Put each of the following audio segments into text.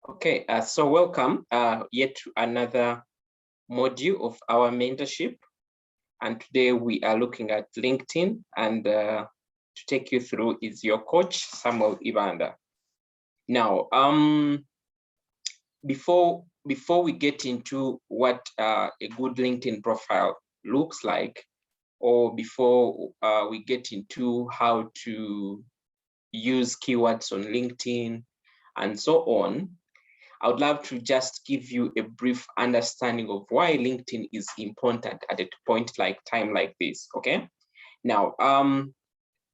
Okay, so welcome yet to another module of our mentorship. And today we are looking at LinkedIn, and to take you through is your coach, Samuel Ibanda. Now, before we get into what a good LinkedIn profile looks like, or before we get into how to use keywords on LinkedIn and so on, I would love to just give you a brief understanding of why LinkedIn is important at a time like this, okay? Now,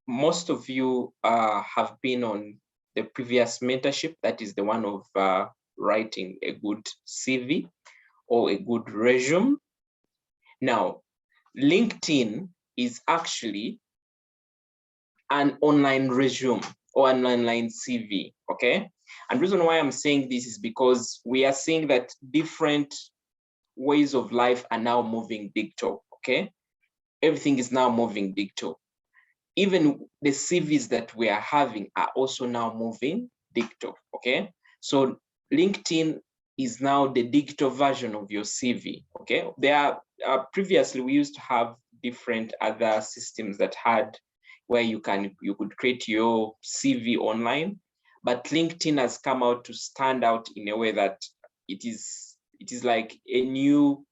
most of you have been on the previous mentorship, that is the one of writing a good CV or a good resume. Now, LinkedIn is actually an online resume or an online CV, okay? And the reason why I'm saying this is because we are seeing that different ways of life are now moving digital, okay? Everything is now moving digital. Even the CVs that we are having are also now moving digital, okay? So LinkedIn is now the digital version of your CV, okay? There are, previously we used to have different other systems that had where you could create your CV online, but LinkedIn has come out to stand out in a way that it is like a new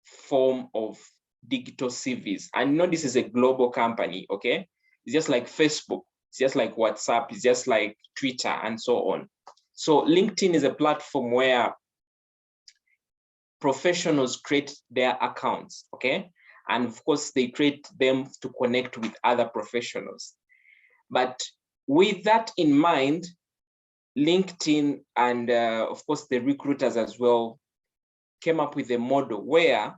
form of digital CVs. And this is a global company, okay? It's just like Facebook, it's just like WhatsApp, it's just like Twitter and so on. So LinkedIn is a platform where professionals create their accounts, okay? And of course, they create them to connect with other professionals. But with that in mind, LinkedIn and of course the recruiters as well came up with a model where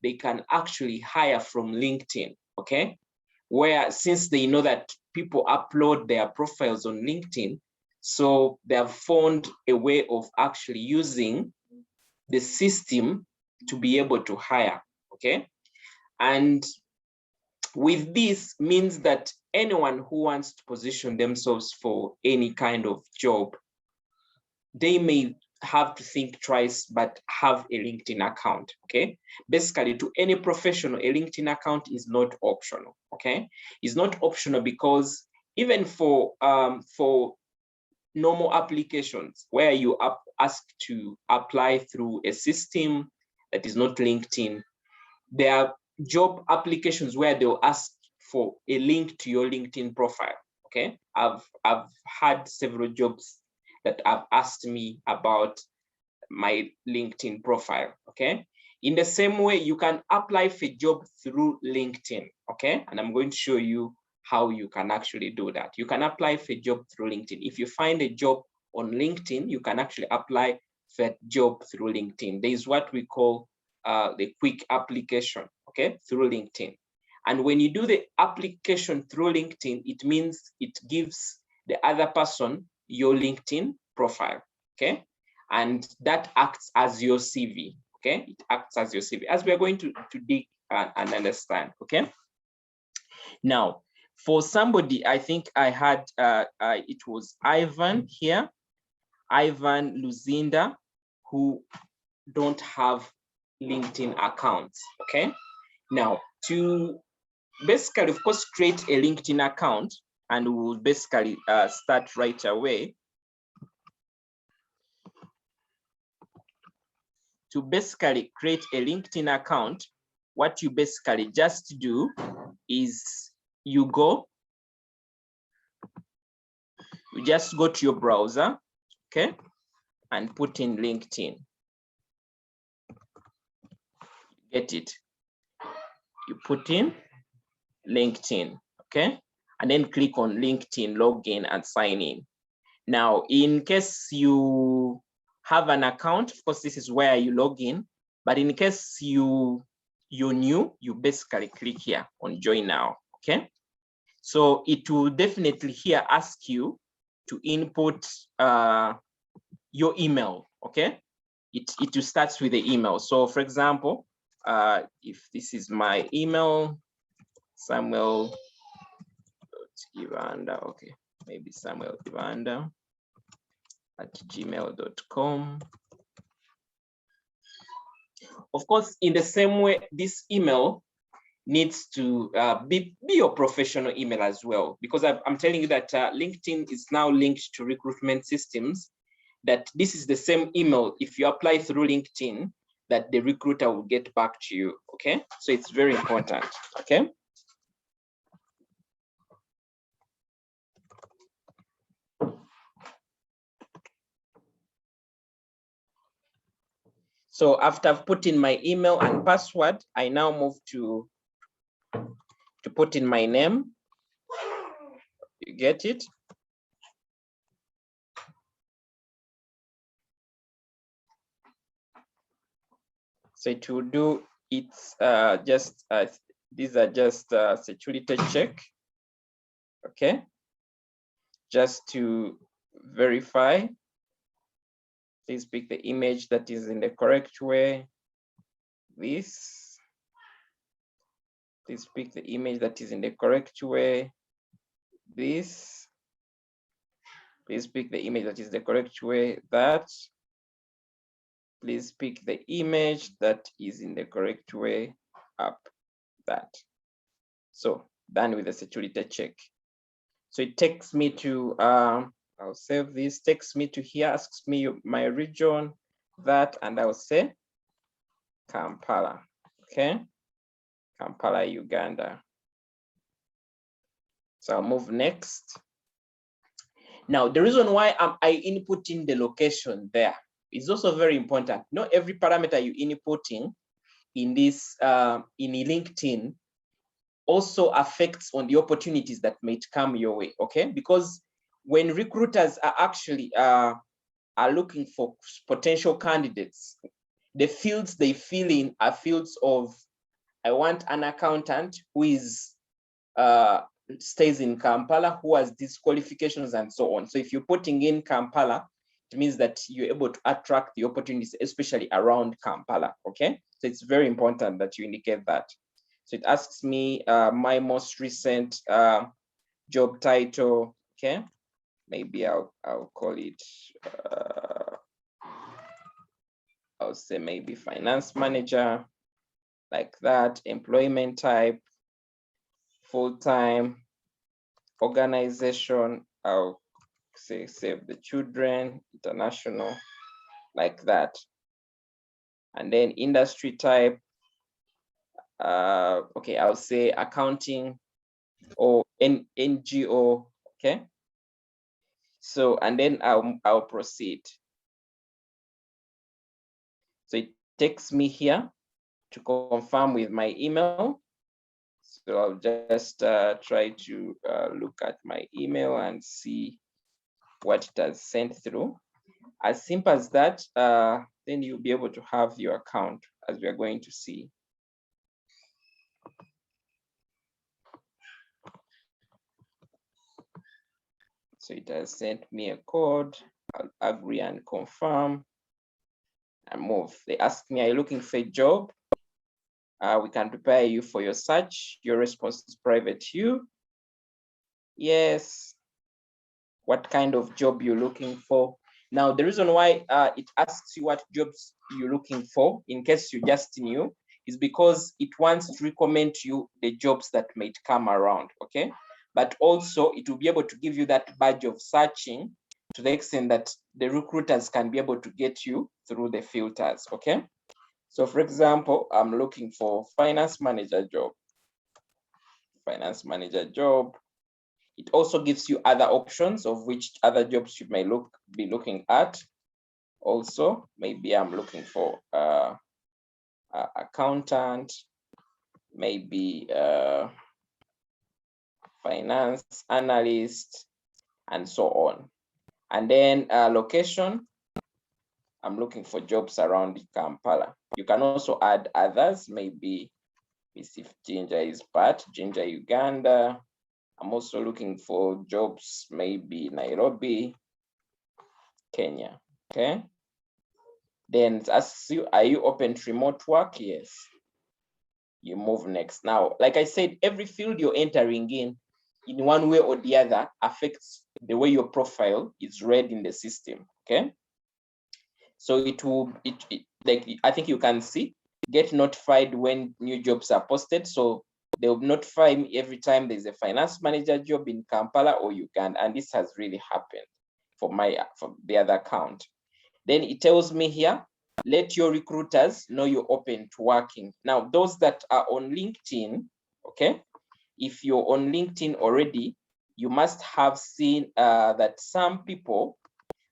they can actually hire from LinkedIn, okay? Where since they know that people upload their profiles on LinkedIn, so they have found a way of actually using the system to be able to hire, okay? And with this means that anyone who wants to position themselves for any kind of job, they may have to think twice, but have a LinkedIn account, okay? Basically, to any professional, a LinkedIn account is not optional, okay? It's not optional because even for normal applications where you ask to apply through a system that is not LinkedIn, there are job applications where they'll ask for a link to your LinkedIn profile, okay? I've had several jobs that have asked me about my LinkedIn profile, okay? In the same way, you can apply for a job through LinkedIn, okay? And I'm going to show you how you can actually do that. You can apply for a job through LinkedIn. If you find a job on LinkedIn, you can actually apply for a job through LinkedIn. There is what we call the quick application, okay, through LinkedIn. And when you do the application through LinkedIn, it means it gives the other person your LinkedIn profile, okay? And that acts as your CV, okay? It acts as your CV, as we are going to dig and understand, okay? Now, for somebody, I think I had, it was Ivan here, Ivan Luzinda, who don't have LinkedIn accounts, okay? Now, to basically, of course, create a LinkedIn account, and we'll basically start right away. To basically create a LinkedIn account, what you basically just do is you just go to your browser, okay, and put in LinkedIn. Get it? You put in LinkedIn, okay, and then click on LinkedIn, login and sign in. Now, in case you have an account, of course, this is where you log in, but in case you're new, you basically click here on join now, okay? So it will definitely here ask you to input your email, okay? It will start with the email. So for example, if this is my email, Samuel.Ibanda, okay, maybe Samuel Ibanda. @gmail.com. Of course, in the same way, this email needs to be your professional email as well, because I'm telling you that LinkedIn is now linked to recruitment systems, that this is the same email, if you apply through LinkedIn, that the recruiter will get back to you, okay? So it's very important, okay? So after I've put in my email and password, I now move to put in my name. You get it? So it will do, it's just, these are just security check, okay? Just to verify, please pick the image that is in the correct way. This, please pick the image that is in the correct way. This, please pick the image that is the correct way. That, please pick the image that is in the correct way. Up, that. So done with the security check. So it takes me to, I'll save this, takes me to here, asks me my region, that, and I'll say Kampala, okay? Kampala, Uganda. So I'll move next. Now, the reason why I input in the location there is also very important. Not every parameter you inputting in this, in LinkedIn also affects on the opportunities that might come your way, okay? Because when recruiters are actually are looking for potential candidates, the fields they fill in are fields of, I want an accountant who is stays in Kampala, who has these qualifications and so on. So if you're putting in Kampala, it means that you're able to attract the opportunities, especially around Kampala, okay? So it's very important that you indicate that. So it asks me my most recent job title, okay? Maybe I'll call it, I'll say maybe finance manager, like that. Employment type, full-time. Organization, I'll say Save the Children, international, like that. And then industry type, okay, I'll say accounting or NGO, okay? So, and then I'll proceed. So it takes me here to confirm with my email. So I'll just try to look at my email and see what it has sent through. As simple as that, then you'll be able to have your account, as we are going to see. So it has sent me a code. I'll agree and confirm and move. They ask me, are you looking for a job? We can prepare you for your search. Your response is private to you. Yes. What kind of job you're looking for? Now, the reason why it asks you what jobs you're looking for, in case you just knew, is because it wants to recommend to you the jobs that might come around, okay? But also it will be able to give you that badge of searching to the extent that the recruiters can be able to get you through the filters, okay? So for example, I'm looking for finance manager job. Finance manager job. It also gives you other options of which other jobs you may be looking at. Also, maybe I'm looking for accountant, maybe finance analyst, and so on. And then location, I'm looking for jobs around Kampala. You can also add others, maybe if Ginger is part, Ginger, Uganda. I'm also looking for jobs, maybe Nairobi, Kenya, okay? Then it asks you, are you open to remote work? Yes. You move next. Now, like I said, every field you're entering in in one way or the other affects the way your profile is read in the system. Okay, so it will like I think you can see get notified when new jobs are posted. So they will notify me every time there's a finance manager job in Kampala or Uganda, and this has really happened for the other account. Then it tells me here, let your recruiters know you're open to working. Now, those that are on LinkedIn, okay, if you're on LinkedIn already, you must have seen that some people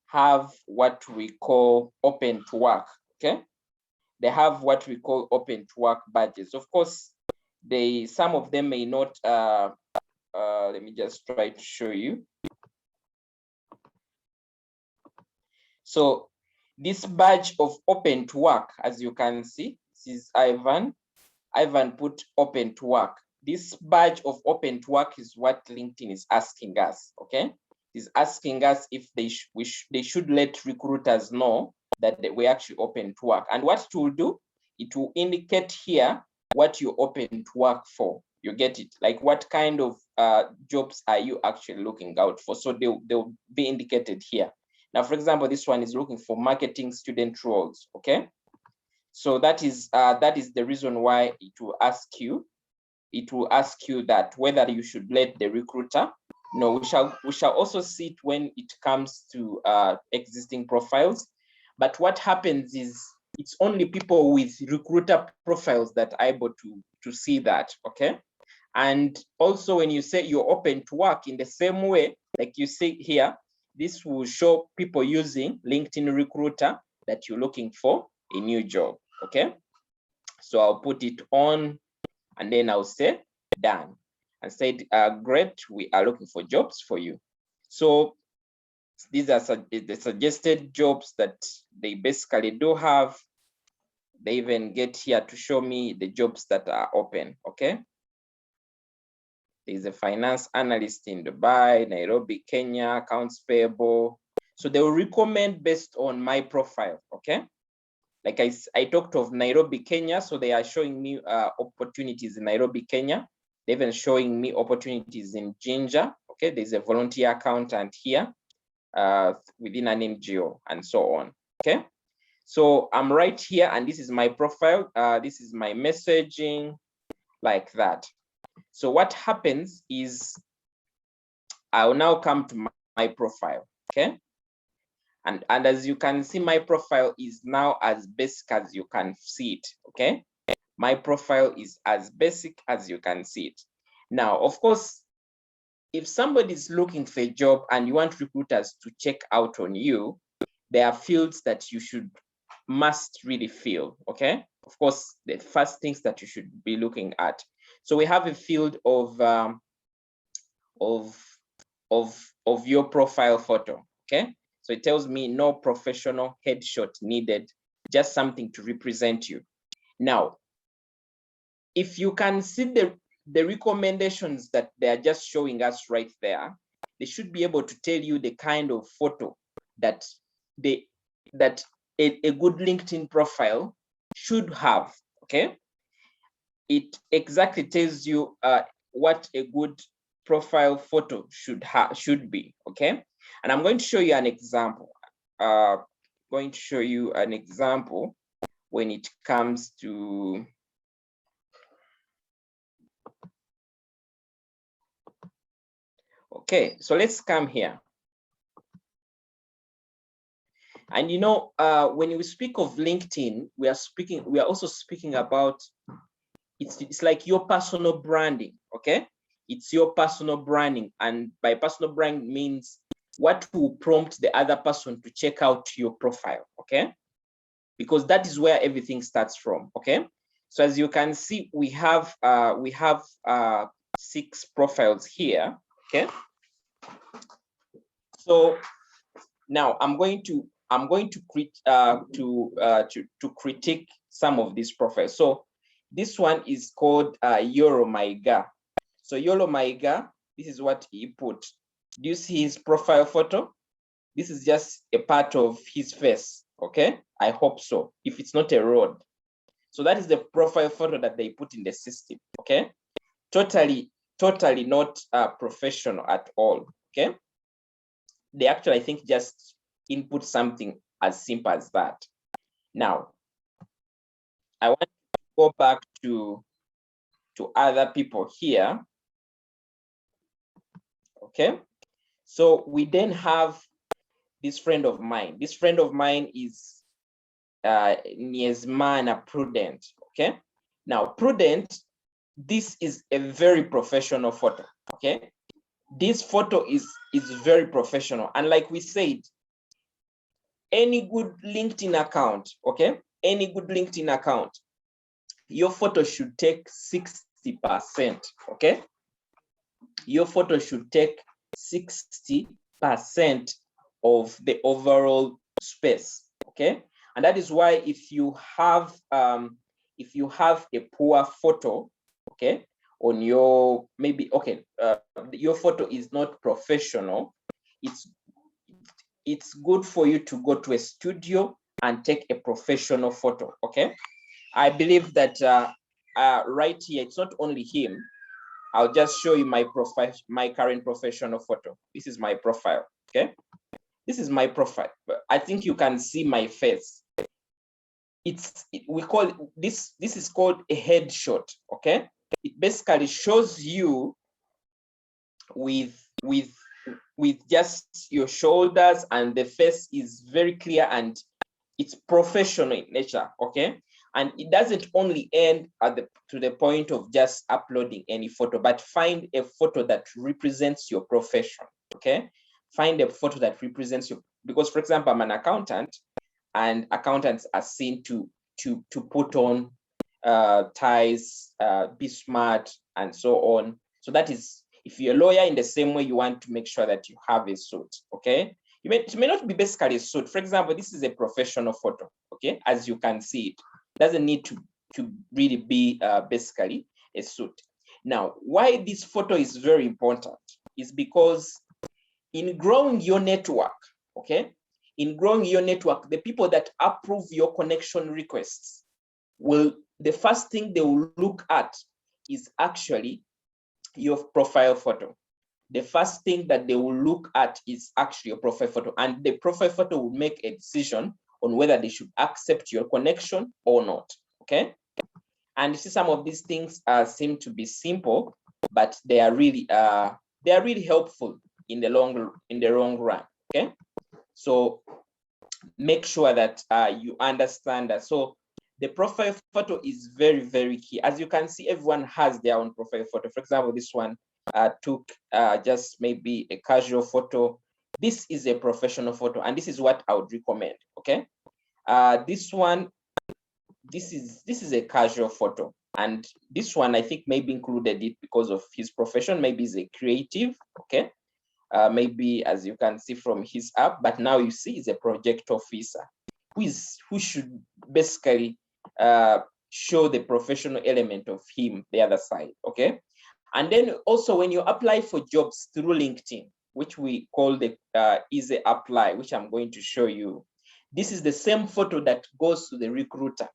have what we call open to work, okay? They have what we call open to work badges. Of course, some of them may not, let me just try to show you. So this badge of open to work, as you can see, this is Ivan. Ivan put open to work. This badge of open to work is what LinkedIn is asking us, okay? Is asking us if they should let recruiters know that we're actually open to work. And what it will do, it will indicate here what you're open to work for. You get it? Like what kind of jobs are you actually looking out for? So they'll be indicated here. Now, for example, this one is looking for marketing student roles, okay? So that is the reason why it will ask you that whether you should let the recruiter know. We shall also see it when it comes to existing profiles. But what happens is it's only people with recruiter profiles that are able to see that, okay? And also when you say you're open to work in the same way, like you see here, this will show people using LinkedIn Recruiter that you're looking for a new job, okay? So I'll put it on and then I'll say done and said, great, we are looking for jobs for you. So these are the suggested jobs that they basically do have. They even get here to show me the jobs that are open, okay? There's a finance analyst in Dubai, Nairobi, Kenya, accounts payable. So they will recommend based on my profile, okay? Like I talked of Nairobi, Kenya, so they are showing me opportunities in Nairobi, Kenya. They're even showing me opportunities in Jinja, okay? There's a volunteer accountant here within an NGO and so on, okay? So I'm right here and this is my profile. This is my messaging, like that. So what happens is I'll now come to my profile, okay? And as you can see, my profile is now as basic as you can see it, okay? My profile is as basic as you can see it. Now, of course, if somebody is looking for a job and you want recruiters to check out on you, there are fields that you must really fill, okay? Of course, the first things that you should be looking at. So we have a field of your profile photo, okay? So it tells me no professional headshot needed, just something to represent you. Now, if you can see the recommendations that they are just showing us right there, they should be able to tell you the kind of photo that a good LinkedIn profile should have, okay? It exactly tells you what a good profile photo should be, okay? And I'm going to show you an example. Going to show you an example when it comes to okay, so let's come here. And you know, when we speak of LinkedIn, we are also speaking about it's like your personal branding, okay? It's your personal branding, and by personal branding means what will prompt the other person to check out your profile, okay? Because that is where everything starts from, okay? So as you can see, we have 6 profiles here, okay? So now I'm going to critique some of these profiles. So this one is called Yoro Maiga. So Yoro Maiga, this is what he put. Do you see his profile photo? This is just a part of his face, okay? I hope so, if it's not a road. So that is the profile photo that they put in the system, okay? Totally totally not professional at all. Okay, they actually, I think, just input something as simple as that. Now, I want to go back to other people here. Okay, so we then have this friend of mine. This friend of mine is Niesmana Prudent. Okay, now Prudent, this is a very professional photo. Okay, this photo is very professional, and like we said, any good LinkedIn account, okay, any good LinkedIn account, your photo should take 60%. Okay, your photo should take 60% of the overall space. Okay, and that is why if you have a poor photo, okay, on your, maybe, okay, your photo is not professional, it's good for you to go to a studio and take a professional photo. Okay, I believe that right here, it's not only him. I'll just show you my profile, my current professional photo. This is my profile. Okay, this is my profile. I think you can see my face. We call this is called a headshot. Okay, it basically shows you with just your shoulders, and the face is very clear and it's professional in nature. Okay, and it doesn't only end to the point of just uploading any photo, but find a photo that represents your profession. Okay, find a photo that represents you, because, for example, I'm an accountant, and accountants are seen to put on ties, be smart, and so on. So that is, if you're a lawyer, in the same way, you want to make sure that you have a suit. Okay, it may not be basically a suit. For example, this is a professional photo. Okay, as you can see, it doesn't need to really be basically a suit. Now, why this photo is very important is because in growing your network, okay, in growing your network, the people that approve your connection requests the first thing they will look at is actually your profile photo. The first thing that they will look at is actually your profile photo, and the profile photo will make a decision on whether they should accept your connection or not. Okay, and you see, some of these things seem to be simple, but they are really helpful in the long run. Okay, so make sure that you understand that. So the profile photo is very, very key. As you can see, everyone has their own profile photo. For example, this one took just maybe a casual photo. This is a professional photo, and this is what I would recommend. Okay, this one, this is a casual photo, and this one I think maybe included it because of his profession. Maybe he's a creative. Okay, maybe, as you can see from his app, but now you see he's a project officer who should basically show the professional element of him, the other side. Okay, and then also when you apply for jobs through LinkedIn, which we call the easy apply, which I'm going to show you, this is the same photo that goes to the recruiter.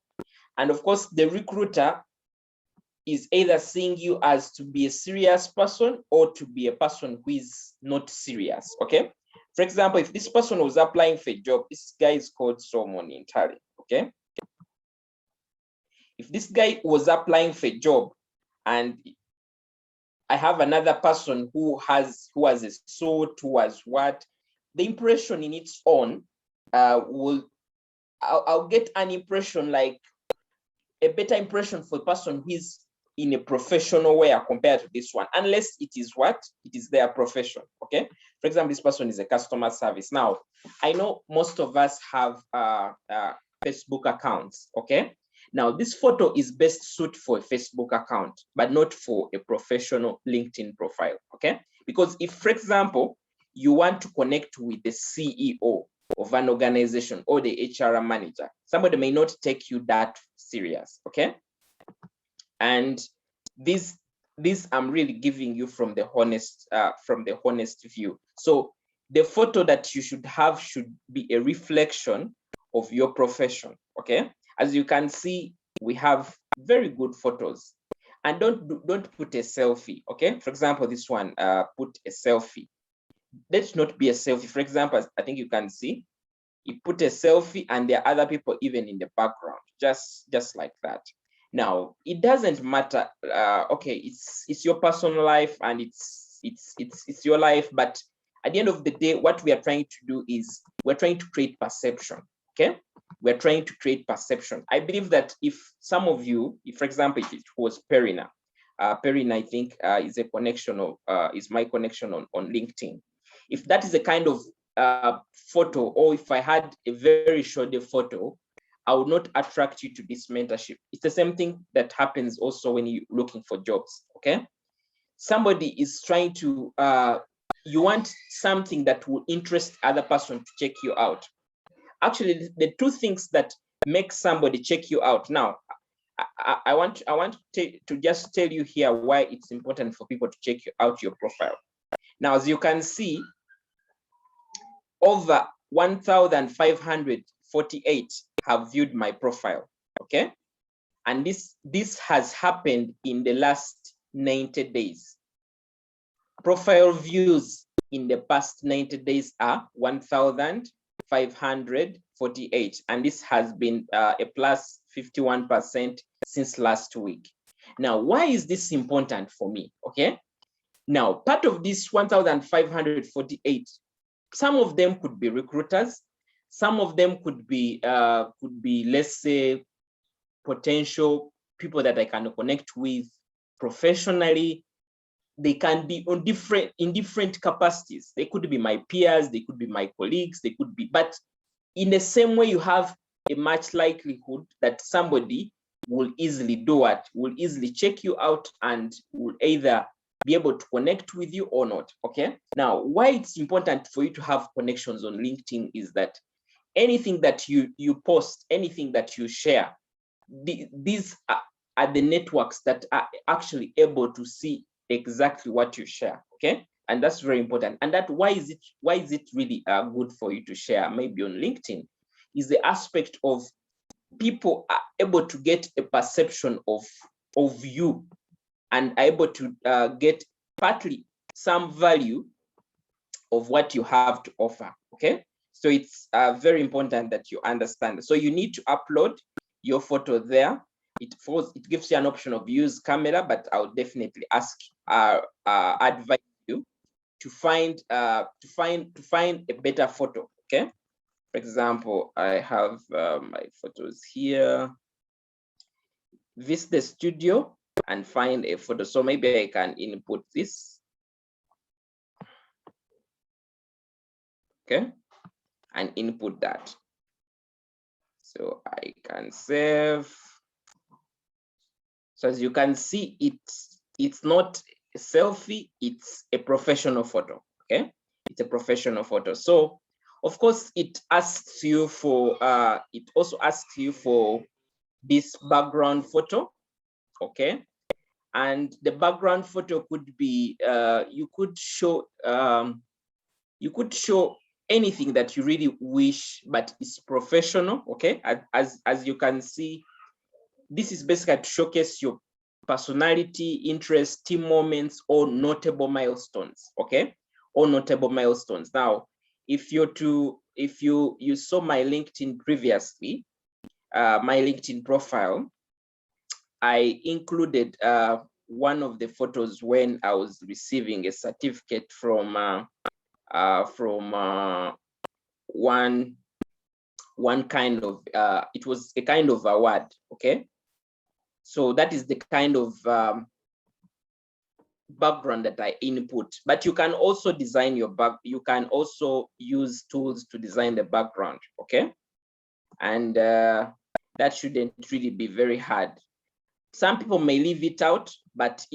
And of course, the recruiter is either seeing you as to be a serious person or to be a person who is not serious. Okay, for example, if this person was applying for a job, this guy is called Solomon Intali. Okay, if this guy was applying for a job and I have another person who has a suit, who has what, the impression in its own I'll get an impression, like a better impression for the person who is in a professional way compared to this one, unless it is their profession. Okay, for example, this person is a customer service. Now, I know most of us have Facebook accounts. Okay, now this photo is best suited for a Facebook account, but not for a professional LinkedIn profile. Okay, because if, for example, you want to connect with the CEO of an organization or the HR manager, somebody may not take you that serious. Okay, and this I'm really giving you from the honest view. So the photo that you should have should be a reflection of your profession. Okay, as you can see, we have very good photos, And don't put a selfie, okay? For example, this one, put a selfie. Let's not be a selfie. For example, I think you can see, you put a selfie and there are other people even in the background, just like that. Now, it doesn't matter. Okay, it's your personal life and it's your life, but at the end of the day, what we are trying to do is we're trying to create perception. Okay, we're trying to create perception. I believe that if some of you, if for example, if it was Perina, Perina, I think is a connection of is my connection on LinkedIn. If that is a kind of photo, or if I had a very short photo, I would not attract you to this mentorship. It's the same thing that happens also when you're looking for jobs. Okay, somebody is trying to you want something that will interest other person to check you out. Actually, the two things that make somebody check you out. Now, I want to just tell you here why it's important for people to check out your profile. Now, as you can see, over 1,548 have viewed my profile. Okay, and this has happened in the last 90 days. Profile views in the past 90 days are 1,548, and this has been a plus 51% since last week. Now, why is this important for me? Okay, now part of this 1,548, some of them could be recruiters, some of them could be let's say potential people that I can connect with professionally. They can be in different capacities. They could be my peers, they could be my colleagues, they could be, but in the same way, you have a much likelihood that somebody will easily do what, will easily check you out and will either be able to connect with you or not. Okay, now why it's important for you to have connections on LinkedIn is that anything that you post, anything that you share, these are the networks that are actually able to see exactly what you share. Okay, and that's very important. And that why is it really good for you to share maybe on LinkedIn is the aspect of people are able to get a perception of you and are able to get partly some value of what you have to offer. Okay, so it's very important that you understand. So you need to upload your photo there. It gives you an option of use camera, but I would definitely advise you to find a better photo. Okay, for example, I have my photos here. Visit the studio and find a photo. So maybe I can input this. Okay, and input that. So I can save. So as you can see, it's not a selfie, it's a professional photo. Okay, it's a professional photo. So of course it asks you for it also asks you for this background photo. Okay, and the background photo could be you could show anything that you really wish, but it's professional. Okay, as you can see, this is basically to showcase your personality, interests, team moments, or notable milestones. Okay, or notable milestones. Now, if you saw my LinkedIn previously, my LinkedIn profile, I included one of the photos when I was receiving a certificate from one kind of it was a kind of award. Okay, so that is the kind of background that I input. But you can also design your you can also use tools to design the background. Okay, and that shouldn't really be very hard. Some people may leave it out, but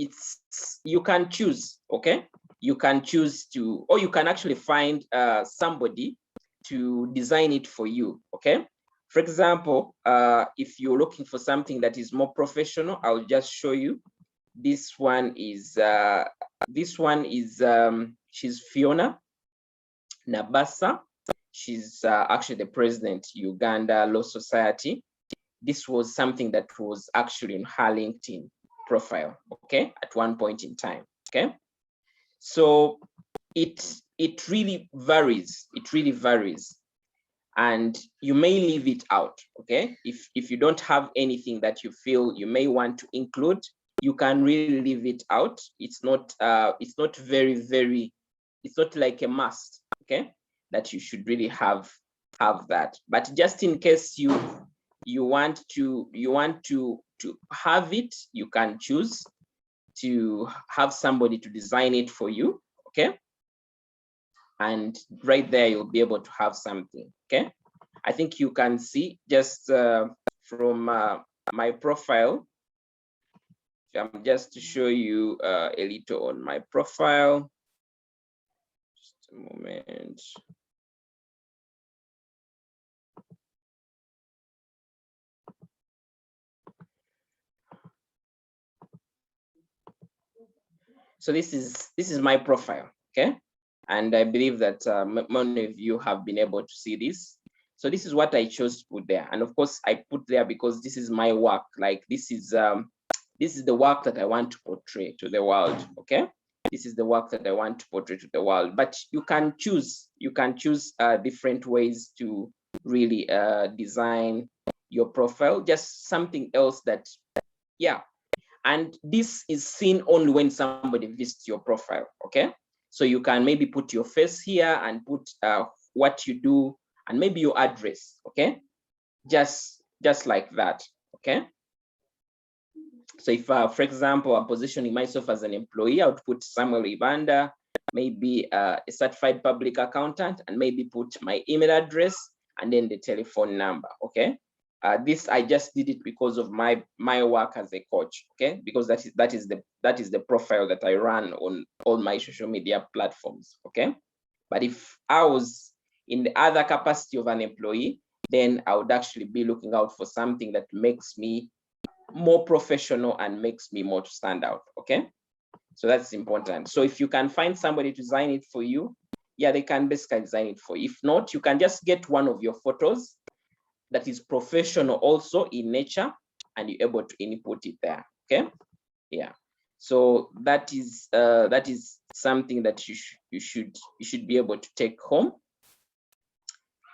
you can choose. Okay, you can choose to, or you can actually find somebody to design it for you. Okay, for example, if you're looking for something that is more professional, I'll just show you. This one is she's Fiona Nabasa. She's actually the president, Uganda Law Society. This was something that was actually in her LinkedIn. profile, okay, at one point in time, okay? So it really varies. It really varies. And you may leave it out, okay? If you don't have anything that you feel you may want to include, you can really leave it out. It's not very, it's not like a must, okay? That you should really have that. But just in case you want to have it, you can choose to have somebody to design it for you, okay? And right there, you'll be able to have something, okay? I think you can see just from my profile. I'm just to show you a little on my profile. Just a moment. So this is my profile, okay? And I believe that many of you have been able to see this. So this is what I chose to put there. And of course, I put there because this is my work. Like this is the work that I want to portray to the world, okay? This is the work that I want to portray to the world. But you can choose different ways to really design your profile. Just something else that, yeah. And this is seen only when somebody visits your profile, okay? So you can maybe put your face here and put what you do and maybe your address, okay? Just like that, okay? So if, for example, I'm positioning myself as an employee, I would put Samuel Ibanda, maybe a certified public accountant, and maybe put my email address and then the telephone number, okay? This I just did it because of my work as a coach, okay? Because that is the profile that I run on all my social media platforms, okay? But if I was in the other capacity of an employee, then I would actually be looking out for something that makes me more professional and makes me more to stand out, okay? So that's important. So if you can find somebody to design it for you, yeah, they can basically design it for you. If not, you can just get one of your photos that is professional also in nature, and you're able to input it there, okay? Yeah. So that is something that you should be able to take home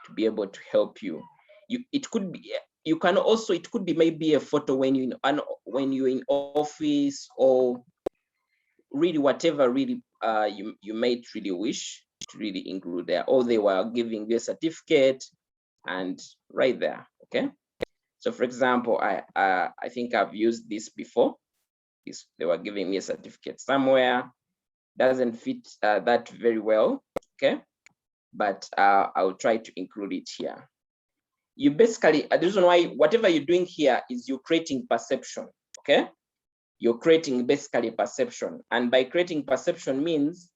to be able to help you. It could be, you can also, it could be maybe a photo when you're in office, or really whatever really you might really wish to really include there, or they were giving you a certificate and right there, okay? So for example, I think I've used this before. They were giving me a certificate somewhere. Doesn't fit that very well, okay? But I'll try to include it here. You basically, the reason why whatever you're doing here is you're creating perception, okay? You're creating basically perception. And by creating perception means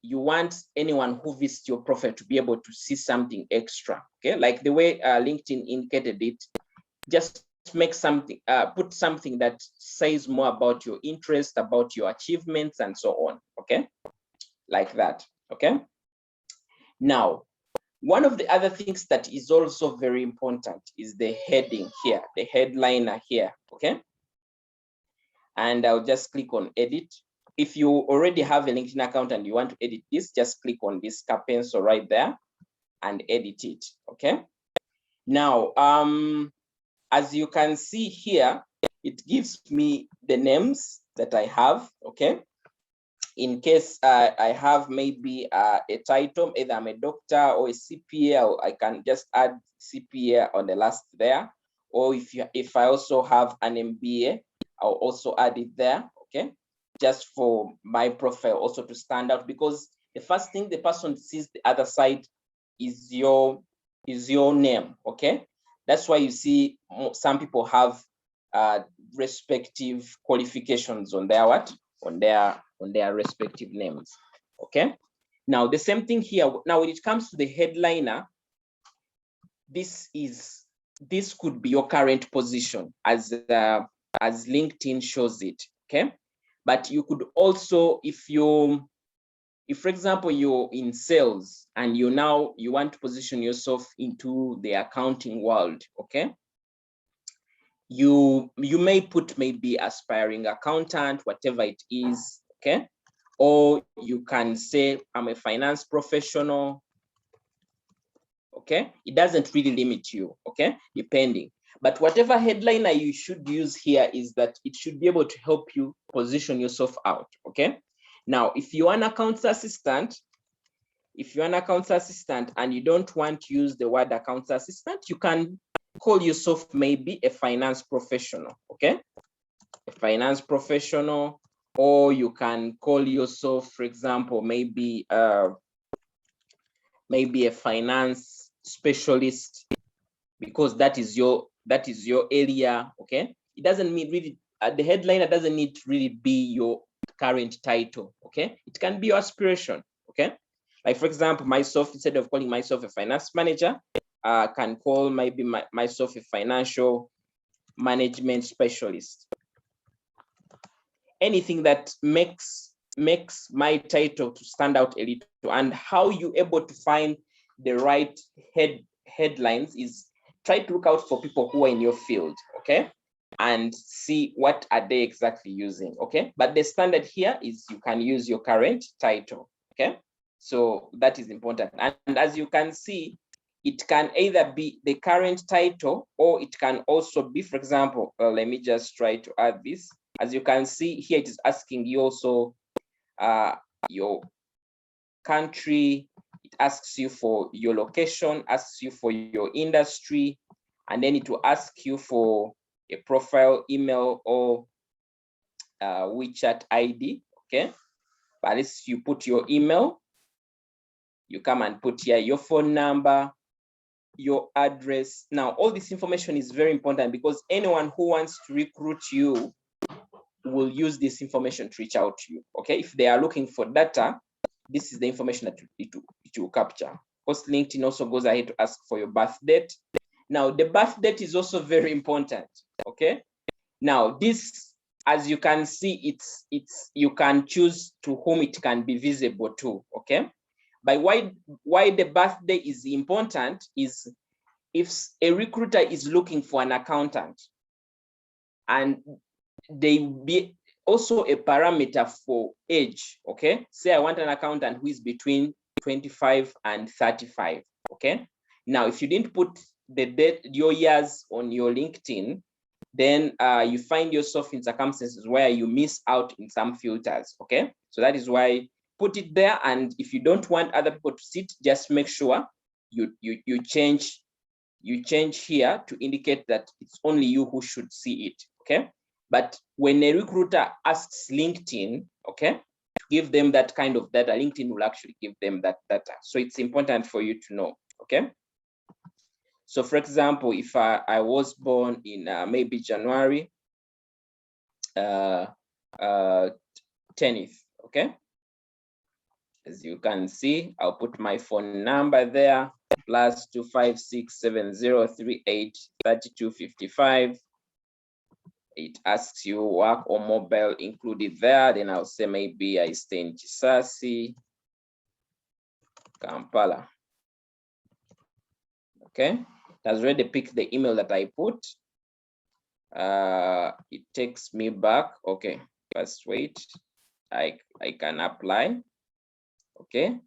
you want anyone who visits your profile to be able to see something extra, okay? Like the way LinkedIn indicated it, just make something, put something that says more about your interest, about your achievements, and so on, okay? Like that, okay? Now, one of the other things that is also very important is the heading here, the headliner here, okay? And I'll just click on edit. If you already have a LinkedIn account and you want to edit this, just click on this pencil right there and edit it, okay? Now, as you can see here, it gives me the names that I have, okay? In case I have maybe a title, either I'm a doctor or a CPA, I can just add CPA on the last there. Or if I also have an MBA, I'll also add it there, okay? Just for my profile also to stand out, because the first thing the person sees the other side is your name, okay? That's why you see some people have respective qualifications on their on their respective names, okay? Now the same thing here. Now when it comes to the headliner, this could be your current position as LinkedIn shows it, okay? But you could also, if for example you're in sales and you want to position yourself into the accounting world, okay? you may put maybe aspiring accountant, whatever it is, okay? Or you can say I'm a finance professional, okay? It doesn't really limit you, okay? Depending. But whatever headliner you should use here is that it should be able to help you position yourself out, okay? Now, if you're an accounts assistant, and you don't want to use the word accounts assistant, you can call yourself maybe a finance professional, okay? A finance professional, or you can call yourself, for example, maybe a finance specialist, because that is your area, okay? It doesn't mean really, the headliner doesn't need to really be your current title, okay? It can be your aspiration, okay? Like, for example, myself, instead of calling myself a finance manager, can call maybe myself a financial management specialist. Anything that makes my title to stand out a little. And how you able to find the right headlines is try to look out for people who are in your field, okay? And see what are they exactly using, okay? But the standard here is you can use your current title, okay? So that is important. And as you can see, it can either be the current title, or it can also be, for example, let me just try to add this. As you can see here, it is asking you also your country, it asks you for your location, asks you for your industry, and then it will ask you for a profile email or WeChat ID, okay? But if you put your email, you come and put here your phone number, your address. Now, all this information is very important because anyone who wants to recruit you will use this information to reach out to you, okay? If they are looking for data, this is the information that it will capture. Of course, LinkedIn also goes ahead to ask for your birth date. Now, the birth date is also very important, okay? Now, this, as you can see, you can choose to whom it can be visible to, okay? But why the birthday is important is if a recruiter is looking for an accountant, and they be also a parameter for age, okay? Say I want an accountant who is between 25 and 35, okay? Now, if you didn't put the date, your years on your LinkedIn, then you find yourself in circumstances where you miss out in some filters, okay? So that is why put it there, and if you don't want other people to see it, just make sure you change here to indicate that it's only you who should see it, okay? But when a recruiter asks LinkedIn, okay, to give them that kind of data, LinkedIn will actually give them that data. So it's important for you to know, okay? So for example, if I was born in maybe January 10th, okay? As you can see, I'll put my phone number there, +25670383255. It asks you work or mobile included there. Then I'll say maybe I stay in Chisasi, Kampala. Okay, it has already picked the email that I put. It takes me back. Okay, first wait. I can apply. Okay,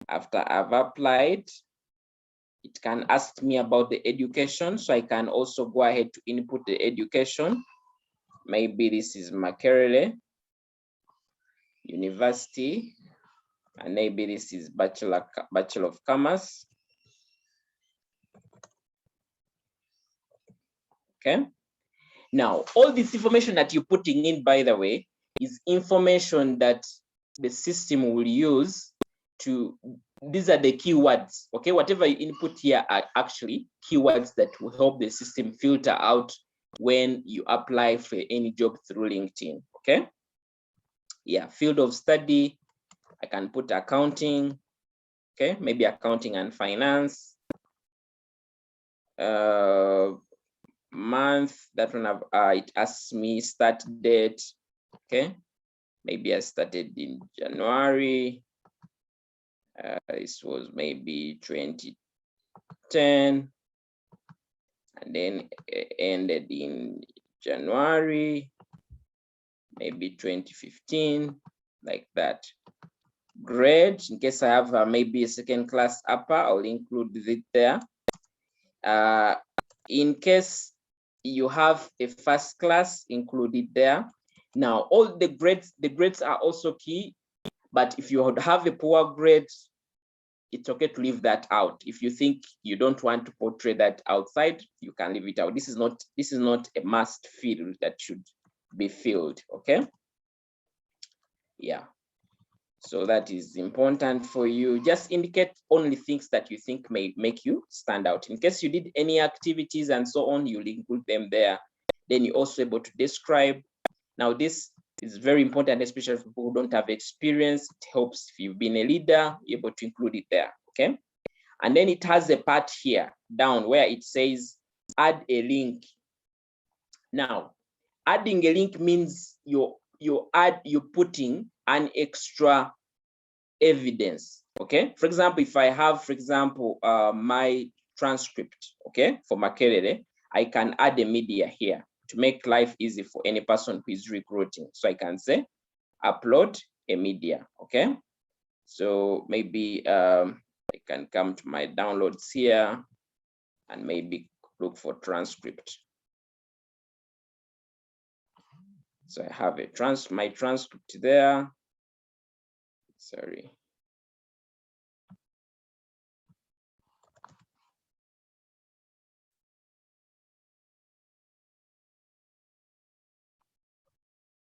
after I've applied, it can ask me about the education. So I can also go ahead to input the education. Maybe this is Makerere University, and maybe this is Bachelor of Commerce. Okay. Now, all this information that you're putting in, by the way, is information that the system will use to, these are the keywords, okay? Whatever you input here are actually keywords that will help the system filter out when you apply for any job through LinkedIn, okay? Yeah, field of study, I can put accounting, okay? Maybe accounting and finance. Month, that one it asks me start date, okay? Maybe I started in January. This was maybe 2010, and then ended in January, maybe 2015, like that. Grade, in case I have maybe a second class upper, I'll include it there. In case you have a first class, include it there. Now, all the grades are also key, but if you have a poor grade, it's okay to leave that out. If you think you don't want to portray that outside, you can leave it out. This is not a must field that should be filled, okay? Yeah. So that is important for you. Just indicate only things that you think may make you stand out. In case you did any activities and so on, you'll include them there. Then you're also able to describe. Now, this is very important, especially for people who don't have experience. It helps if you've been a leader, you're able to include it there, okay? And then it has a part here down where it says add a link. Now, adding a link means you're putting an extra evidence, okay? For example, if I have, for example, my transcript, okay, for Makerere, I can add a media here to make life easy for any person who is recruiting. So I can say, upload a media, okay? So maybe I can come to my downloads here and maybe look for transcript. So I have my transcript there. Sorry.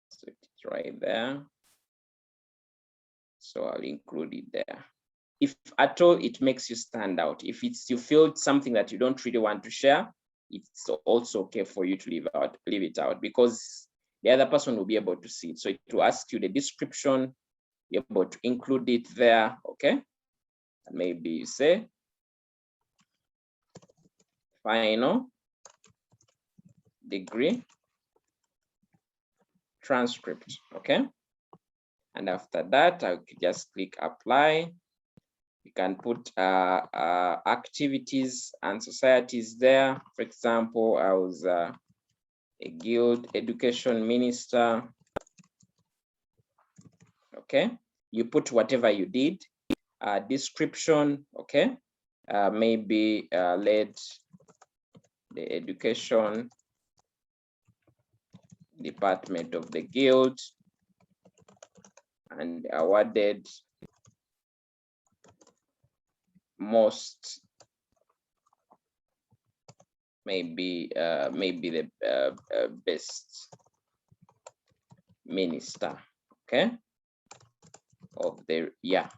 So it's right there. So I'll include it there. If at all it makes you stand out, if you feel something that you don't really want to share, it's also okay for you to leave it out, because the other person will be able to see it. So it will ask you the description, you're able to include it there, okay? And maybe you say final degree transcript, okay? And after that, I could just click apply. You can put activities and societies there. For example, I was a guild education minister. Okay, you put whatever you did, description, okay, maybe led the education department of the guild and awarded most, maybe the best minister, okay, of the, yeah,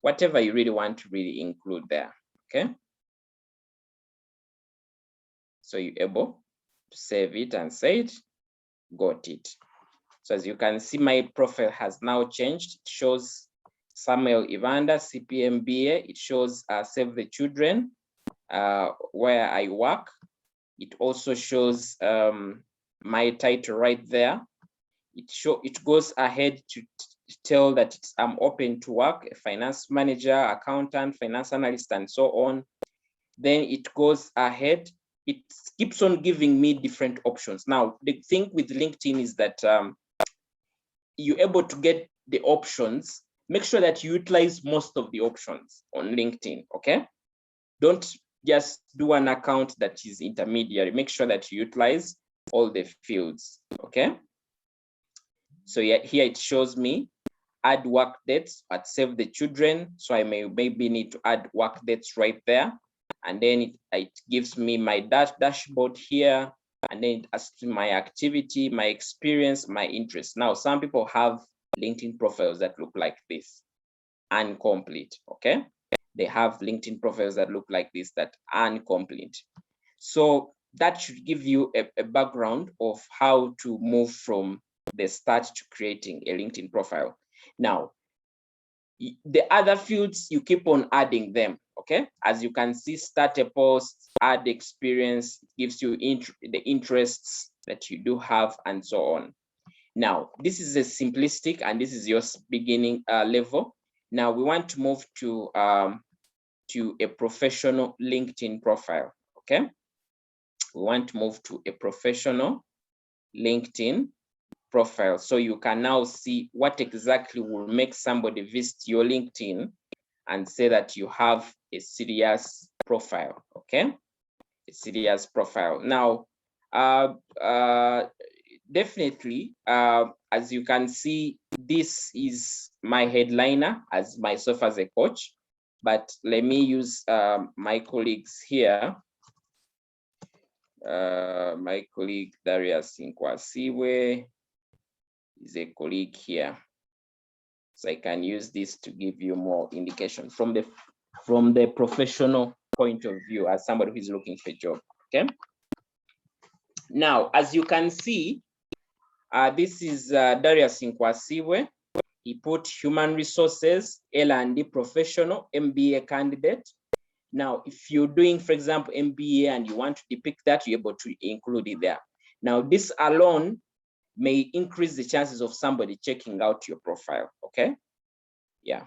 whatever you really want to really include there, okay? So you're able to save it and say it, got it. So as you can see, my profile has now changed. It shows Samuel Evander, CPMBA. It shows Save the Children, where I work. It also shows my title right there. It goes ahead to tell that I'm open to work, a finance manager, accountant, finance analyst, and so on. Then it goes ahead. It keeps on giving me different options. Now, the thing with LinkedIn is that you're able to get the options. Make sure that you utilize most of the options on LinkedIn, okay? Don't just do an account that is intermediary. Make sure that you utilize all the fields, okay? So yeah, here it shows me add work dates at Save the Children. So I maybe need to add work dates right there. And then it gives me my dashboard here. And then it asks me my activity, my experience, my interest. Now, some people have LinkedIn profiles that look like this, incomplete, okay? They have LinkedIn profiles that look like this, that are incomplete. So that should give you a background of how to move from the start to creating a LinkedIn profile. Now, the other fields, you keep on adding them, okay? As you can see, start a post, add experience, gives you the interests that you do have, and so on. Now, this is a simplistic, and this is your beginning level. Now, we want to move to a professional LinkedIn profile, okay? we want to move to a professional LinkedIn profile. So you can now see what exactly will make somebody visit your LinkedIn and say that you have a serious profile, okay? A serious profile. Now, definitely, as you can see, this is my headliner as myself as a coach, but let me use my colleagues here. My colleague Darius Nkwasiwe is a colleague here. So I can use this to give you more indication from the professional point of view as somebody who is looking for a job, okay? Now, as you can see, this is Darius Nkwasiwe. He put human resources, L&D professional, MBA candidate. Now, if you're doing, for example, MBA and you want to depict that, you're able to include it there. Now, this alone may increase the chances of somebody checking out your profile, okay? Yeah.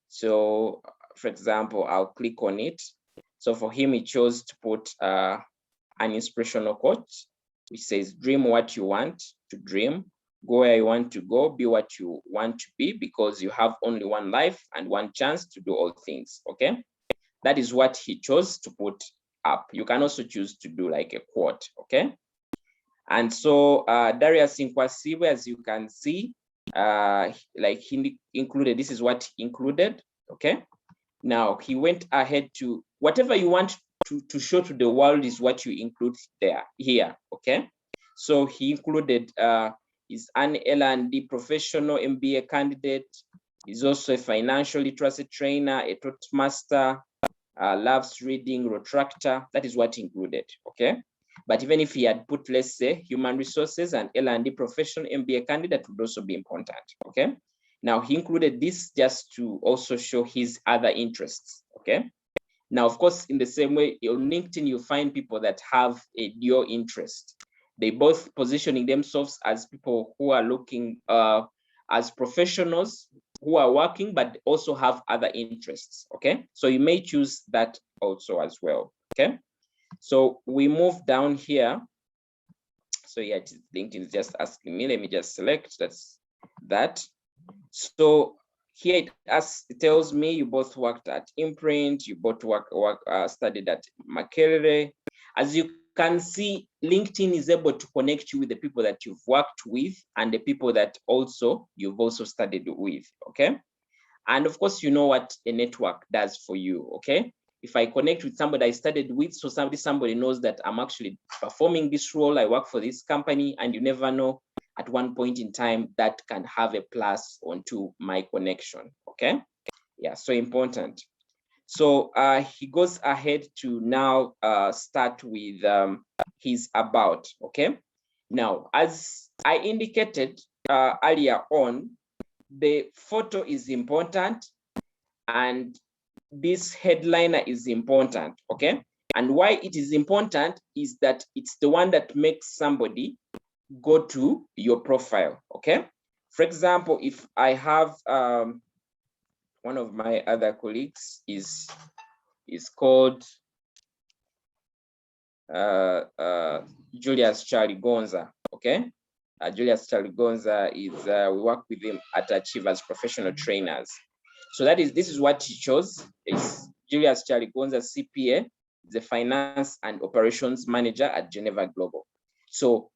So, for example, I'll click on it. So for him, he chose to put an inspirational quote, which says, dream what you want to dream, go where you want to go, be what you want to be, because you have only one life and one chance to do all things, okay? That is what he chose to put up. You can also choose to do like a quote, okay? And so Darius Nkwasiwe, as you can see, like he included, this is what he included, okay? Now he went ahead to, whatever you want to show to the world is what you include here, okay? So he included is an L&D professional MBA candidate. He's also a financial literacy trainer, a Toastmaster, loves reading, retractor. That is what he included, okay? But even if he had put, let's say, human resources and L&D professional MBA candidate would also be important, okay? Now he included this just to also show his other interests, okay? Now, of course, in the same way, on LinkedIn, you find people that have a dual interest. They both positioning themselves as people who are looking as professionals who are working, but also have other interests, okay? So you may choose that also as well, okay? So we move down here. So yeah, LinkedIn is just asking me, let me just select that. So here it tells me you both worked at Imprint, you both studied at Makerere. As you can see, LinkedIn is able to connect you with the people that you've worked with and the people that also you've also studied with, okay? And of course, you know what a network does for you, okay? If I connect with somebody I studied with, so somebody knows that I'm actually performing this role, I work for this company, and you never know, at one point in time, that can have a plus onto my connection, okay? Yeah, so important. So he goes ahead to now start with his about, okay? Now, as I indicated earlier on, the photo is important and this headliner is important, okay? And why it is important is that it's the one that makes somebody go to your profile, okay? For example, if I have one of my other colleagues is called Julius Charlie Gonza, okay? Julius Charlie Gonza is, we work with him at Achievers Professional Trainers. So this is what he chose. It's Julius Charlie Gonza, CPA, the Finance and Operations Manager at Geneva Global. So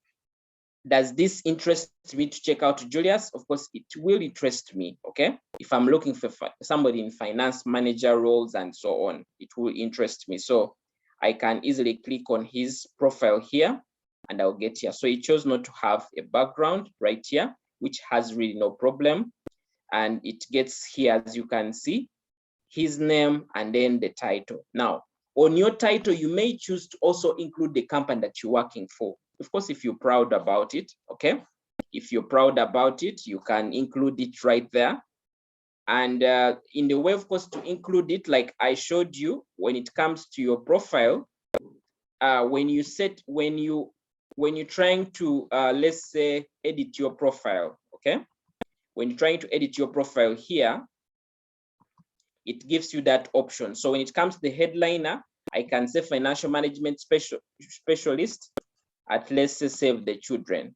does this interest me to check out Julius? Of course, it will interest me, okay? If I'm looking for somebody in finance manager roles and so on, it will interest me. So I can easily click on his profile here and I'll get here. So he chose not to have a background right here, which has really no problem. And it gets here, as you can see, his name and then the title. Now, on your title, you may choose to also include the company that you're working for. Of course, if you're proud about it, okay? If you're proud about it, you can include it right there. And in the way, of course, to include it, like I showed you, when it comes to your profile, when you're trying to, let's say, edit your profile, okay? When you're trying to edit your profile here, it gives you that option. So when it comes to the headliner, I can say financial management specialist at, let's say, Save the Children.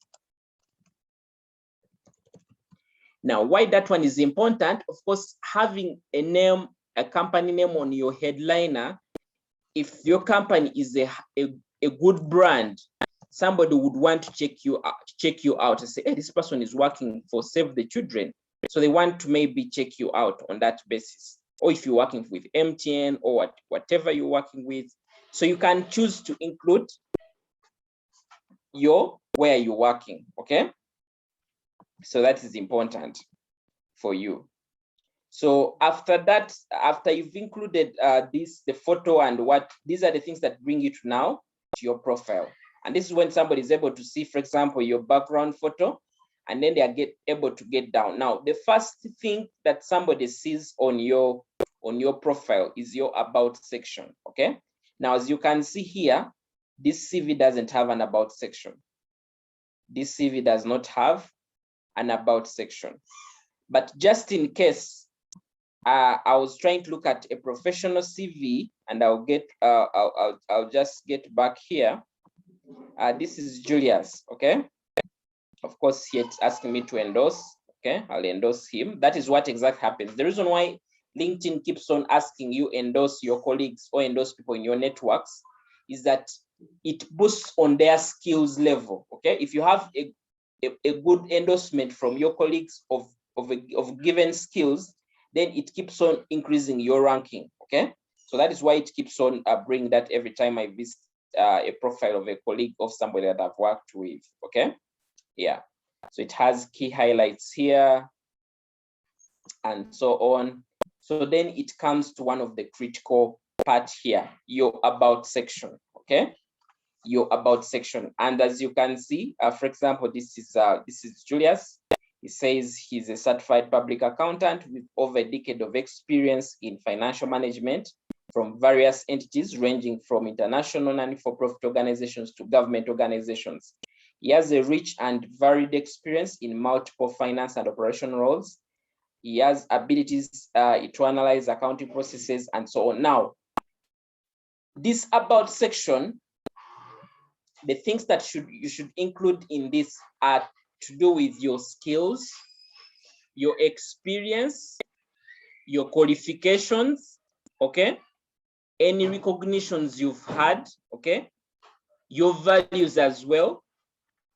Now, why that one is important, of course, having a name, a company name on your headliner, if your company is a good brand, somebody would want to check you out and say, hey, this person is working for Save the Children. So they want to maybe check you out on that basis. Or if you're working with MTN or whatever you're working with. So you can choose to include where you're working, okay? So that is important for you. So after that, after you've included the photo and these are the things that bring you to your profile. And this is when somebody is able to see, for example, your background photo, and then they are able to get down. Now, the first thing that somebody sees on your profile is your about section, okay? Now, as you can see here, this CV doesn't have an about section. This CV does not have an about section. But just in case, I was trying to look at a professional CV, and I'll just get back here. This is Julius, okay? Of course, it's asking me to endorse, okay? I'll endorse him. That is what exactly happens. The reason why LinkedIn keeps on asking you endorse your colleagues or endorse people in your networks is that it boosts on their skills level, okay? If you have a good endorsement from your colleagues of given skills, then it keeps on increasing your ranking, okay? So that is why it keeps on bringing that every time I visit a profile of a colleague of somebody that I've worked with, okay? Yeah, so it has key highlights here and so on. So then it comes to one of the critical parts here, your about section, okay? Your about section. And as you can see, for example, this is Julius. He says he's a certified public accountant with over a decade of experience in financial management from various entities ranging from international non-for-profit organizations to government organizations. He has a rich and varied experience in multiple finance and operational roles. He has abilities to analyze accounting processes and so on. Now, this about section, the things that you should include in this are to do with your skills, your experience, your qualifications, okay? Any recognitions you've had, okay? Your values as well.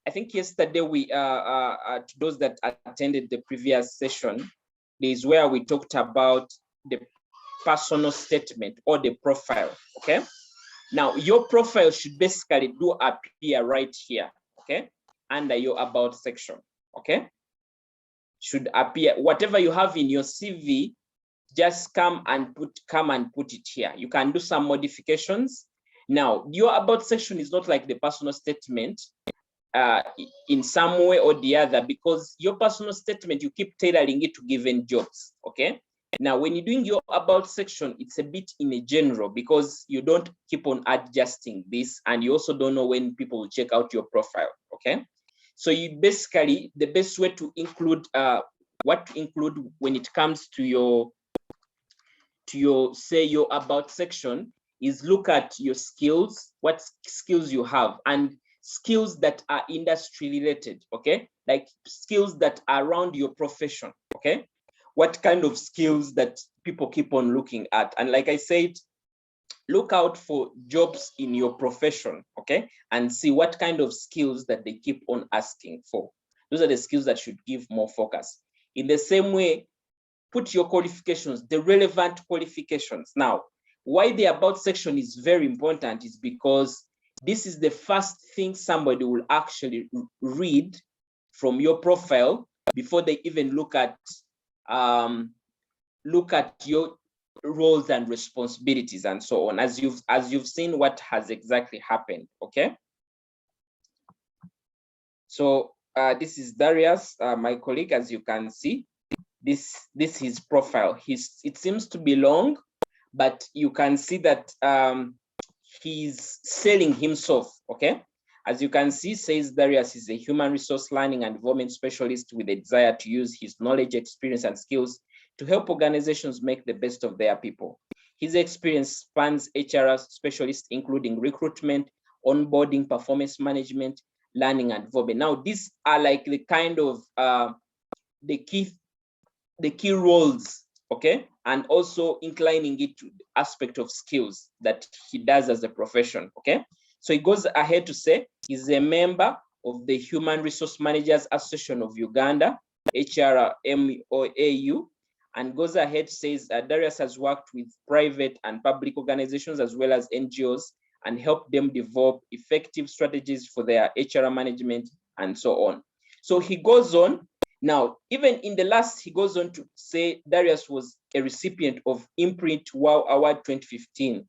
I think yesterday we, to those that attended the previous session, is where we talked about the personal statement or the profile, okay? Now, your profile should basically do appear right here, okay? Under your about section, okay? Should appear, whatever you have in your CV, just come and put it here. You can do some modifications. Now, your about section is not like the personal statement in some way or the other, because your personal statement, you keep tailoring it to given jobs, okay? Now, when you're doing your about section, it's a bit in a general because you don't keep on adjusting this, and you also don't know when people will check out your profile, okay? So you basically, the best way to include, what to include when it comes to your say your about section is look at your skills, what skills you have, and skills that are industry related, okay? Like skills that are around your profession, okay? What kind of skills that people keep on looking at. And like I said, look out for jobs in your profession, okay? And see what kind of skills that they keep on asking for. Those are the skills that should give more focus. In the same way, put your qualifications, the relevant qualifications. Now, why the about section is very important is because this is the first thing somebody will actually read from your profile before they even look at your roles and responsibilities and so on, as you've seen what has exactly happened, okay? So this is Darius, my colleague. As you can see, this his profile. It seems to be long, but you can see that he's selling himself, okay? As you can see, says Darius is a human resource learning and development specialist with a desire to use his knowledge, experience, and skills to help organizations make the best of their people. His experience spans HR specialists, including recruitment, onboarding, performance management, learning, and development. Now, these are like the kind of the key roles, okay, and also inclining it to the aspect of skills that he does as a profession, okay. So he goes ahead to say he's a member of the Human Resource Managers Association of Uganda, HRMOAU, and goes ahead says Darius has worked with private and public organizations as well as NGOs and helped them develop effective strategies for their HR management and so on. So he goes on. Now, even in the last, he goes on to say Darius was a recipient of Imprint Wow Award 2015.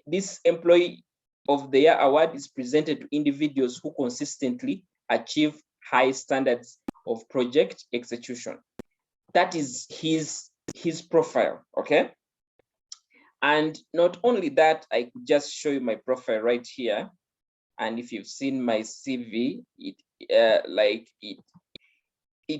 This Employee of the Year award is presented to individuals who consistently achieve high standards of project execution. That is his profile, okay? And not only that, I could just show you my profile right here. And if you've seen my CV, it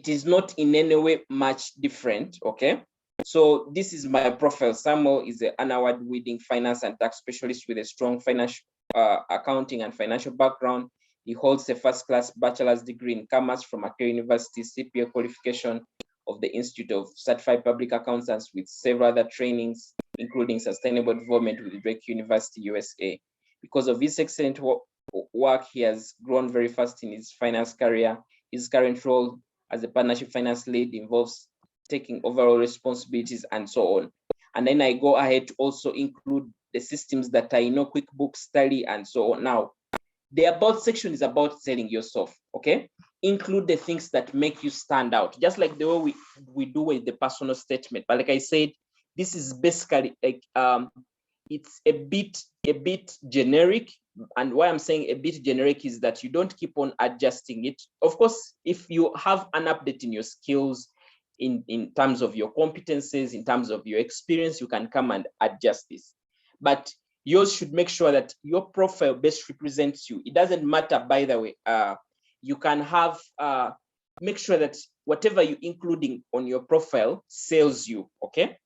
is not in any way much different, okay? So this is my profile. Samuel is an award-winning finance and tax specialist with a strong financial accounting and financial background. He holds a first-class bachelor's degree in commerce from Makerere University, CPA qualification of the Institute of Certified Public Accountants with several other trainings, including sustainable development with Drake University, USA. Because of his excellent work, he has grown very fast in his finance career. His current role as a partnership finance lead involves taking overall responsibilities and so on. And then I go ahead to also include the systems that I know, QuickBooks, Tally, and so on. Now, the about section is about selling yourself, okay? Include the things that make you stand out, just like the way we do with the personal statement. But like I said, this is basically like it's a bit generic. And why I'm saying a bit generic is that you don't keep on adjusting it. Of course, if you have an update in your skills, in terms of your competencies, in terms of your experience, you can come and adjust this. But yours should make sure that your profile best represents you. It doesn't matter, by the way. You can have, make sure that whatever you're including on your profile sells you, okay?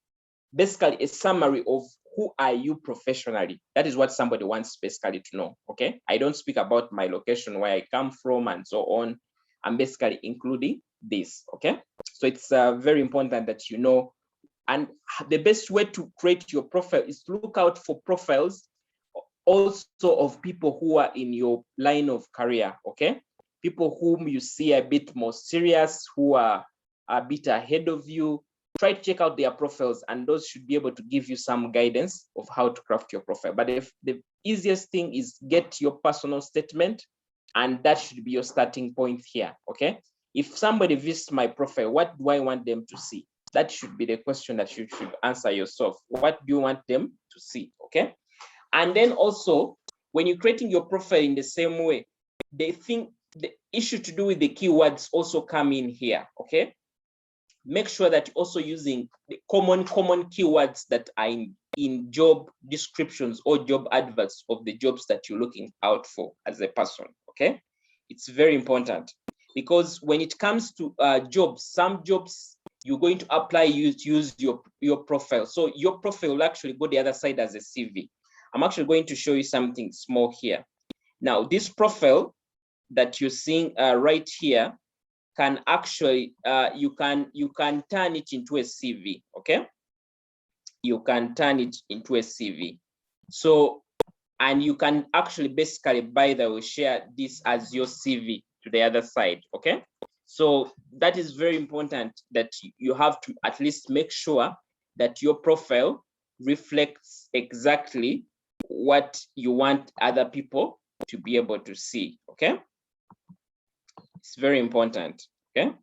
Basically, a summary of who are you professionally. That is what somebody wants basically to know, okay? I don't speak about my location, where I come from, and so on. I'm basically including this, okay? So it's very important that you know. And the best way to create your profile is to look out for profiles also of people who are in your line of career, okay? People whom you see a bit more serious, who are a bit ahead of you. Try to check out their profiles, and those should be able to give you some guidance of how to craft your profile. But if the easiest thing is get your personal statement, and that should be your starting point here, okay? If somebody visits my profile, what do I want them to see? That should be the question that you should answer yourself. What do you want them to see, okay? And then also, when you're creating your profile in the same way, they think the issue to do with the keywords also come in here, okay? Make sure that you're also using the common keywords that are in job descriptions or job adverts of the jobs that you're looking out for as a person, okay? It's very important, because when it comes to jobs, some jobs you're going to apply, use your profile. So your profile will actually go the other side as a CV. I'm actually going to show you something small here. Now, this profile that you're seeing right here can actually, you can turn it into a CV, okay? You can turn it into a CV. So, and you can actually basically, by the way, share this as your CV to the other side, okay? So that is very important, that you have to at least make sure that your profile reflects exactly what you want other people to be able to see, okay? It's very important, okay?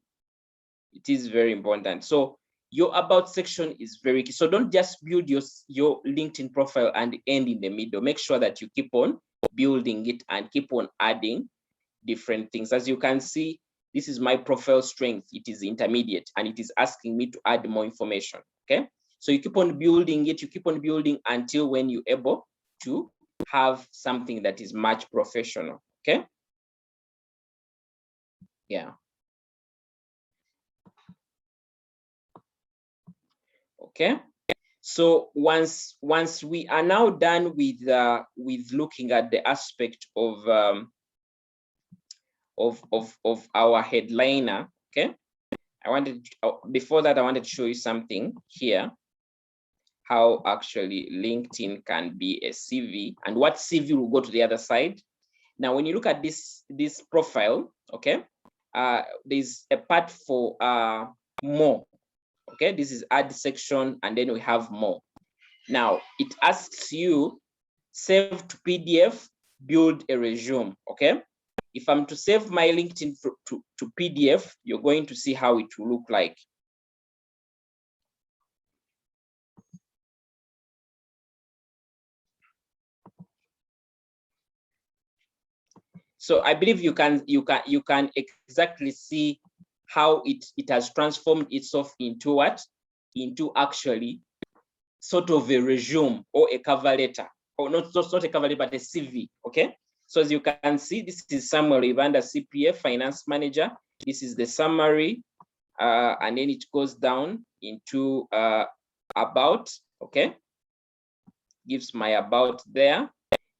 It is very important. So your about section is very key. So don't just build your LinkedIn profile and end in the middle. Make sure that you keep on building it and keep on adding different things. As you can see, this is my profile strength. It is intermediate, and it is asking me to add more information, okay? So you keep on building it, you keep on building until when you're able to have something that is much professional, okay? Yeah. Okay. So once we are now done with looking at the aspect of our headliner, okay, before that I wanted to show you something here, how actually LinkedIn can be a CV and what CV will go to the other side. Now, when you look at this profile, okay, there's a part for more. Okay, this is add section, and then we have more. Now it asks you save to PDF, build a resume. Okay, if I'm to save my LinkedIn to PDF, you're going to see how it will look like. So I believe you can exactly see how it has transformed itself into what? Into actually sort of a resume or a cover letter, or not a cover letter, but a CV. Okay. So as you can see, this is summary under CPA finance manager. This is the summary, and then it goes down into about. Okay. Gives my about there.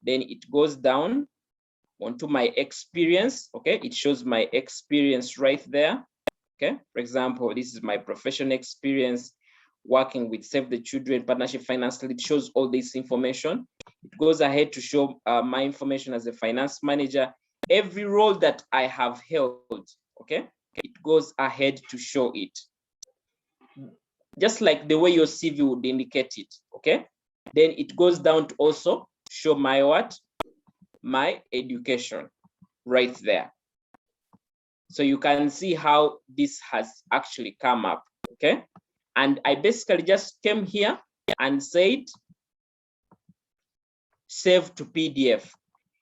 Then it goes down onto my experience. Okay, it shows my experience right there. Okay, for example, this is my professional experience working with Save the Children Partnership Finance Lead. It shows all this information. It goes ahead to show my information as a finance manager. Every role that I have held, okay, it goes ahead to show it. Just like the way your CV would indicate it, okay? Then it goes down to also show my what? My education right there. So you can see how this has actually come up, okay? And I basically just came here and said, save to PDF.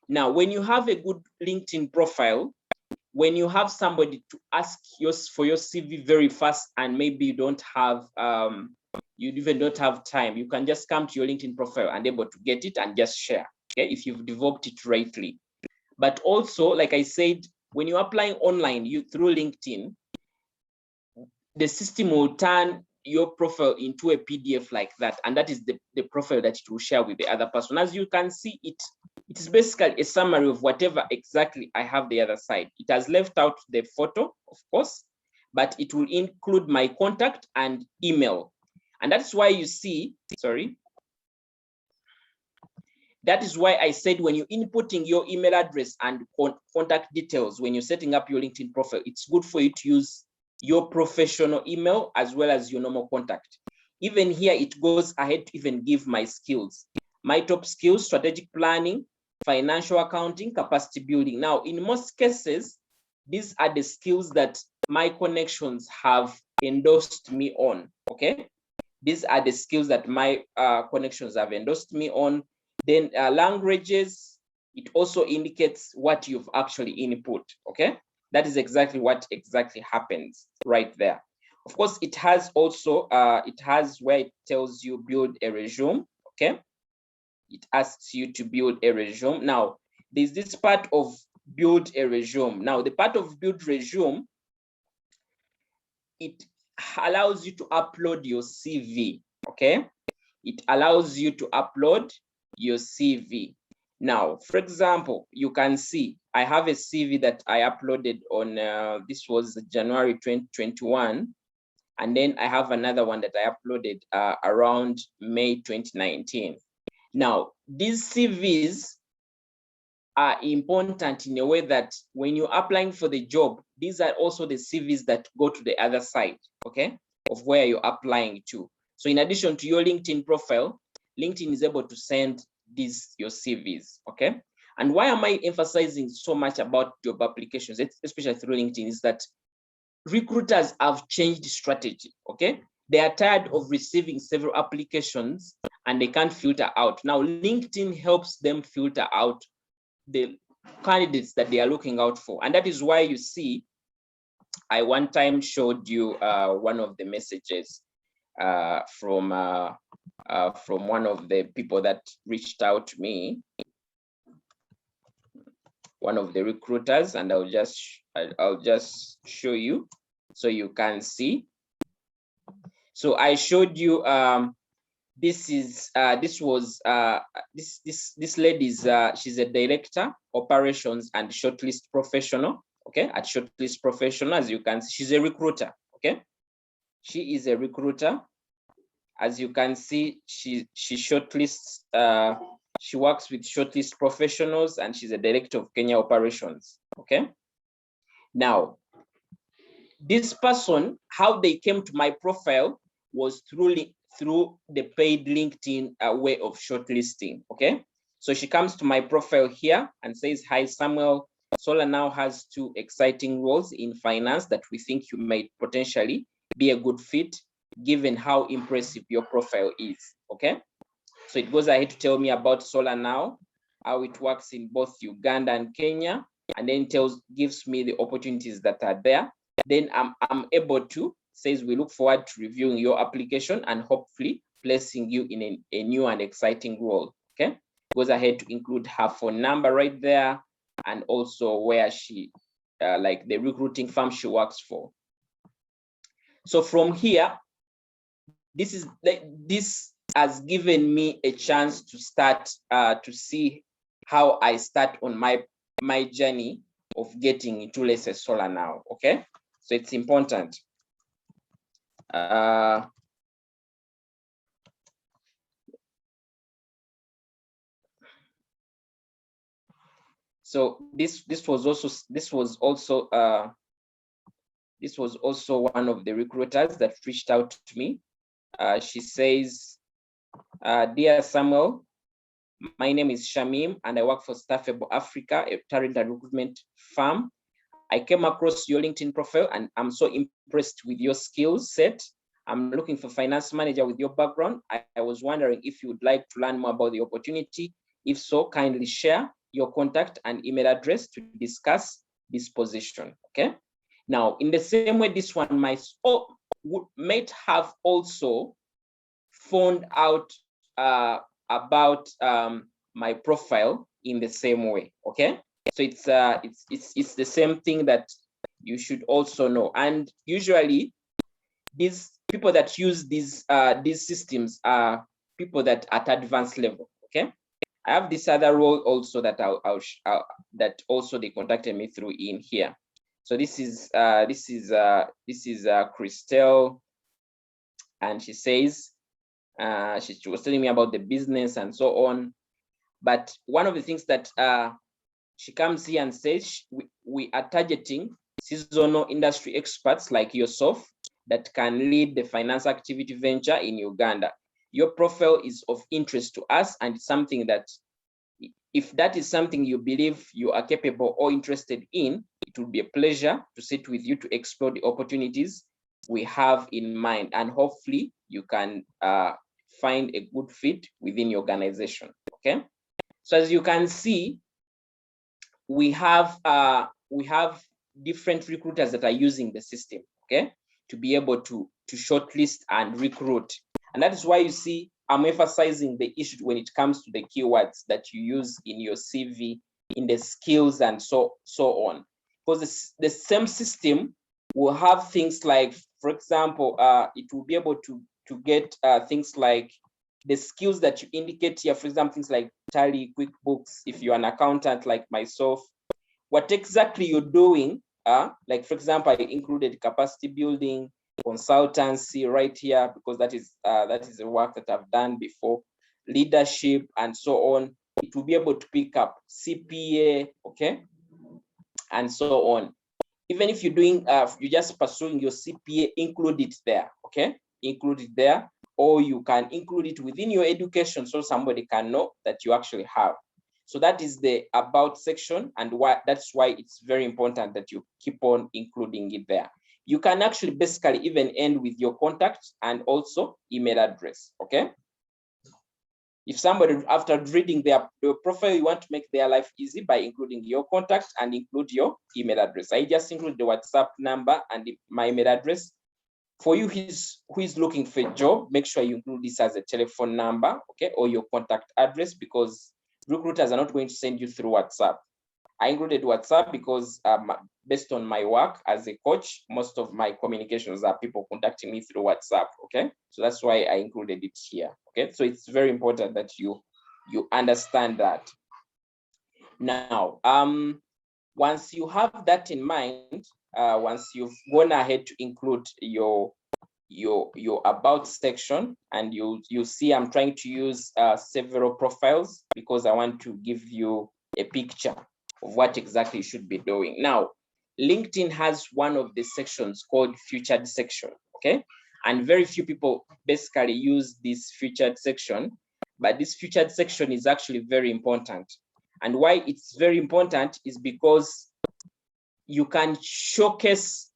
Now, when you have a good LinkedIn profile, when you have somebody to ask for your CV very fast, and maybe you don't have, you even don't have time, you can just come to your LinkedIn profile and able to get it and just share, okay, if you've developed it rightly. But also, like I said, when you're applying online, through LinkedIn, the system will turn your profile into a PDF like that, and that is the profile that it will share with the other person. As you can see, it is basically a summary of whatever exactly I have the other side. It has left out the photo, of course, but it will include my contact and email. And that's why you see, sorry, that is why I said when you're inputting your email address and contact details, when you're setting up your LinkedIn profile, it's good for you to use your professional email as well as your normal contact. Even here, it goes ahead to even give my skills. My top skills: strategic planning, financial accounting, capacity building. Now, in most cases, these are the skills that my connections have endorsed me on, okay? These are the skills that my connections have endorsed me on. Then languages, it also indicates what you've actually input, okay? That is exactly what exactly happens right there. Of course, it has also, it has where it tells you build a resume, okay? It asks you to build a resume. Now, there's this part of build a resume. Now, the part of build resume, it allows you to upload your CV, okay? It allows you to upload your CV. Now, for example, you can see I have a CV that I uploaded on, this was January 2021. And then I have another one that I uploaded around May 2019. Now, these CVs are important in a way that when you're applying for the job, these are also the CVs that go to the other side, okay, of where you're applying to. So in addition to your LinkedIn profile, LinkedIn is able to send your CVs, okay? And why am I emphasizing so much about job applications, especially through LinkedIn, is that recruiters have changed strategy, okay? They are tired of receiving several applications and they can't filter out. Now, LinkedIn helps them filter out the candidates that they are looking out for. And that is why you see, I one time showed you one of the messages from one of the people that reached out to me, one of the recruiters, and I'll just show you so you can see. So I showed you this lady's she's a director, operations and shortlist professional. Okay, at Shortlist Professional, as you can see, she's a recruiter. Okay, she is a recruiter. As you can see, she shortlists. She works with Shortlist Professionals, and she's a director of Kenya operations. Okay. Now, this person, how they came to my profile was through the paid LinkedIn way of shortlisting. Okay, so she comes to my profile here and says, "Hi, Samuel. Solar now has 2 exciting roles in finance that we think you might potentially be a good fit, given how impressive your profile is." Okay, so it goes ahead to tell me about Solar Now, how it works in both Uganda and Kenya, and then gives me the opportunities that are there. Then I'm able to, says, "We look forward to reviewing your application and hopefully placing you in a new and exciting role." Okay, goes ahead to include her phone number right there, and also where she, like the recruiting firm she works for. So from here, this has given me a chance to start to see how I start on my journey of getting into, let's say, Solar Now. Okay, so it's important. So this was also one of the recruiters that reached out to me. She says, "Dear Samuel, my name is Shamim and I work for Staffable Africa, a talent and recruitment firm. I came across your LinkedIn profile and I'm so impressed with your skill set. I'm looking for finance manager with your background. I was wondering if you would like to learn more about the opportunity. If so, kindly share your contact and email address to discuss this position." Okay. Now, in the same way, this one might have also found out about my profile in the same way. Okay, so it's the same thing that you should also know. And usually, these people that use these systems are people that at advanced level. Okay, I have this other role also that that also they contacted me through in here. So this is Christelle, and she says, she was telling me about the business and so on. But one of the things that she comes here and says, we are targeting seasonal industry experts like yourself that can lead the finance activity venture in Uganda. Your profile is of interest to us, and it's something that, if that is something you believe you are capable or interested in, it would be a pleasure to sit with you to explore the opportunities we have in mind, and hopefully you can find a good fit within your organization. Okay, so as you can see, we have different recruiters that are using the system, okay, to be able to shortlist and recruit. And that is why you see I'm emphasizing the issue when it comes to the keywords that you use in your CV, in the skills and so on. Because the same system will have things like, for example, it will be able to get things like the skills that you indicate here, for example, things like Tally, QuickBooks, if you're an accountant like myself, what exactly you're doing. Like, for example, I included capacity building, consultancy right here, because that is the work that I've done before, leadership and so on. It will be able to pick up CPA, okay, and so on. Even if you're doing, you're just pursuing your CPA, include it there, okay, include it there, or you can include it within your education so somebody can know that you actually have. So that is the about section, and that's why it's very important that you keep on including it there. You can actually basically even end with your contact and also email address, okay? If somebody, after reading their profile, you want to make their life easy by including your contact and include your email address. I just include the WhatsApp number and my email address. For you who is looking for a job, make sure you include this as a telephone number, okay, or your contact address, because recruiters are not going to send you through WhatsApp. I included WhatsApp because based on my work as a coach, most of my communications are people contacting me through WhatsApp. Okay, so that's why I included it here. Okay, so it's very important that you understand that. Now, once you have that in mind, once you've gone ahead to include your about section, and you see I'm trying to use several profiles because I want to give you a picture of what exactly you should be doing. Now, LinkedIn has one of the sections called featured section, okay? And very few people basically use this featured section, but this featured section is actually very important. And why it's very important is because you can showcase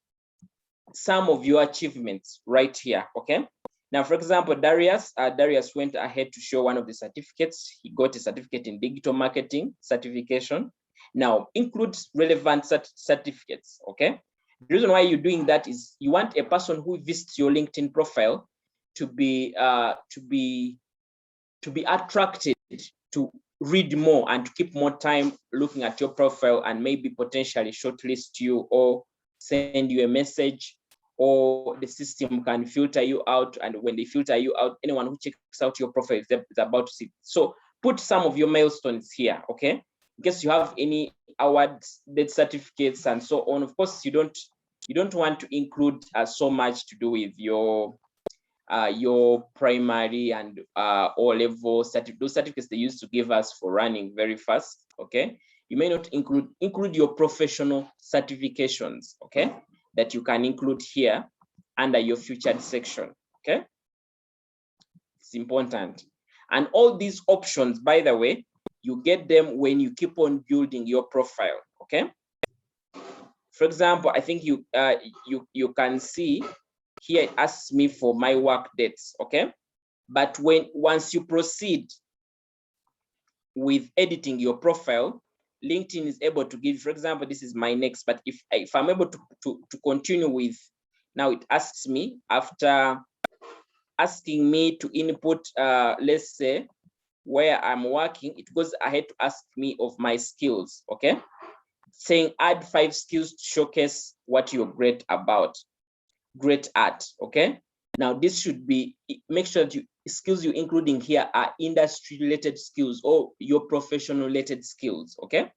some of your achievements right here, okay? Now, for example, Darius went ahead to show one of the certificates. He got a certificate in digital marketing certification. Now, include relevant certificates, okay? The reason why you're doing that is you want a person who visits your LinkedIn profile to be attracted to read more and to keep more time looking at your profile, and maybe potentially shortlist you or send you a message, or the system can filter you out. And when they filter you out, anyone who checks out your profile is about to see. So put some of your milestones here, okay? In case you have any awards, death certificates, and so on. Of course, you don't want to include so much to do with your primary and O-level those certificates they used to give us for running very fast, okay? You may not include your professional certifications, okay? That you can include here under your featured section, okay? It's important. And all these options, by the way, you get them when you keep on building your profile, okay? For example, I think you can see here it asks me for my work dates, okay? But once you proceed with editing your profile, LinkedIn is able to give, for example, this is my next, but if I'm able to continue with, now it asks me, after asking me to input, let's say, where I'm working, it goes ahead to ask me of my skills, okay? Saying add 5 skills to showcase what you're great at, okay? Now this should be, make sure that skills you're including here are industry related skills or your professional related skills, okay?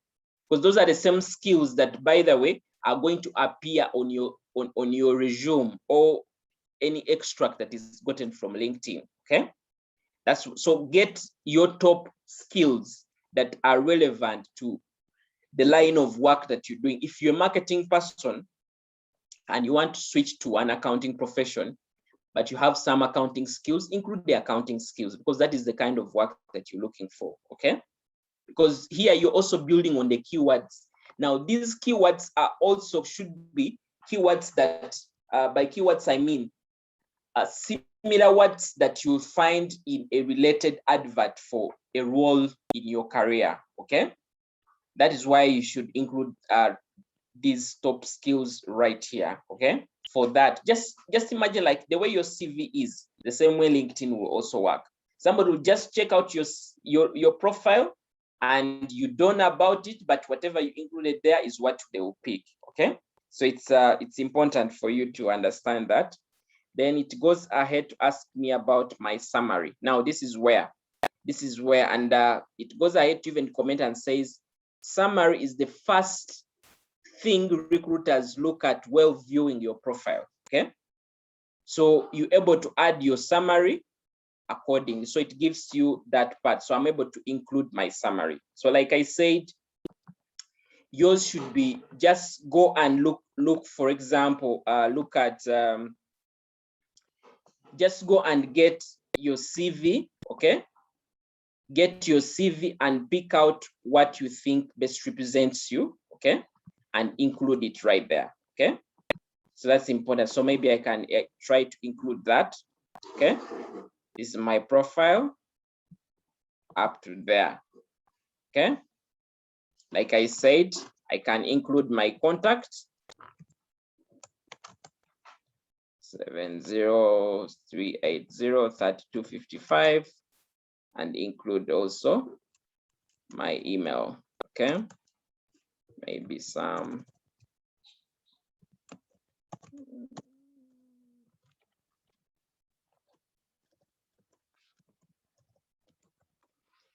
Because those are the same skills that, by the way, are going to appear on your resume or any extract that is gotten from LinkedIn, okay? So get your top skills that are relevant to the line of work that you're doing. If you're a marketing person and you want to switch to an accounting profession, but you have some accounting skills, include the accounting skills, because that is the kind of work that you're looking for, okay? Because here you're also building on the keywords. Now, these keywords are also should be keywords that, by keywords, I mean similar words that you'll find in a related advert for a role in your career, okay? That is why you should include these top skills right here, okay? For that, just imagine like the way your CV is, the same way LinkedIn will also work. Somebody will just check out your profile and you don't know about it, but whatever you included there is what they will pick, okay? So it's important for you to understand that. Then it goes ahead to ask me about my summary. Now this is where, and it goes ahead to even comment and says, summary is the first thing recruiters look at while viewing your profile, okay? So you're able to add your summary accordingly. So it gives you that part. So I'm able to include my summary. So like I said, yours should be, just go and look, for example, look at, just go and get your CV, okay? Get your CV and pick out what you think best represents you, okay? And include it right there, okay? So that's important. So maybe I can try to include that, okay? This is my profile up to there, okay? Like I said, I can include my contact, 703803255, and include also my email, okay? maybe some.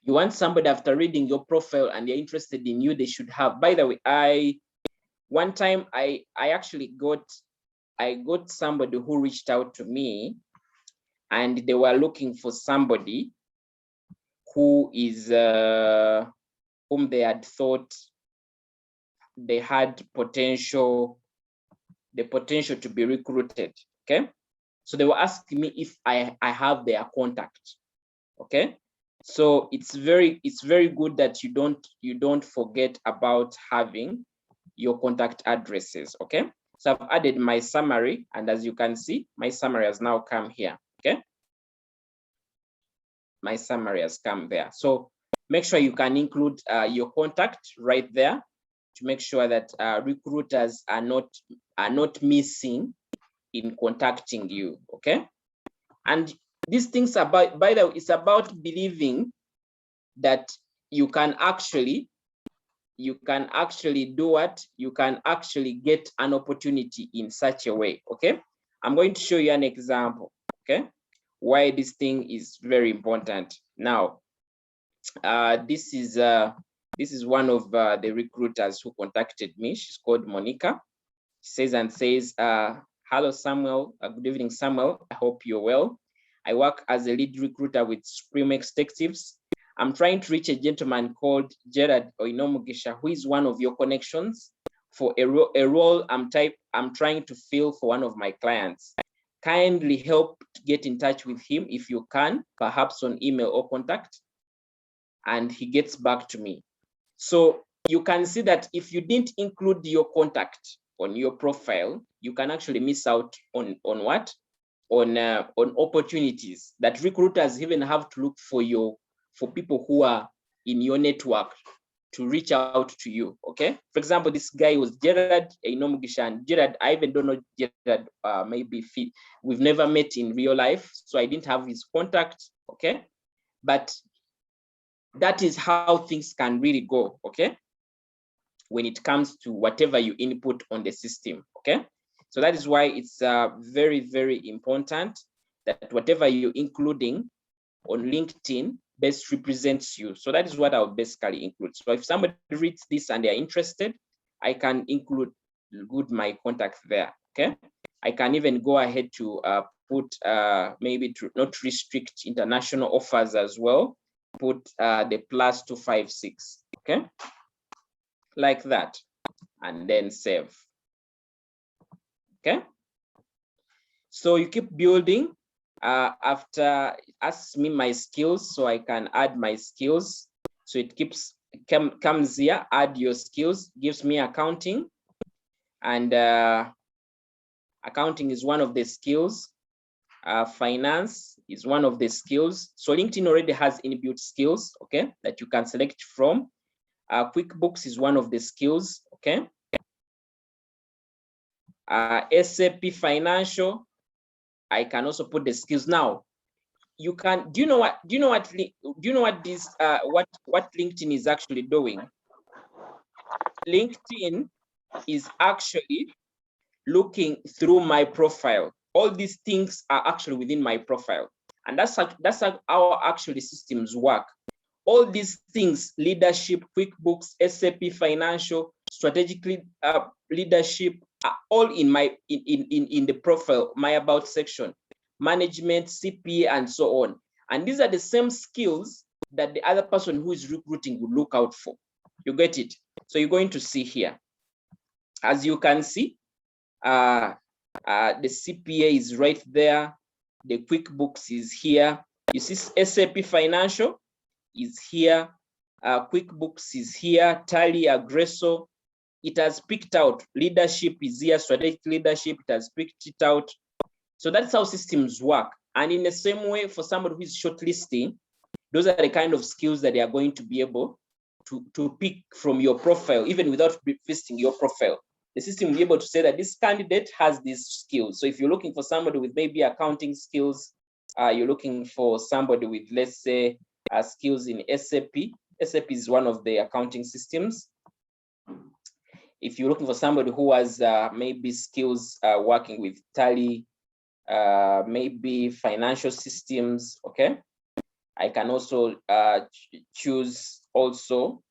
You want somebody after reading your profile and they're interested in you, they should have. By the way, one time I actually got somebody who reached out to me, and they were looking for somebody who is whom they had thought they had the potential to be recruited. Okay, so they were asking me if I have their contact. Okay, so it's very good that you don't forget about having your contact addresses. Okay, so I've added my summary, and as you can see, my summary has now come here. Okay, my summary has come there. So make sure you can include your contact right there to make sure that recruiters are not missing in contacting you. Okay, and these things about, by the way, it's about believing that you can actually do what? You can actually get an opportunity in such a way. Okay, I'm going to show you an example. Okay, why this thing is very important. Now, this is one of the recruiters who contacted me. She's called Monica. She says, hello, Samuel. Good evening, Samuel. I hope you're well. I work as a lead recruiter with Supreme Executives. I'm trying to reach a gentleman called Gerard Oinomugisha, who is one of your connections for a role I'm trying to fill for one of my clients. Kindly help get in touch with him if you can, perhaps on email or contact, and he gets back to me. So you can see that if you didn't include your contact on your profile, you can actually miss out on what? On opportunities that recruiters even have to look for people who are in your network to reach out to you. Okay, for example, this guy was Gerard Oinomugisha, and Gerard, I even don't know Gerard. Maybe we've never met in real life, so I didn't have his contact. Okay, but that is how things can really go. Okay, when it comes to whatever you input on the system. Okay, so that is why it's very, very important that whatever you're including on LinkedIn best represents you. So that is what I'll basically include. So if somebody reads this and they're interested, I can include my contact there. Okay, I can even go ahead to put maybe to not restrict international offers as well. Put the +256. Okay, like that, and then save. Okay, so you keep building. After asks me my skills, so I can add my skills. So it comes here, add your skills, gives me accounting, and accounting is one of the skills. Finance is one of the skills. So LinkedIn already has inbuilt skills, okay, that you can select from. QuickBooks is one of the skills, okay. SAP Financial, I can also put the skills. Now you can, do you know what this what LinkedIn is actually doing? LinkedIn is actually looking through my profile. All these things are actually within my profile, and that's how actually systems work. All these things, leadership, QuickBooks, SAP Financial, strategic leadership, are all in my in the profile, my about section, management, CPA, and so on. And these are the same skills that the other person who is recruiting would look out for. You get it? So you're going to see here, as you can see, the CPA is right there, the QuickBooks is here. You see SAP Financial is here, QuickBooks is here, Tally, Aggresso. It has picked out. Leadership is here, strategic leadership, it has picked it out. So that's how systems work. And in the same way, for somebody who is shortlisting, those are the kind of skills that they are going to be able to pick from your profile, even without visiting your profile. The system will be able to say that this candidate has these skills. So if you're looking for somebody with maybe accounting skills, you're looking for somebody with, let's say, skills in SAP. SAP is one of the accounting systems. If you're looking for somebody who has maybe skills working with Tally, maybe financial systems, okay? I can also choose also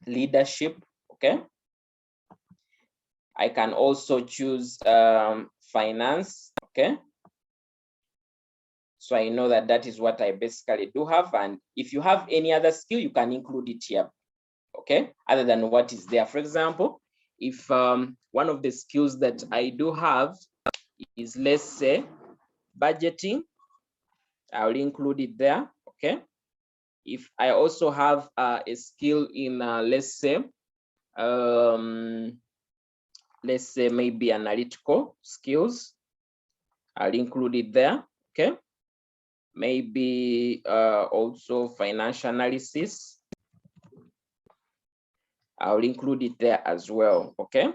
leadership, okay? I can also choose finance, okay? So I know that that is what I basically do have. And if you have any other skill, you can include it here, okay? Other than what is there. For example, if one of the skills that I do have is, let's say, budgeting, I'll include it there, okay? If I also have a skill in, let's say maybe analytical skills, I'll include it there, okay? Maybe also financial analysis, I'll include it there as well, okay?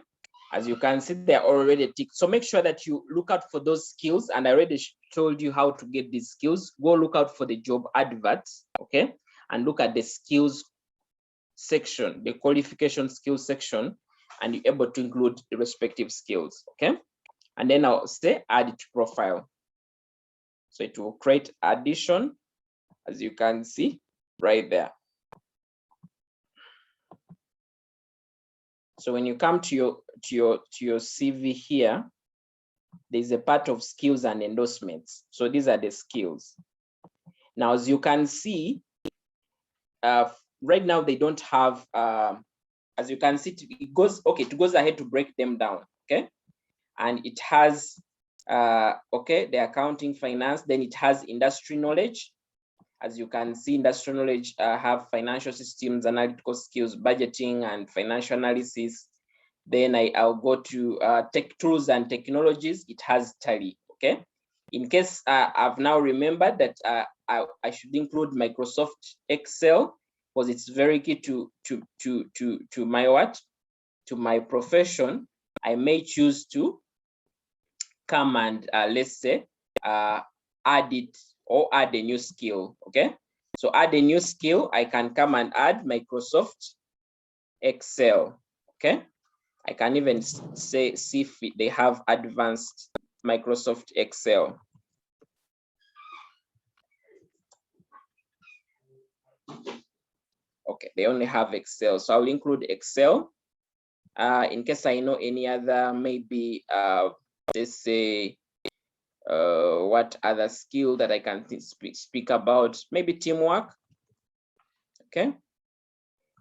As you can see, they're already ticked. So make sure that you look out for those skills. And I already told you how to get these skills. Go look out for the job adverts, okay? And look at the skills section, the qualification skills section, and you're able to include the respective skills, okay? And then I'll say add to profile. So it will create addition, as you can see right there. So when you come to your CV here, there's a part of skills and endorsements. So these are the skills. Now, as you can see, right now they don't have, as you can see, it goes ahead to break them down, okay? And it has, okay, the accounting, finance, then it has industry knowledge. As you can see, industrial knowledge have financial systems, analytical skills, budgeting, and financial analysis. Then I'll go to tech tools and technologies. It has Tally, okay? In case I've now remembered that I should include Microsoft Excel, because it's very key to my what? To my profession. I may choose to come and let's say add it or add a new skill, okay? So add a new skill, I can come and add Microsoft Excel, okay? I can even see if they have advanced Microsoft Excel. Okay, they only have Excel, so I'll include Excel. In case I know any other, maybe let's say what other skill that I can speak about, maybe teamwork, okay?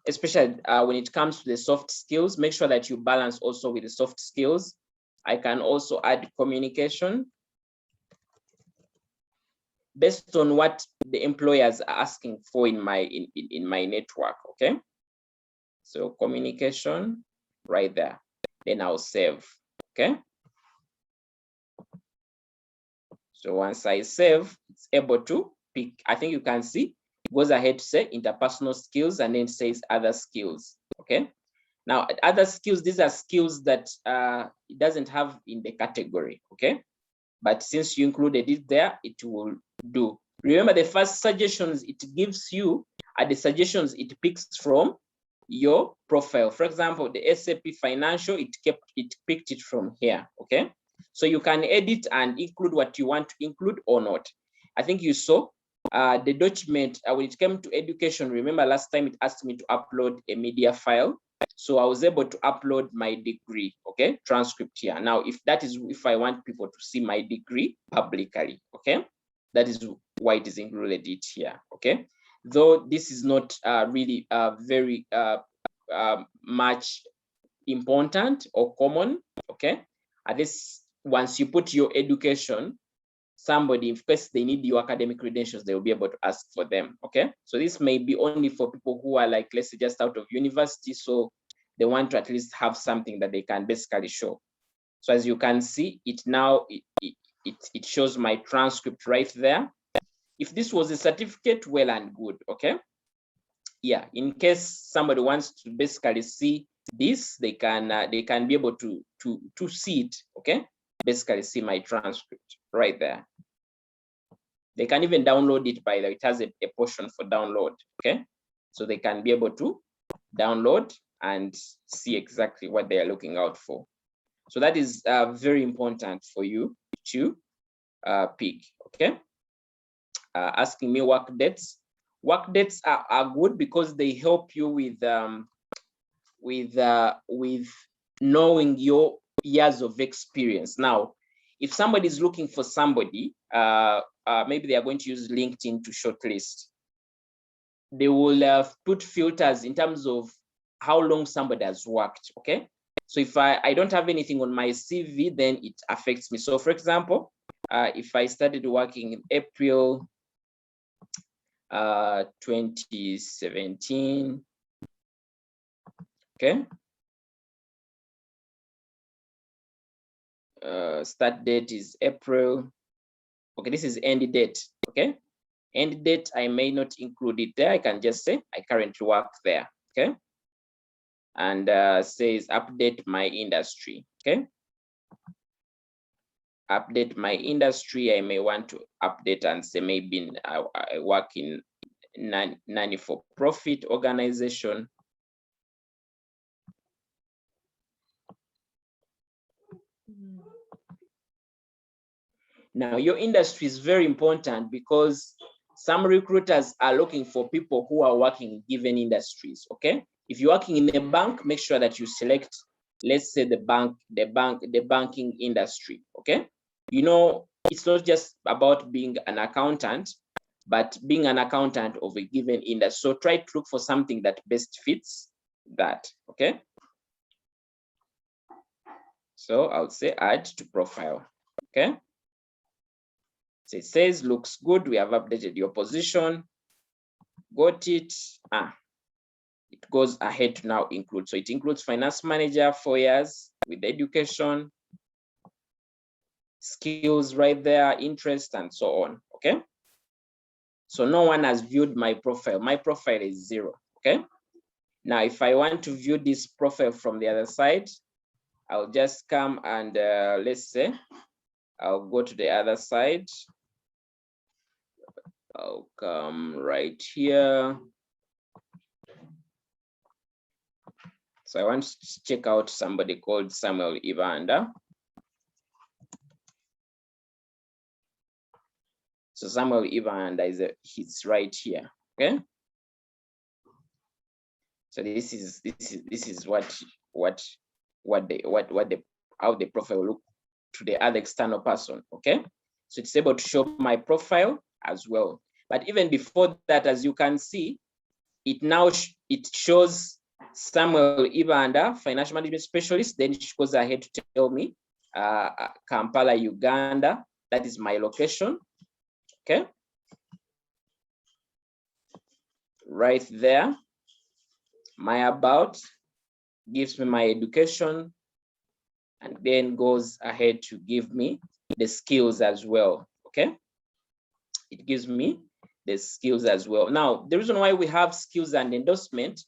Especially when it comes to the soft skills, make sure that you balance also with the soft skills. I can also add communication based on what the employers are asking for in my network, okay? So communication right there, then I'll save, okay? So once I save, it's able to pick, I think you can see, it goes ahead to say interpersonal skills and then says other skills, okay? Now, other skills, these are skills that it doesn't have in the category, okay? But since you included it there, it will do. Remember, the first suggestions it gives you are the suggestions it picks from your profile. For example, the SAP Financial, it picked it from here, okay? So you can edit and include what you want to include or not. I think you saw the document when it came to education. Remember last time it asked me to upload a media file. So I was able to upload my degree, okay, transcript here. Now, if I want people to see my degree publicly, okay, that is why it is included it here, okay. Though this is not really very much important or common, okay. At least once you put your education, somebody, in case they need your academic credentials, they will be able to ask for them, okay? So this may be only for people who are like, let's say, just out of university, so they want to at least have something that they can basically show. So as you can see, it now, it shows my transcript right there. If this was a certificate, well and good, okay? Yeah, in case somebody wants to basically see this, they can be able to see it, okay? Basically see my transcript right there. They can even download it, by the way. It has a portion for download, okay? So they can be able to download and see exactly what they are looking out for. So that is very important for you to pick. Okay. Asking me work dates. Work dates are good because they help you with knowing your years of experience. Now, if somebody is looking for somebody, maybe they are going to use LinkedIn to shortlist. They will put filters in terms of how long somebody has worked. Okay. So if I don't have anything on my CV, then it affects me. So for example, if I started working in April 2017, okay. Start date is April. Okay, this is end date. Okay, end date, I may not include it there. I can just say I currently work there. Okay, and says update my industry. Okay, update my industry. I may want to update and say maybe I work in non-for-profit organization. Now, your industry is very important because some recruiters are looking for people who are working in given industries. Okay, if you're working in a bank, make sure that you select, let's say, the banking industry. Okay, you know, it's not just about being an accountant, but being an accountant of a given industry. So try to look for something that best fits that. Okay, so I would say add to profile. Okay. So it says looks good. We have updated your position. Got it. It goes ahead to now include. So it includes finance manager, 4 years with education, skills right there, interest, and so on. Okay. So no one has viewed my profile. My profile is 0. Okay. Now, if I want to view this profile from the other side, I'll just come and let's say I'll go to the other side. I'll come right here. So I want to check out somebody called Samuel Ibanda. So Samuel Ibanda he's right here. Okay. So this is how the profile will look to the other external person. Okay. So it's able to show my profile as well. But even before that, as you can see, it now it shows Samuel Ibanda, financial management specialist. Then it goes ahead to tell me Kampala, Uganda. That is my location. Okay. Right there. My about gives me my education and then goes ahead to give me the skills as well. Okay. It gives me the skills as well. Now, the reason why we have skills and endorsement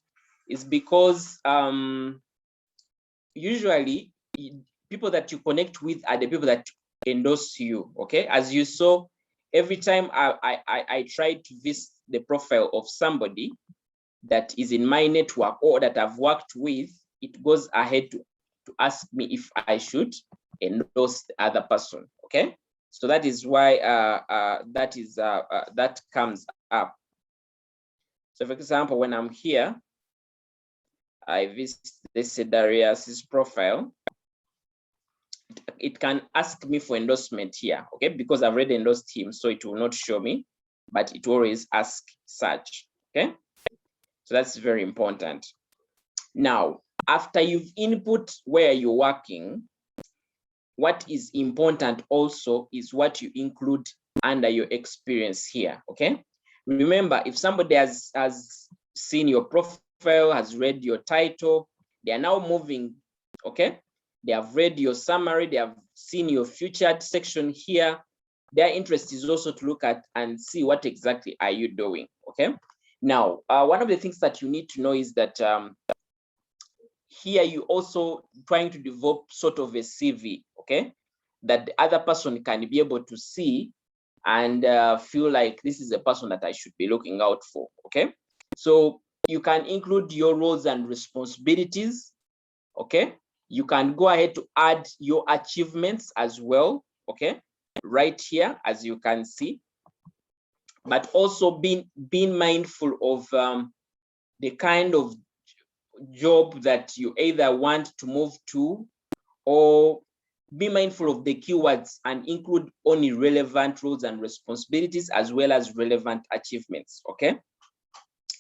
is because usually people that you connect with are the people that endorse you. Okay. As you saw, every time I try to visit the profile of somebody that is in my network or that I've worked with, it goes ahead to ask me if I should endorse the other person. Okay. So that is why that comes up. So for example, when I'm here, I visit this Darius's profile. It can ask me for endorsement here, okay, because I've already endorsed him, so it will not show me, but it will always ask such. Okay, so that's very important. Now, after you've input where you're working, what is important also is what you include under your experience here. Okay, remember, if somebody has seen your profile, has read your title, they are now moving. Okay, they have read your summary, they have seen your featured section here. Their interest is also to look at and see what exactly are you doing. Okay, now one of the things that you need to know is that here you also trying to develop sort of a CV, okay, that the other person can be able to see and feel like this is a person that I should be looking out for. Okay, so you can include your roles and responsibilities. Okay, you can go ahead to add your achievements as well. Okay, right here, as you can see, but also being mindful of the kind of job that you either want to move to, or be mindful of the keywords and include only relevant roles and responsibilities as well as relevant achievements. Okay,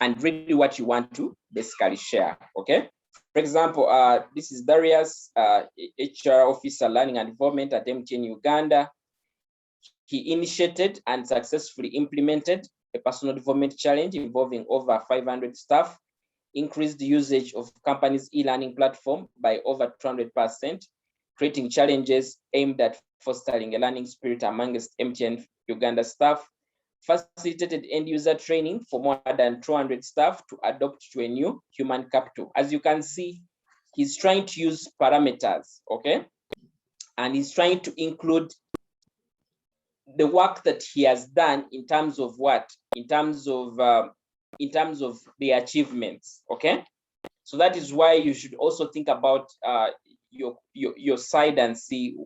and really what you want to basically share. Okay, for example, this is Darius, HR officer, learning and development at MTN Uganda. He initiated and successfully implemented a personal development challenge involving over 500 staff, increased usage of company's e-learning platform by over 200%, creating challenges aimed at fostering a learning spirit amongst MTN Uganda staff, facilitated end-user training for more than 200 staff to adopt to a new human capital. As you can see, he's trying to use parameters, okay? And he's trying to include the work that he has done in terms of what? In terms of the achievements, okay? So that is why you should also think about your side and see,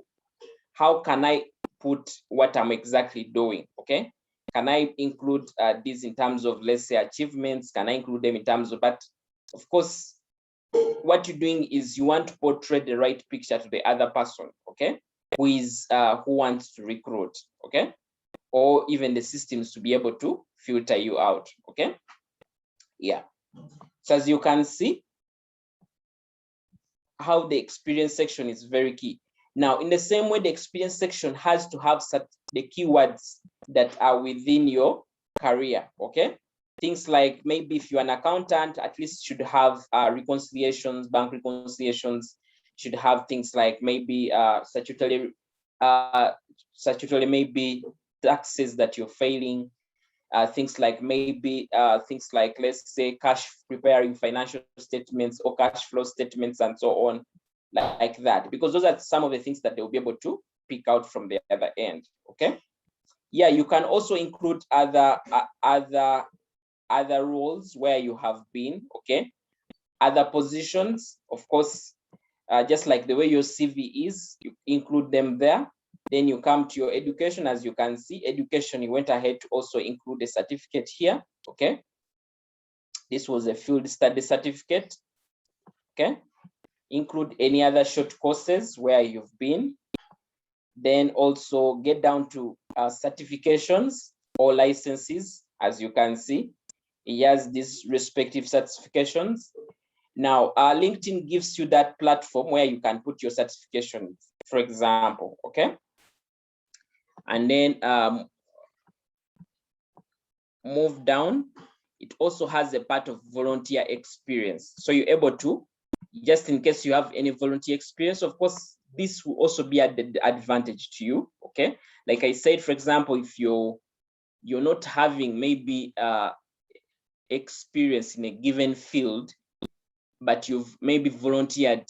how can I put what I'm exactly doing, okay? Can I include these in terms of, let's say, achievements? Can I include them in terms of, but of course, what you're doing is you want to portray the right picture to the other person, okay? Who wants to recruit, okay? Or even the systems to be able to filter you out, okay? Yeah. So as you can see, how the experience section is very key. Now, in the same way, the experience section has to have the keywords that are within your career, okay? Things like, maybe if you're an accountant, at least should have reconciliations, bank reconciliations, should have things like maybe statutory maybe taxes that you're failing, things like maybe let's say preparing financial statements or cash flow statements and so on, like that, because those are some of the things that they'll be able to pick out from the other end, okay? Yeah, you can also include other roles where you have been, okay? Other positions, of course, just like the way your CV is, you include them there. Then you come to your education. As you can see, education, you went ahead to also include a certificate here, okay? This was a field study certificate, okay? Include any other short courses where you've been. Then also get down to certifications or licenses. As you can see, he has these respective certifications. Now, LinkedIn gives you that platform where you can put your certifications, for example, okay? And then move down, it also has a part of volunteer experience. So you're able to, just in case you have any volunteer experience, of course, this will also be at the advantage to you, okay? Like I said, for example, if you're not having maybe experience in a given field, but you've maybe volunteered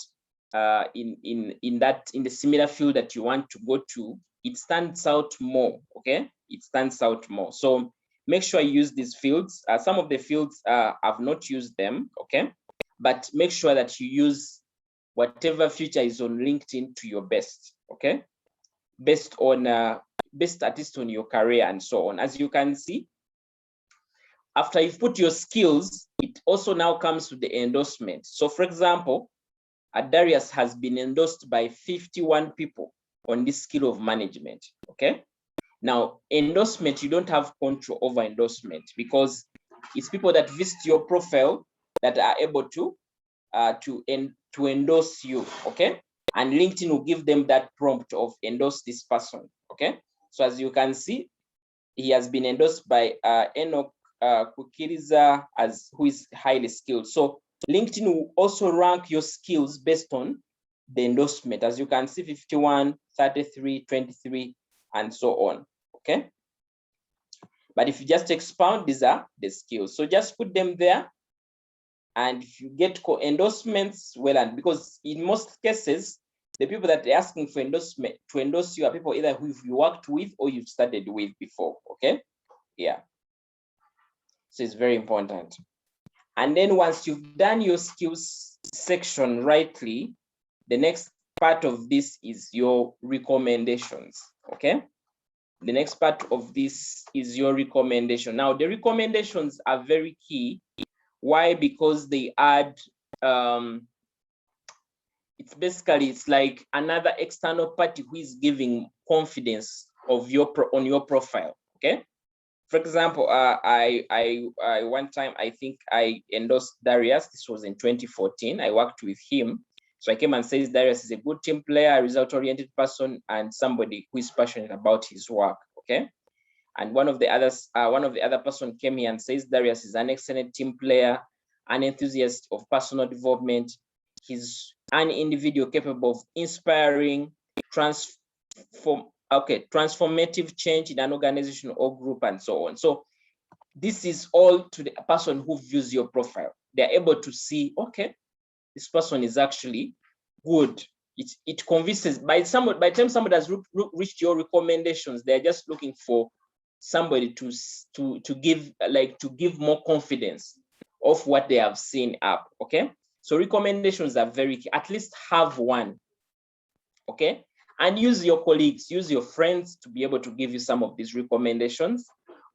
in the similar field that you want to go to, it stands out more, okay? It stands out more. So make sure you use these fields. Some of the fields, I've not used them, okay? But make sure that you use whatever feature is on LinkedIn to your best, okay? Based at least on your career and so on. As you can see, after you've put your skills, it also now comes to the endorsement. So for example, Darius has been endorsed by 51 people on this skill of management, okay? Now, endorsement, you don't have control over endorsement because it's people that visit your profile that are able to endorse you, okay? And LinkedIn will give them that prompt of endorse this person, okay? So as you can see, he has been endorsed by Enoch Kukiriza, who is highly skilled. So LinkedIn will also rank your skills based on the endorsement. As you can see, 51, 33, 23, and so on, okay? But if you just expound, these are the skills. So just put them there. And if you get endorsements, well, and because in most cases, the people that are asking for endorsement to endorse you are people either who you worked with or you've studied with before, okay? Yeah. So it's very important. And then once you've done your skills section rightly, the next part of this is your recommendations, okay? The next part of this is your recommendation. Now, the recommendations are very key. Why? Because they add, it's like another external party who is giving confidence of on your profile, okay? For example, I one time, I think I endorsed Darius. This was in 2014. I worked with him. So I came and says Darius is a good team player, a result-oriented person, and somebody who is passionate about his work. Okay. And one of the other person came here and says Darius is an excellent team player, an enthusiast of personal development. He's an individual capable of inspiring, transformative change in an organization or group, and so on. So this is all to the person who views your profile. They're able to see, okay, this person is actually good. It convinces, by the time somebody has reached your recommendations, they're just looking for somebody to give more confidence of what they have seen up. Okay, so recommendations are very key. At least have one. Okay, and use your colleagues, use your friends to be able to give you some of these recommendations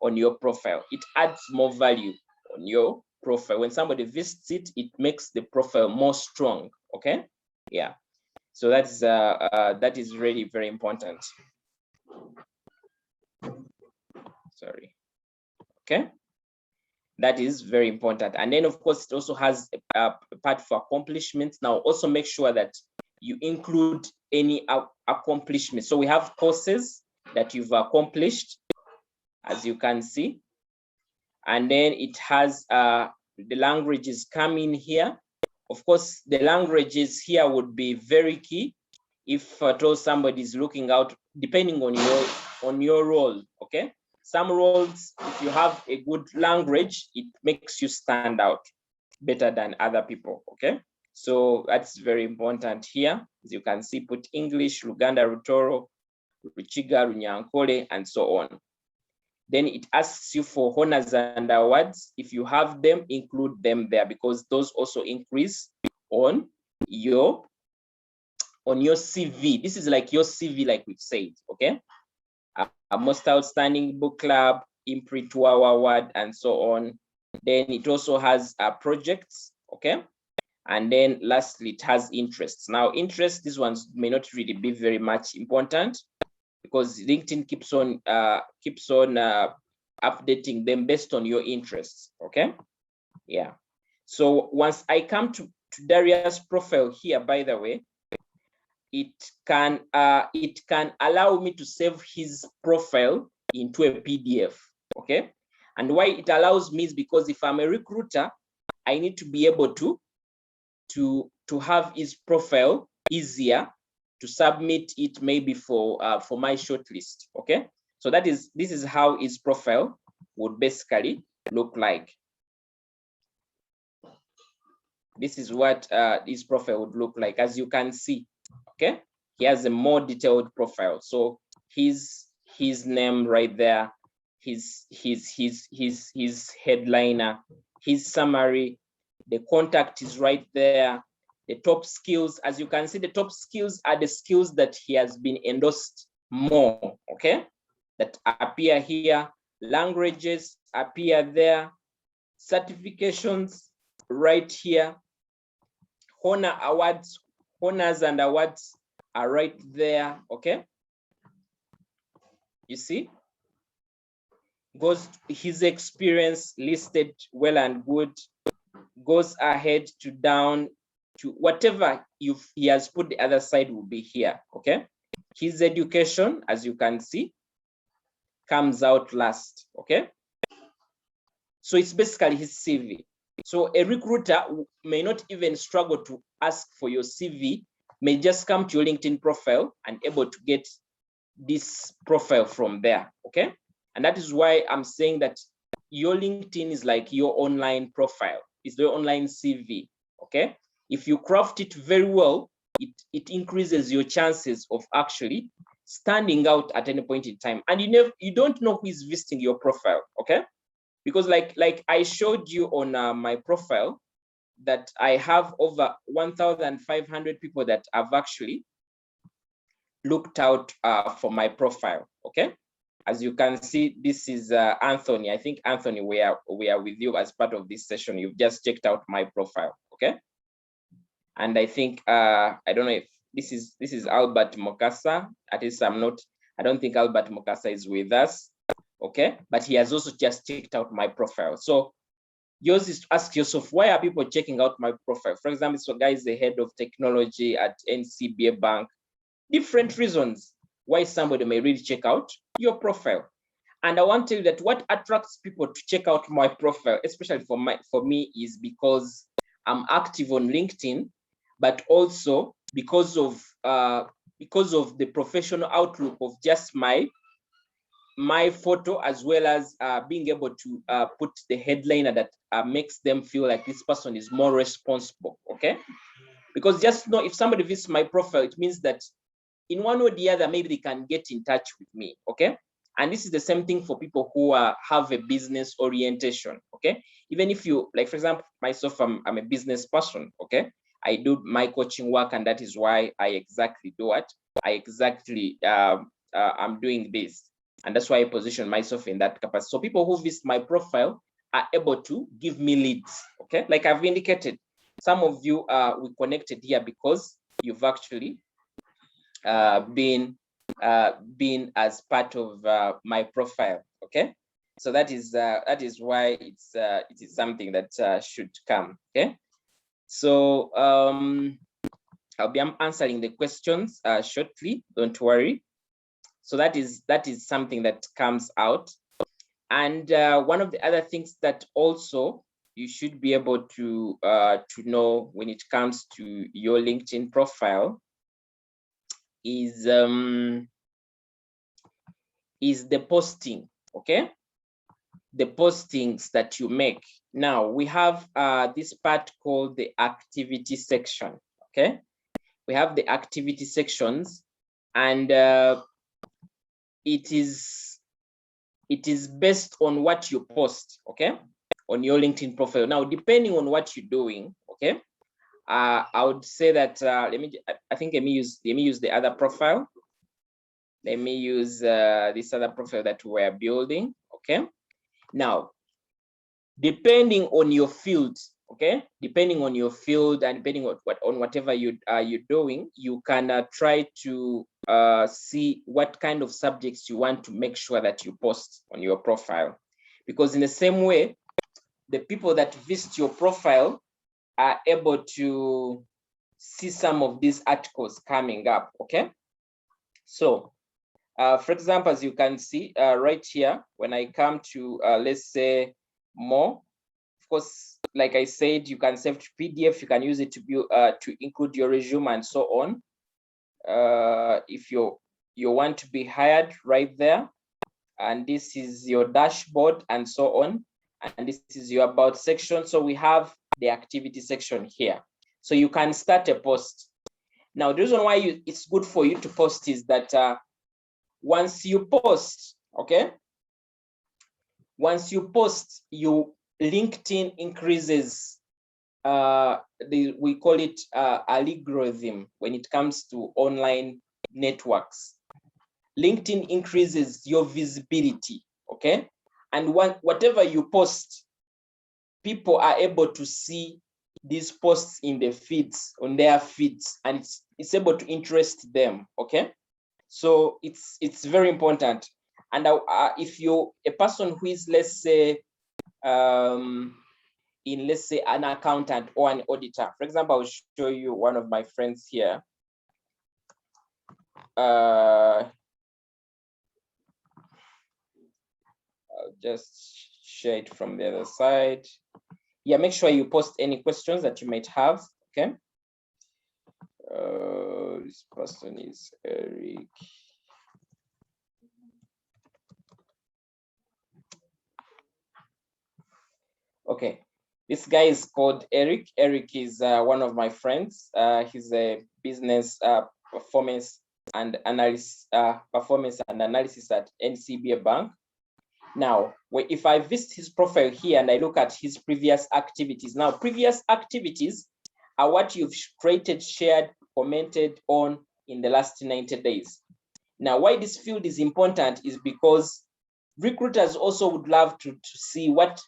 on your profile. It adds more value on your profile. When somebody visits it, it makes the profile more strong. Okay, yeah. So that is really very important. Sorry. Okay, that is very important. And then of course it also has a part for accomplishments. Now also make sure that you include any accomplishments. So we have courses that you've accomplished, as you can see, and then it has the languages come in here. Of course, the languages here would be very key if at all somebody is looking out, depending on your role. Okay, some roles, if you have a good language, it makes you stand out better than other people. Okay, so that's very important here. As you can see, put English, Luganda, Rutoro, Ruchiga, Runyankole, and so on. Then it asks you for honors and awards. If you have them, include them there, because those also increase on your CV. This is like your CV, like we've said. Okay, a most outstanding book club, imprint 2-hour award, and so on. Then it also has projects. Okay, and then lastly, it has interests. Now, interests, these ones may not really be very much important, because LinkedIn keeps on updating them based on your interests. Okay, yeah. So once I come to Darius' profile here, by the way, it can allow me to save his profile into a PDF. Okay, and why it allows me is because if I'm a recruiter, I need to be able to have his profile easier to submit it, maybe for my shortlist. Okay, so this is how his profile would basically look like. This is what his profile would look like. As you can see, okay, he has a more detailed profile. So his name right there, his headliner, his summary, the contact is right there. The top skills, as you can see, the top skills are the skills that he has been endorsed more, okay, that appear here. Languages appear there. Certifications right here. Honors and awards are right there, okay. You see, goes his experience listed well and good, goes ahead to down to whatever he has put the other side will be here. Okay, his education, as you can see, comes out last. Okay, so it's basically his CV. So a recruiter may not even struggle to ask for your CV, may just come to your LinkedIn profile and able to get this profile from there. Okay, and that is why I'm saying that your LinkedIn is like your online profile. It's your online CV. Okay, if you craft it very well, it increases your chances of actually standing out at any point in time. And you don't know who is visiting your profile. Okay, because like I showed you on my profile that I have over 1,500 people that have actually looked out for my profile. Okay, as you can see, this is Anthony. I think Anthony, we are with you as part of this session. You've just checked out my profile. Okay, and I think I don't know if this is Albert Mokasa. At least I don't think Albert Mokasa is with us. Okay, but he has also just checked out my profile. So yours is to ask yourself, why are people checking out my profile? For example, this guy is the head of technology at NCBA Bank. Different reasons why somebody may really check out your profile. And I want to tell you that what attracts people to check out my profile, especially for me, is because I'm active on LinkedIn, but also because of the professional outlook of just my photo, as well as being able to put the headliner that makes them feel like this person is more responsible. Okay, because just know, if somebody visits my profile, it means that in one or the other, maybe they can get in touch with me. Okay, and this is the same thing for people who have a business orientation. Okay, even if you, like, for example, myself, I'm a business person. Okay, I do my coaching work, and that is why I exactly do what I exactly I'm doing this. And that's why I position myself in that capacity. So people who visit my profile are able to give me leads. Okay, like I've indicated, some of you we connected here because you've actually been as part of my profile. Okay, so that is why it is something that should come. Okay, so I'll be answering the questions shortly. Don't worry. So that is something that comes out. And one of the other things that also you should be able to know when it comes to your LinkedIn profile is the posting. Okay, the postings that you make. Now we have this part called the activity section. Okay, we have the activity sections, and it is based on what you post. Okay, on your LinkedIn profile. Now, depending on what you're doing, okay, I would say that let me use the other profile. Let me use this other profile that we're building. Okay, now depending on your field, okay, depending on your field and depending on whatever you're doing, you can try to see what kind of subjects you want to make sure that you post on your profile, because in the same way, the people that visit your profile are able to see some of these articles coming up. Okay, so for example, as you can see right here, when I come to let's say more, of course, like I said, you can save to PDF, you can use it to include your resume and so on. If you want to be hired, right there, and this is your dashboard and so on, and this is your about section. So we have the activity section here, so you can start a post. Now, the reason why it's good for you to post is that once you post, okay, once you post, your LinkedIn increases we call it algorithm when it comes to online networks. LinkedIn increases your visibility. Okay, and whatever you post, people are able to see these posts in the feeds, on their feeds, and it's able to interest them. Okay, so it's very important. And if you're a person who is, let's say, let's say an accountant or an auditor, for example, I'll show you one of my friends here. I'll just share it from the other side. Yeah, make sure you post any questions that you might have. Okay, this person is Eric. Okay, this guy is called Eric. Eric is one of my friends. He's a business performance and analysis at NCBA Bank. Now, if I visit his profile here and I look at his previous activities, now previous activities are what you've created, shared, commented on in the last 90 days. Now, why this field is important is because recruiters also would love to see what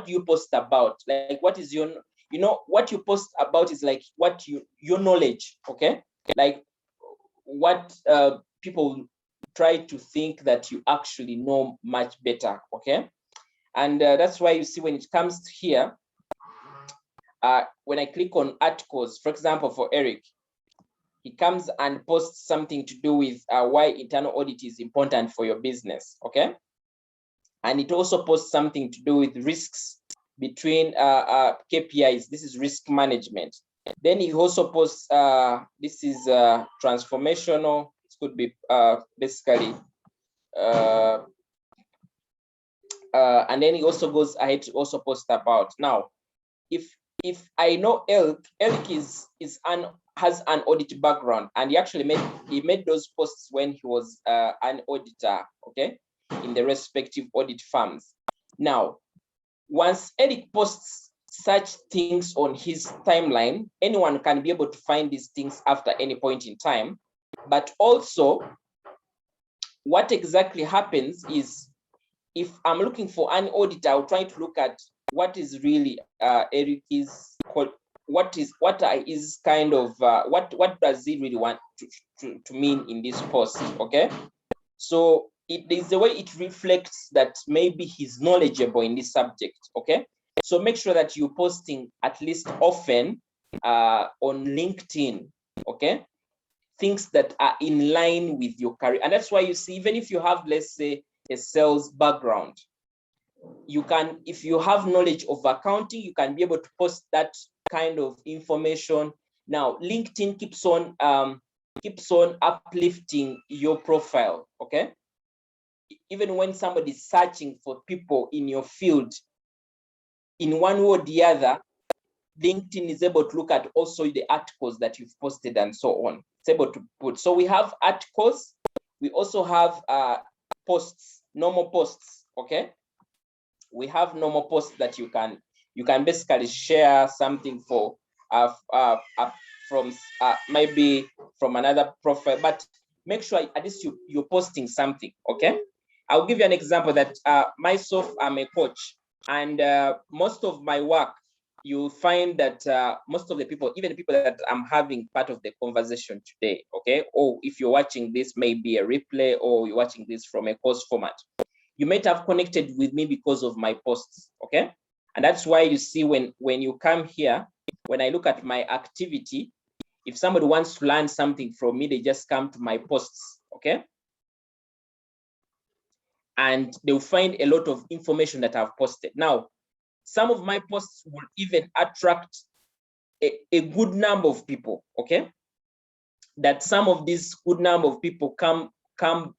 you post about, like what is your, what you post about is like what your knowledge, okay? Like what people try to think that you actually know much better, okay? And that's why you see when it comes to here, when I click on articles, for example, for Eric, he comes and posts something to do with why internal audit is important for your business, okay? And it also posts something to do with risks between KPIs. This is risk management. Then he also posts, this is transformational. It could be basically, and then he also goes ahead to also post about. Now, if I know Elk has an audit background, and he made those posts when he was an auditor, okay, in the respective audit firms. Now, once Eric posts such things on his timeline, anyone can be able to find these things after any point in time. But also, what exactly happens is, if I'm looking for an auditor, I'll try to look at what is really Eric is called, what does he really want to mean in this post, okay? So it is the way it reflects that maybe he's knowledgeable in this subject, okay? So make sure that you're posting at least often on LinkedIn, okay? Things that are in line with your career. And that's why you see, even if you have, let's say, a sales background, you can, if you have knowledge of accounting, you can be able to post that kind of information. Now, LinkedIn keeps on uplifting your profile, okay? Even when somebody's searching for people in your field, in one way or the other, LinkedIn is able to look at also the articles that you've posted and so on. It's able to put. So we have articles. We also have posts, normal posts, okay? We have normal posts that you can basically share something for from maybe from another profile, but make sure at least you're posting something, okay? I'll give you an example that myself, I'm a coach, and most of my work, you find that most of the people, even the people that I'm having part of the conversation today, okay, or if you're watching this, maybe a replay, or you're watching this from a course format, you might have connected with me because of my posts, okay? And that's why you see when you come here, when I look at my activity, if somebody wants to learn something from me, they just come to my posts, okay? And they'll find a lot of information that I've posted. Now, some of my posts will even attract a good number of people, okay? That some of these good number of people come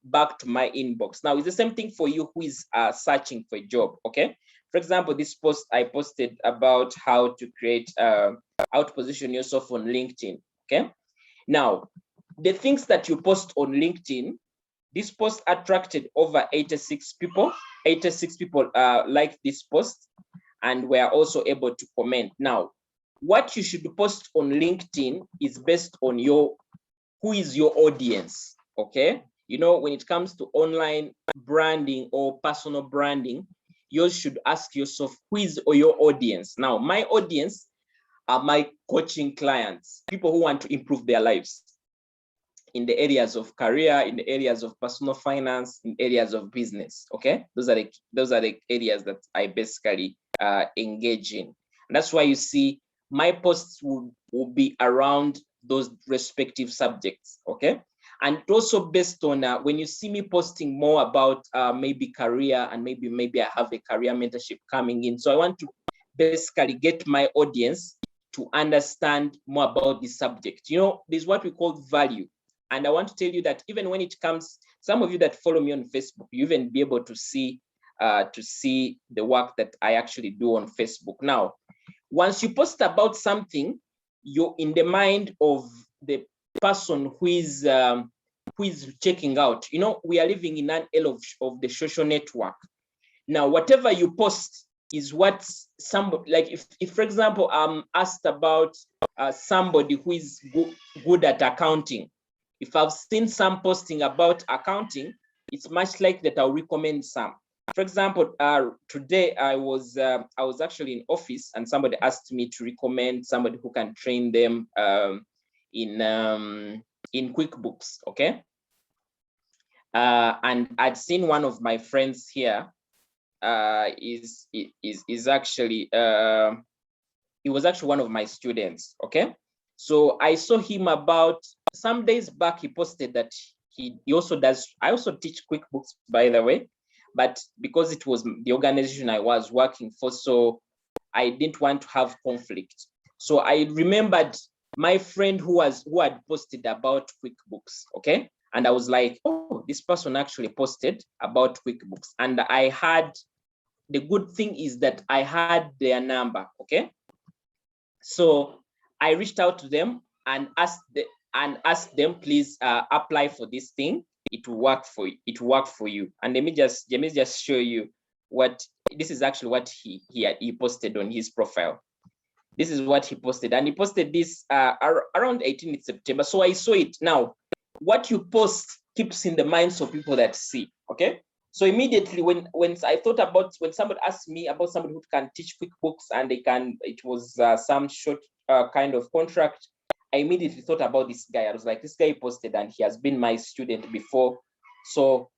back to my inbox. Now, it's the same thing for you who is searching for a job, okay? For example, this post I posted about how to create, how to position yourself on LinkedIn, okay? Now, the things that you post on LinkedIn, this post attracted over 86 people. 86 people liked this post, and were also able to comment. Now, what you should post on LinkedIn is based on who is your audience, okay? You know, when it comes to online branding or personal branding, you should ask yourself, who is your audience? Now, my audience are my coaching clients, people who want to improve their lives in the areas of career, in the areas of personal finance, in areas of business, okay? Those are the areas that I basically engage in. And that's why you see my posts will be around those respective subjects, okay? And also based on when you see me posting more about maybe career, and maybe I have a career mentorship coming in. So I want to basically get my audience to understand more about the subject. You know, there's what we call value. And I want to tell you that even when it comes, some of you that follow me on Facebook, you even be able to see the work that I actually do on Facebook. Now, once you post about something, you're in the mind of the person who is checking out. You know, we are living in an era of the social network. Now, whatever you post is what somebody, like if for example, I'm asked about somebody who is good at accounting. If I've seen some posting about accounting, it's much likely that I'll recommend some. For example, today I was actually in office and somebody asked me to recommend somebody who can train them in QuickBooks, okay? And I'd seen one of my friends here is actually he was actually one of my students, okay? So I saw him about some days back. He posted that he also does. I also teach QuickBooks, by the way, but because it was the organization I was working for, so I didn't want to have conflict. So I remembered my friend who had posted about QuickBooks, okay? And I was like, oh, this person actually posted about QuickBooks. And I had, the good thing is that I had their number, okay? So I reached out to them and asked them, please apply for this thing. It will work for you. It will work for you. And let me just show you what this is actually what he posted on his profile. This is what he posted, and he posted this around 18th September. So I saw it. Now, what you post keeps in the minds of people that see. Okay. So immediately when I thought about, when somebody asked me about somebody who can teach QuickBooks and it was some short kind of contract, I immediately thought about this guy. I was like, this guy posted and he has been my student before. So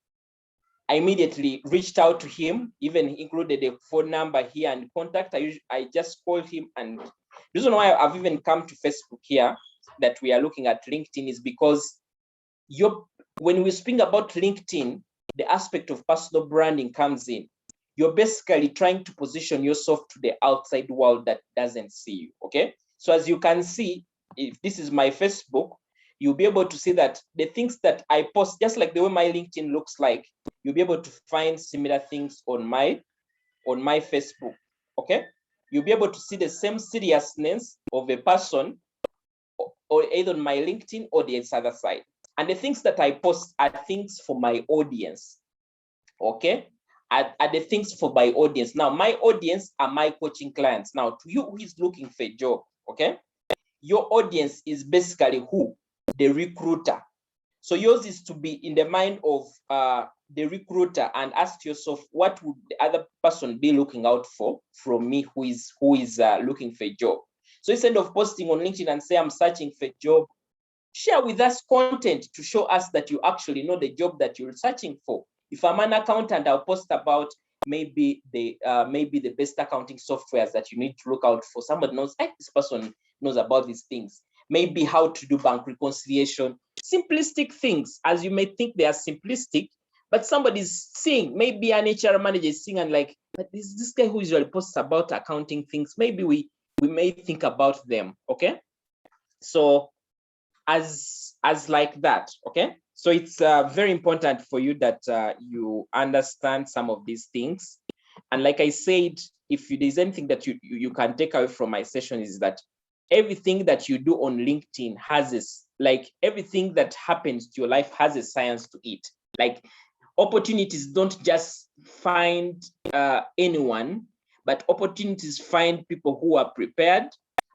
I immediately reached out to him, even included a phone number here and contact. I just called him, and the reason why I've even come to Facebook here that we are looking at LinkedIn is because when we speak about LinkedIn, the aspect of personal branding comes in. You're basically trying to position yourself to the outside world that doesn't see you, okay? So as you can see, if this is my Facebook, you'll be able to see that the things that I post, just like the way my LinkedIn looks like, you'll be able to find similar things on my Facebook, okay? You'll be able to see the same seriousness of a person or either on my LinkedIn or the other side. And the things that I post are things for my audience, okay? Are the things for my audience. Now, my audience are my coaching clients. Now, to you who is looking for a job, okay? Your audience is basically who? The recruiter. So yours is to be in the mind of the recruiter and ask yourself, what would the other person be looking out for from me who is looking for a job? So instead of posting on LinkedIn and say, I'm searching for a job, share with us content to show us that you actually know the job that you're searching for. If I'm an accountant, I'll post about maybe the best accounting softwares that you need to look out for. Somebody knows, hey, this person knows about these things. Maybe how to do bank reconciliation, simplistic things, as you may think they are simplistic, but somebody's seeing, maybe an HR manager is seeing and like, but this guy who usually posts about accounting things, maybe we may think about them, okay? So as like that, okay? So it's very important for you that you understand some of these things. And like I said, if there's anything that you can take away from my session is that everything that you do on LinkedIn has this, like everything that happens to your life has a science to it. Like opportunities don't just find anyone, but opportunities find people who are prepared,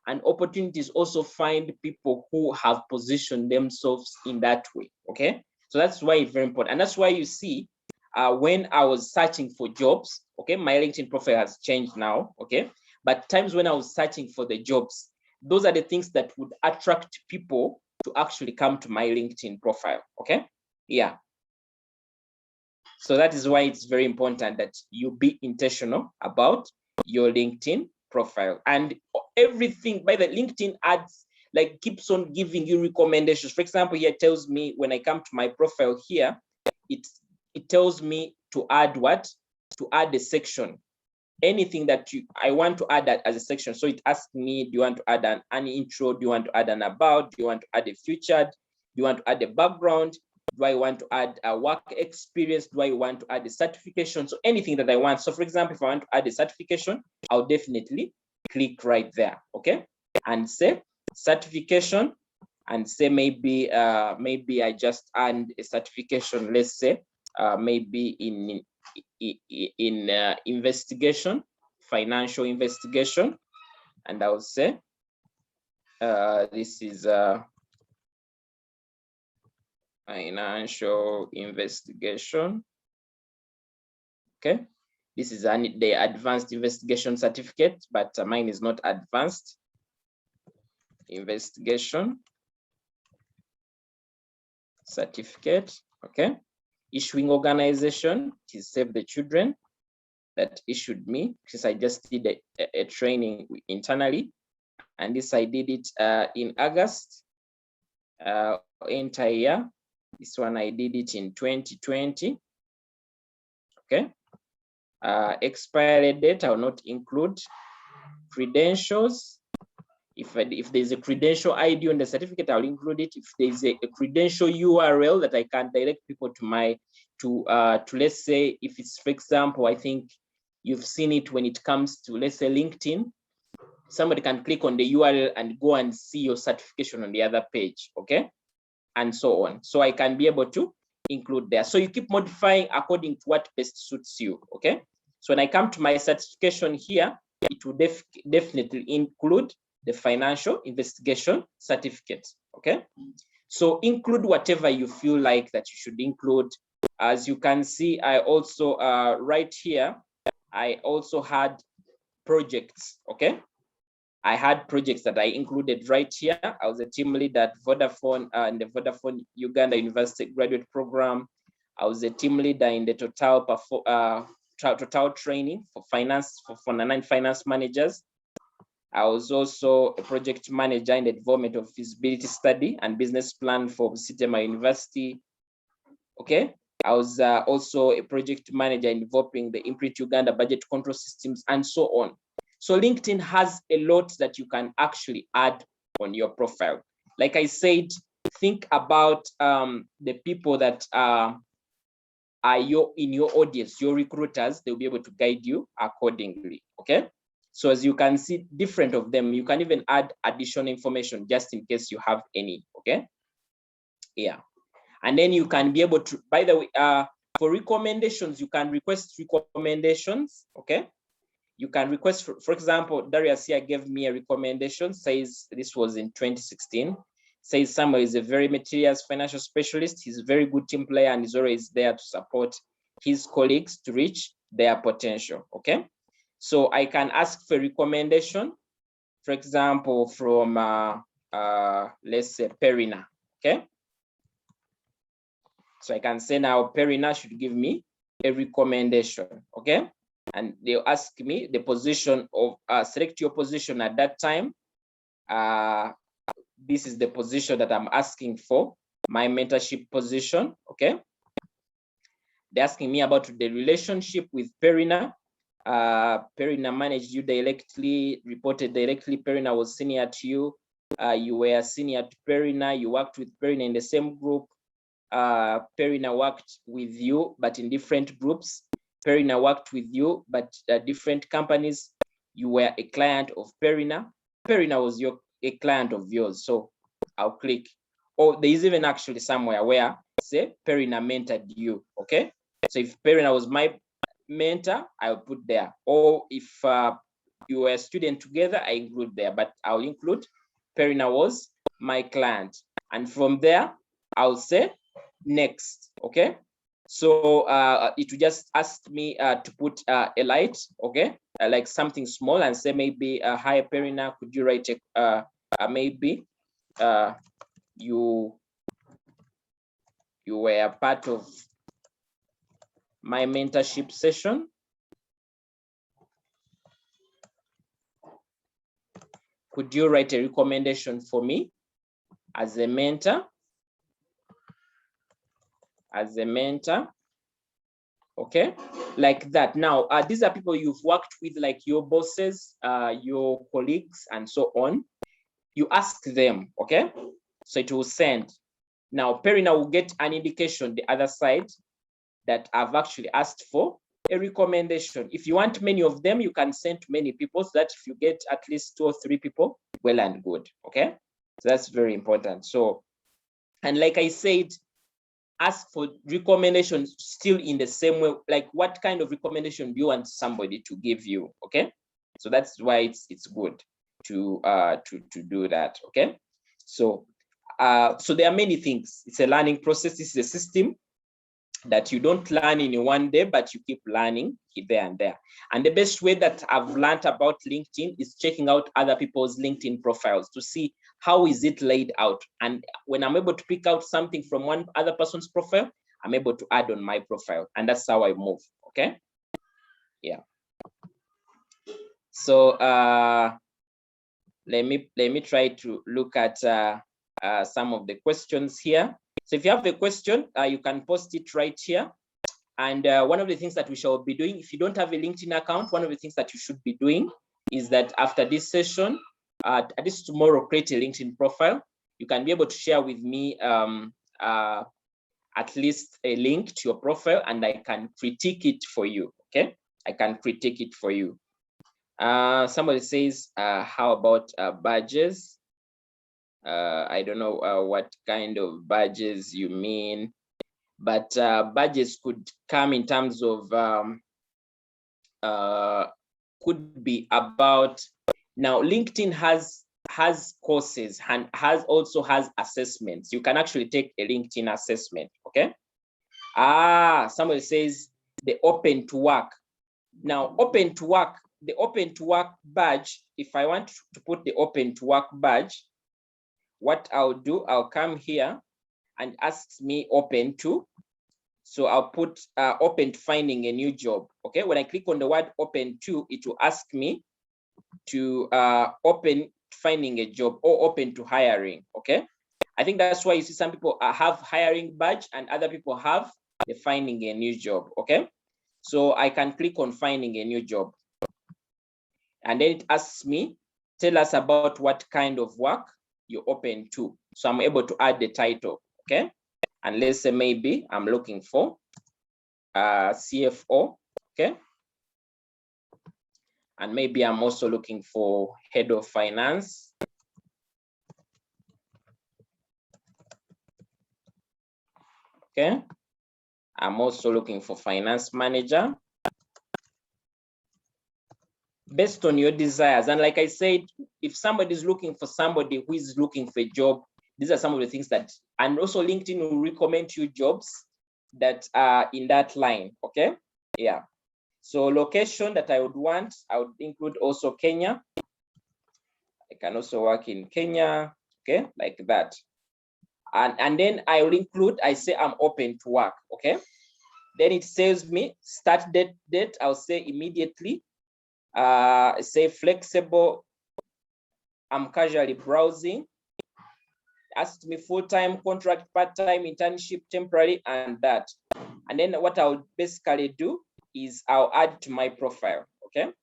and opportunities also find people who have positioned themselves in that way, okay? So that's why it's very important. And that's why you see when I was searching for jobs, okay, my LinkedIn profile has changed now, okay? But times when I was searching for the jobs, those are the things that would attract people to actually come to my LinkedIn profile, okay? Yeah. So that is why it's very important that you be intentional about your LinkedIn profile. And everything, by the LinkedIn ads, like keeps on giving you recommendations. For example, here it tells me when I come to my profile here, it tells me to add what? To add a section. Anything that I want to add that as a section. So it asks me, do you want to add an intro? Do you want to add an about? Do you want to add a featured? Do you want to add a background? Do I want to add a work experience? Do I want to add a certification? So anything that I want. So for example, if I want to add a certification, I'll definitely click right there, okay? And say certification, and say maybe I just add a certification, let's say maybe in in investigation, financial investigation, and I'll say this is financial investigation. Okay, this is the advanced investigation certificate, but mine is not advanced investigation certificate. Okay, issuing organization is Save the Children that issued me, because I just did a training internally, and this I did it in August, entire year. This one I did it in 2020. Okay, expiry date I will not include. Credentials, if there's a credential ID on the certificate, I'll include it. If there's a credential URL that I can direct people to my to let's say, if it's, for example, I think you've seen it when it comes to, let's say, LinkedIn, somebody can click on the URL and go and see your certification on the other page, okay, and so on. So I can be able to include there. So you keep modifying according to what best suits you, okay. So when I come to my certification here, it will definitely include the financial investigation certificate, okay. So include whatever you feel like that you should include. As you can see, I also right here, I also had projects, okay. I had projects that I included right here. I was a team leader at Vodafone in the Vodafone Uganda University Graduate Program. I was a team leader in the Total training for finance, for 9 finance managers. I was also a project manager in the development of feasibility study and business plan for Sitema University. Okay. I was also a project manager in developing the Imprint Uganda budget control systems, and so on. So LinkedIn has a lot that you can actually add on your profile. Like I said, think about the people that are in your audience, your recruiters. They'll be able to guide you accordingly, okay? So as you can see, different of them, you can even add additional information just in case you have any, okay? Yeah. And then you can be able to, by the way, for recommendations, you can request recommendations, okay? You can request, for example, Darius here gave me a recommendation, says this was in 2016, says Samuel is a very materials financial specialist. He's a very good team player and is always there to support his colleagues to reach their potential, okay? So I can ask for recommendation, for example, from, let's say, Perina, okay? So I can say now Perina should give me a recommendation, okay? And they'll ask me the position of, select your position at that time. This is the position that I'm asking for, my mentorship position, okay? They're asking me about the relationship with Perina. Perina managed you directly, reported directly. Perina was senior to you. You were senior to Perina. You worked with Perina in the same group. Perina worked with you, but in different groups. Perina worked with you, but different companies. You were a client of Perina. Perina was a client of yours. So I'll click. Or there is even actually somewhere where say Perina mentored you. Okay. So if Perina was my mentor, I'll put there. Or if you were a student together, I include there, but I'll include Perina was my client. And from there, I'll say next. Okay. So it will just ask me to put a light, okay, like something small, and say maybe, hi Perina, could you write maybe you were a part of my mentorship session. Could you write a recommendation for me as a mentor? As a mentor, okay, like that. Now, these are people you've worked with, like your bosses, your colleagues, and so on. You ask them, okay? So it will send. Now, Perina will get an indication the other side that I've actually asked for a recommendation. If you want many of them, you can send to many people, so that if you get at least 2 or 3 people, well and good, okay? So that's very important. So, and like I said, ask for recommendations still in the same way. Like, what kind of recommendation do you want somebody to give you? Okay, so that's why it's good to do that. Okay, so so there are many things. It's a learning process. This is a system that you don't learn in one day, but you keep learning there and there. And the best way that I've learned about LinkedIn is checking out other people's LinkedIn profiles to see how is it laid out. And when I'm able to pick out something from one other person's profile, I'm able to add on my profile. And that's how I move. Okay. Yeah. So let me try to look at some of the questions here. So if you have a question, you can post it right here. And one of the things that we shall be doing, if you don't have a LinkedIn account, one of the things that you should be doing is that after this session, at least tomorrow, create a LinkedIn profile. You can be able to share with me at least a link to your profile, and I can critique it for you. Okay, I can critique it for you. Somebody says, how about badges? I don't know what kind of badges you mean, but badges could come in terms of could be about, now LinkedIn has courses and also has assessments. You can actually take a LinkedIn assessment. Okay. Somebody says the open to work. Now open to work, the open to work badge, if I want to put the open to work badge, what I'll do, I'll come here and ask me open to. So I'll put open to finding a new job. Okay, when I click on the word open to, it will ask me to open to finding a job or open to hiring. Okay, I think that's why you see some people have hiring badge and other people have the finding a new job. Okay, so I can click on finding a new job. And then it asks me, tell us about what kind of work you're open to. So I'm able to add the title. Okay, and let's say maybe I'm looking for CFO. Okay, and maybe I'm also looking for head of finance. Okay, I'm also looking for finance manager. Based on your desires. And like I said, if somebody is looking for somebody who is looking for a job, these are some of the things that, and also LinkedIn will recommend you jobs that are in that line. Okay, yeah. So location that I would want, I would include also Kenya. I can also work in Kenya. Okay, like that. And then I will include, I say I'm open to work. Okay, then it says me start date. I'll say immediately. Say flexible, I'm casually browsing. Asked me full-time, contract, part-time, internship, temporary, and that. And then what I'll basically do is I'll add to my profile. Okay,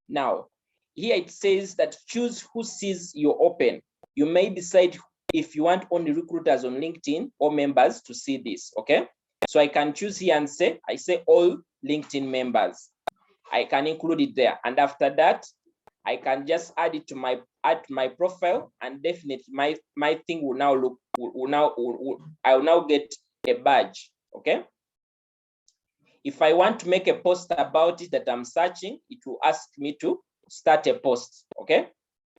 now here it says that choose who sees your open. You may decide if you want only recruiters on LinkedIn or members to see this. Okay, so I can choose here and say, I say all LinkedIn members. I can include it there, and after that I can just add it to my profile, and definitely my thing will now look I will now get a badge. Okay, if I want to make a post about it that I'm searching, it will ask me to start a post. Okay,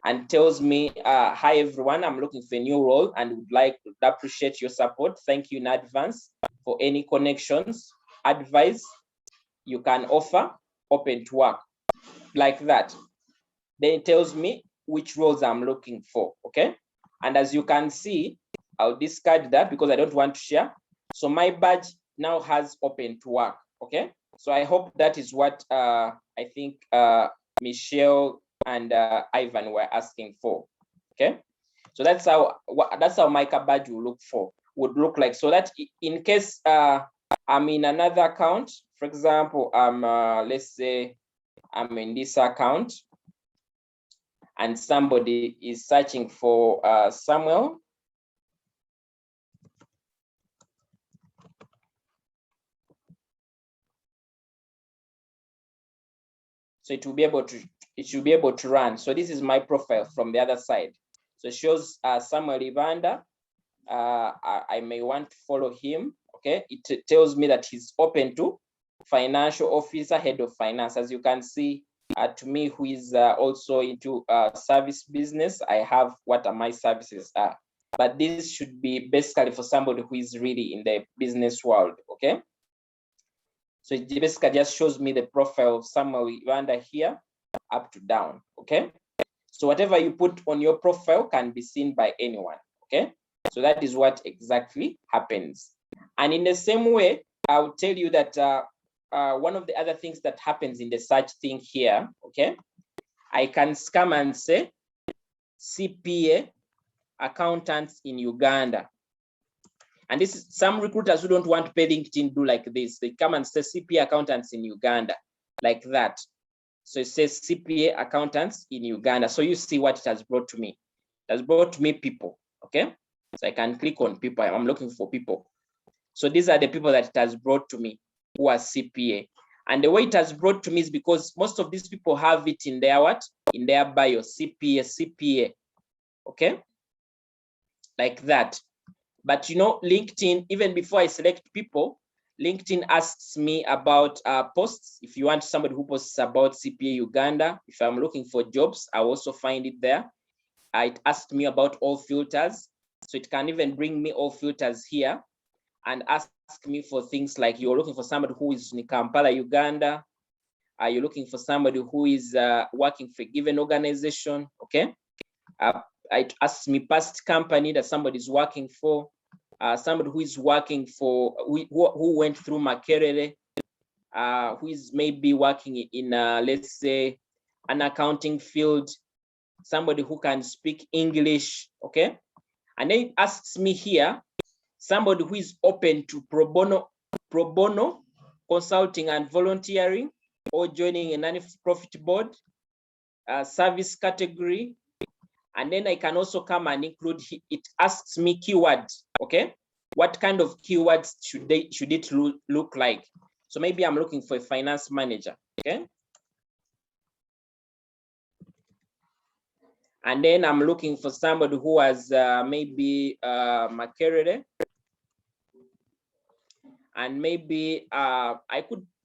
and tells me, hi everyone, I'm looking for a new role and would like to appreciate your support. Thank you in advance for any connections, advice you can offer, open to work, like that. Then it tells me which roles I'm looking for. Okay, and as you can see, I'll discard that because I don't want to share. So my badge now has open to work. Okay, so I hope that is what I think Michelle and Ivan were asking for. Okay, so that's how my badge would look like. So that in case I'm in another account, for example, let's say I'm in this account and somebody is searching for Samuel. So it should be able to run. So this is my profile from the other side. So it shows Samuel Ibanda. I may want to follow him. Okay, it tells me that he's open to financial officer, head of finance. As you can see, to me, who is also into service business, I have what my services are. But this should be basically for somebody who is really in the business world. Okay, so it basically just shows me the profile of Samuel Uganda here, up to down. Okay, so whatever you put on your profile can be seen by anyone. Okay, so that is what exactly happens. And in the same way, I'll tell you that one of the other things that happens in the search thing here, okay, I can come and say CPA accountants in Uganda. And this is some recruiters who don't want to pay LinkedIn do like this. They come and say CPA accountants in Uganda, like that. So it says CPA accountants in Uganda. So you see what it has brought to me. It has brought to me people, okay? So I can click on people. I'm looking for people. So these are the people that it has brought to me who are CPA. And the way it has brought to me is because most of these people have it in their what? In their bio, CPA, okay? Like that. But you know, LinkedIn, even before I select people, LinkedIn asks me about posts. If you want somebody who posts about CPA Uganda, if I'm looking for jobs, I also find it there. It asked me about all filters. So it can even bring me all filters here and ask me for things like you're looking for somebody who is in Kampala, Uganda. You're looking for somebody who is working for a given organization, okay? It asks me past company that somebody is working for, somebody who is working for, who went through Makerere, who is maybe working in, let's say, an accounting field, somebody who can speak English, okay? And then it asks me here, somebody who is open to pro bono consulting and volunteering, or joining a non-profit board, service category. And then I can also come and include, it asks me keywords, okay? What kind of keywords should it look like? So maybe I'm looking for a finance manager, okay? And then I'm looking for somebody who has maybe Makerere. And maybe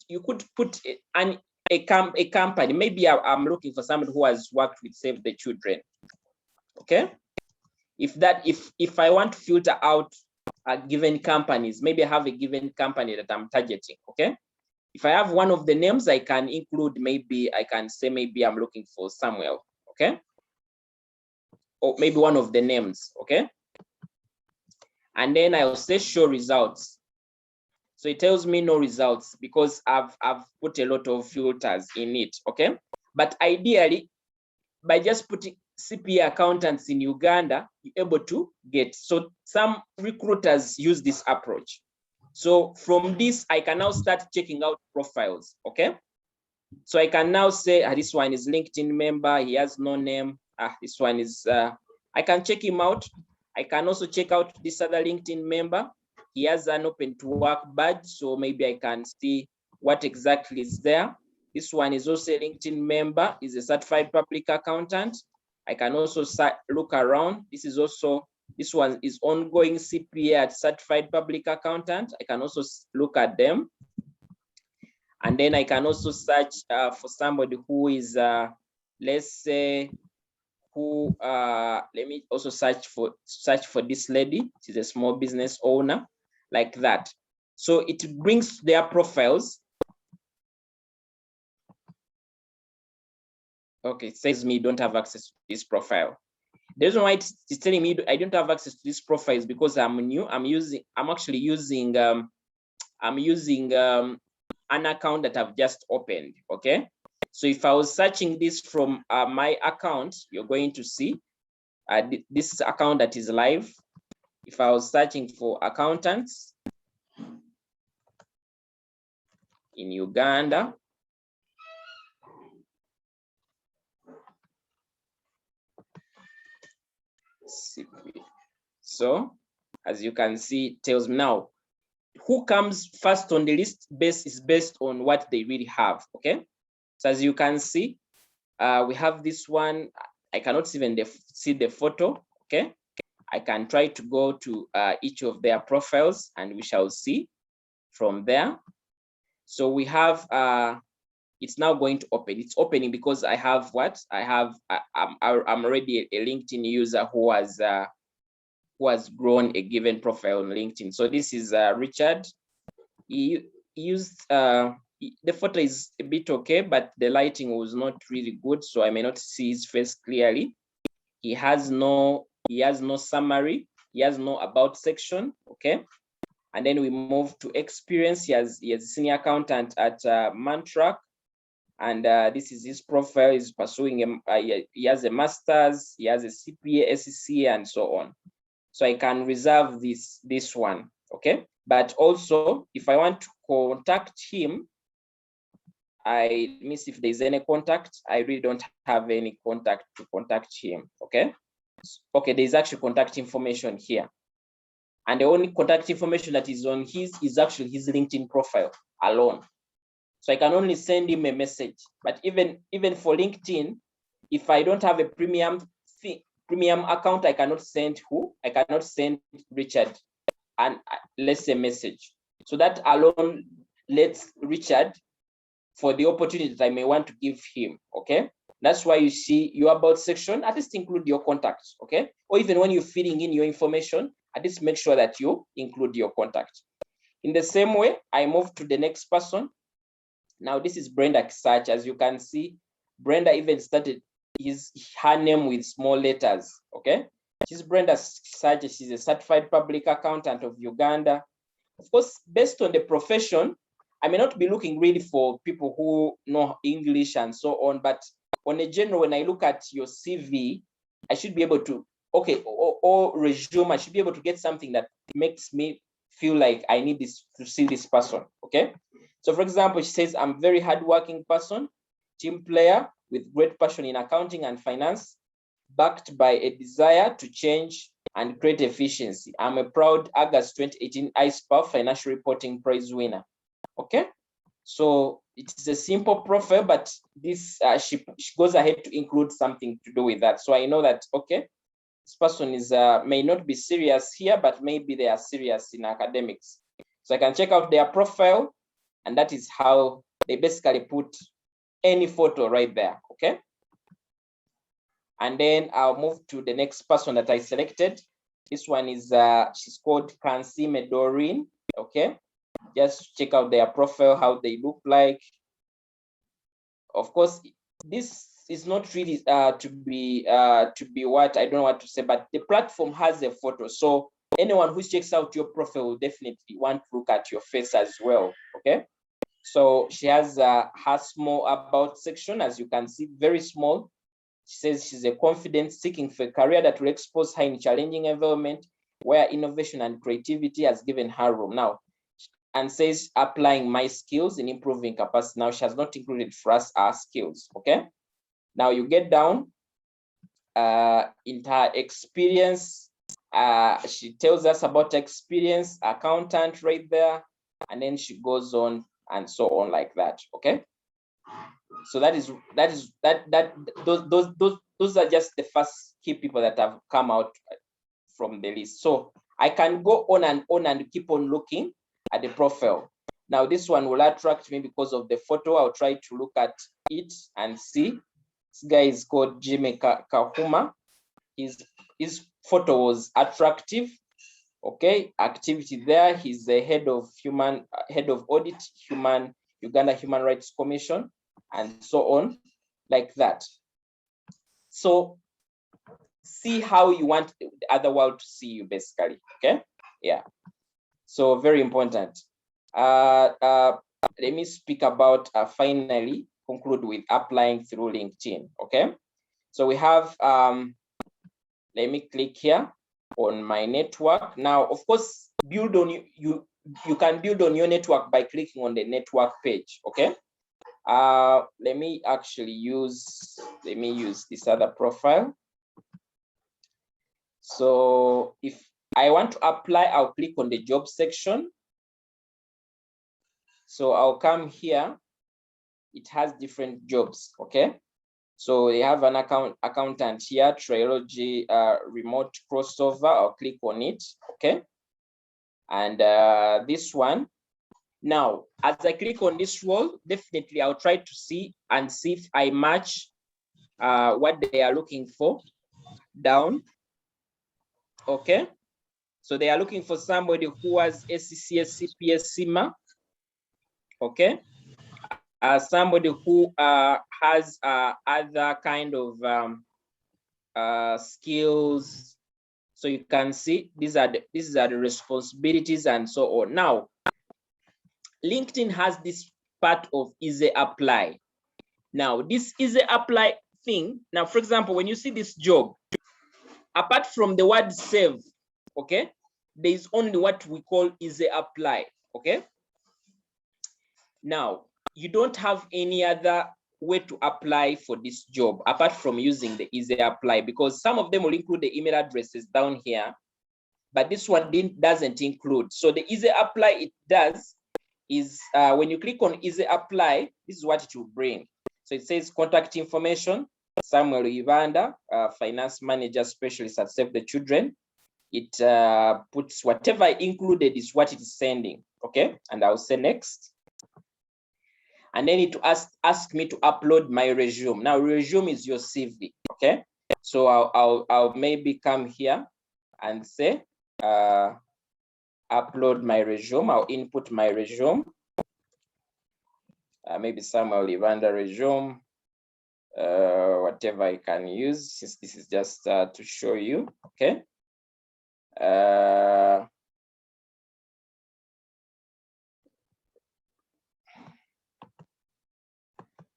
you could put a company. Maybe I'm looking for somebody who has worked with Save the Children. Okay. If I want to filter out given companies, maybe I have a given company that I'm targeting. Okay. If I have one of the names, I can include, maybe I can say, maybe I'm looking for Samuel. Okay. Or maybe one of the names. Okay. And then I'll say show results. So it tells me no results because I've put a lot of filters in it, okay? But ideally, by just putting CPA accountants in Uganda, you're able to get. So some recruiters use this approach. So from this, I can now start checking out profiles, okay? So I can now say, this one is LinkedIn member, he has no name. This one is, I can check him out. I can also check out this other LinkedIn member. He has an open to work badge, so maybe I can see what exactly is there. This one is also a LinkedIn member, is a certified public accountant. I can also look around. This one is ongoing CPA at certified public accountant. I can also look at them. And then I can also search for somebody who is, let's say, who, let me also search for this lady. She's a small business owner, like that. So it brings their profiles. Okay, it says me don't have access to this profile. The reason why it's telling me I don't have access to this profile is because I'm new. I'm actually using an account that I've just opened, okay? So if I was searching this from my account, you're going to see this account that is live. If I was searching for accountants in Uganda, so as you can see, it tells me now who comes first on the list is based on what they really have, okay? So as you can see, we have this one. I cannot even see the photo, okay? I can try to go to each of their profiles and we shall see from there. So we have, it's now going to open. It's opening because I have what? I'm already a LinkedIn user who has grown a given profile on LinkedIn. So this is Richard. He used, the photo is a bit okay, but the lighting was not really good, so I may not see his face clearly. He has no summary. He has no about section, okay? And then we move to experience. He has a senior accountant at Mantrack. And this is his profile. He's pursuing, he has a master's, he has a CPA, SEC, and so on. So I can reserve this one, okay? But also, if I want to contact him, let me see if there's any contact. I really don't have any contact to contact him, okay? Okay, there's actually contact information here. And the only contact information that is on his is actually his LinkedIn profile alone. So I can only send him a message. But even for LinkedIn, if I don't have a premium account, I cannot send who? I cannot send Richard and let's say message. So that alone lets Richard for the opportunity that I may want to give him, okay? That's why you see your about section, at least include your contacts, okay? Or even when you're filling in your information, at least make sure that you include your contact. In the same way, I move to the next person. Now this is Brenda Kisach. As you can see, Brenda even started her name with small letters, okay? She's Brenda Kisach. She's a certified public accountant of Uganda. Of course, based on the profession, I may not be looking really for people who know English and so on, but on a general, when I look at your CV, I should be able to, okay, or resume, I should be able to get something that makes me feel like I need to see this person, okay? So for example, she says, I'm a very hardworking person, team player with great passion in accounting and finance, backed by a desire to change and create efficiency. I'm a proud August 2018 ISPA Financial Reporting Prize winner. Okay, so it's a simple profile, but this she goes ahead to include something to do with that. So I know that, okay, this person is may not be serious here, but maybe they are serious in academics. So I can check out their profile, and that is how they basically put any photo right there, okay? And then I'll move to the next person that I selected. This one is, she's called Francine Doreen, okay? Just check out their profile, how they look like. Of course, this is not really to be what, I don't know what to say, but the platform has a photo. So anyone who checks out your profile will definitely want to look at your face as well, okay? So she has her small about section, as you can see, very small. She says she's a confident seeking for a career that will expose her in challenging environment where innovation and creativity has given her room. Now, and says applying my skills in improving capacity. Now she has not included for us our skills, okay? Now you get down into her experience. She tells us about experience, accountant right there, and then she goes on and so on like that, okay? So those are just the first key people that have come out from the list. So I can go on and keep on looking at the profile. Now this one will attract me because of the photo. I'll try to look at it and see. This guy is called Jimmy Kahuma. His photo was attractive. Okay, activity there. He's the head of audit, Uganda Human Rights Commission, and so on, like that. So see how you want the other world to see you, basically. Okay, yeah. So very important. Let me speak about finally conclude with applying through LinkedIn. Okay, so we have let me click here on my network. Now, of course, build on you can build on your network by clicking on the network page. Okay, let me use this other profile. So if I want to apply, I'll click on the job section. So I'll come here. It has different jobs, okay? So they have an accountant here, Trilogy remote crossover. I'll click on it, okay? And this one. Now, as I click on this role, definitely I'll try to see if I match what they are looking for down, okay? So they are looking for somebody who has SCCS, CPS, CIMA, okay? Somebody who has other kind of skills. So you can see these are the responsibilities and so on. Now, LinkedIn has this part of easy apply. Now, this easy apply thing. Now, for example, when you see this job, apart from the word save, okay, there is only what we call easy apply, okay? Now, you don't have any other way to apply for this job apart from using the easy apply, because some of them will include the email addresses down here, but this one doesn't include. So the easy apply it does is when you click on easy apply, this is what it will bring. So it says contact information, Samuel Ivanda, finance manager specialist at Save the Children. It puts whatever included is what it is sending, okay? And I'll say next. And then it ask me to upload my resume. Now, resume is your CV, okay? So I'll maybe come here and say upload my resume. I'll input my resume. Maybe Samuel Ivanda resume, whatever I can use, since this is just to show you, okay?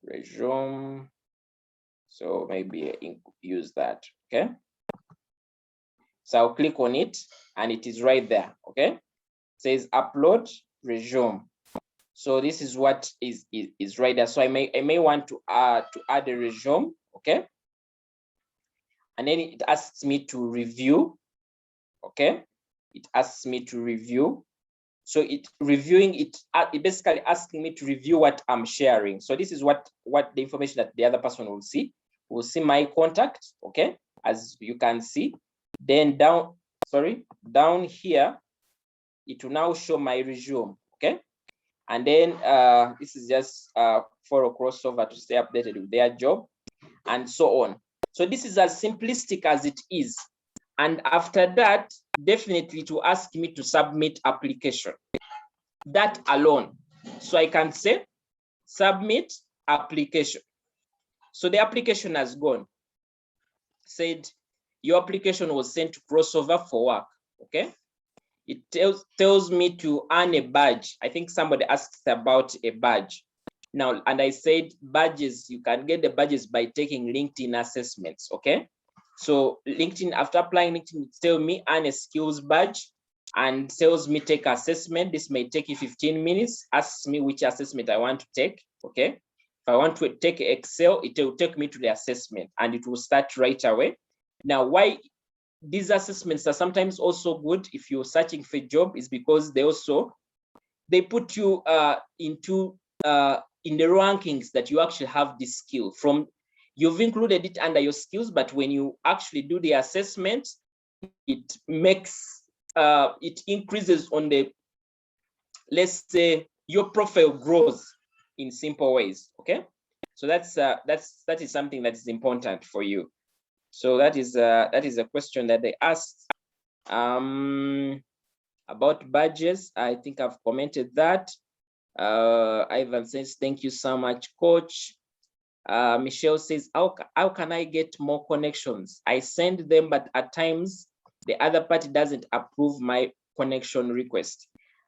Resume. So maybe use that, okay? So I'll click on it and it is right there, okay? It says upload resume. So this is what is right there. So I may want to add a resume, okay? And then it asks me to review, okay? It asks me to review. So it basically asking me to review what I'm sharing. So this is what the information that the other person will see. Will see my contact, okay? As you can see. Then down here, it will now show my resume, okay? And then this is just for a crossover to stay updated with their job and so on. So this is as simplistic as it is. And after that, definitely to ask me to submit application. That alone. So I can say submit application. So the application has gone. Said your application was sent to Crossover for work, okay? It tells me to earn a badge. I think somebody asked about a badge. Now, and I said badges, you can get the badges by taking LinkedIn assessments, okay? So LinkedIn, after applying LinkedIn, it tells me earn a skills badge and tells me take assessment. This may take you 15 minutes. Asks me which assessment I want to take, okay? If I want to take Excel, it will take me to the assessment and it will start right away. Now, why these assessments are sometimes also good if you're searching for a job is because they put you in the rankings that you actually have this skill from. You've included it under your skills, but when you actually do the assessment, it makes it increases on the, let's say, your profile grows in simple ways, okay? So that is something that is important for you. So that is a question that they asked. About badges, I think I've commented that. Ivan says, thank you so much, coach. Michelle says, how can I get more connections? I send them, but at times the other party doesn't approve my connection request.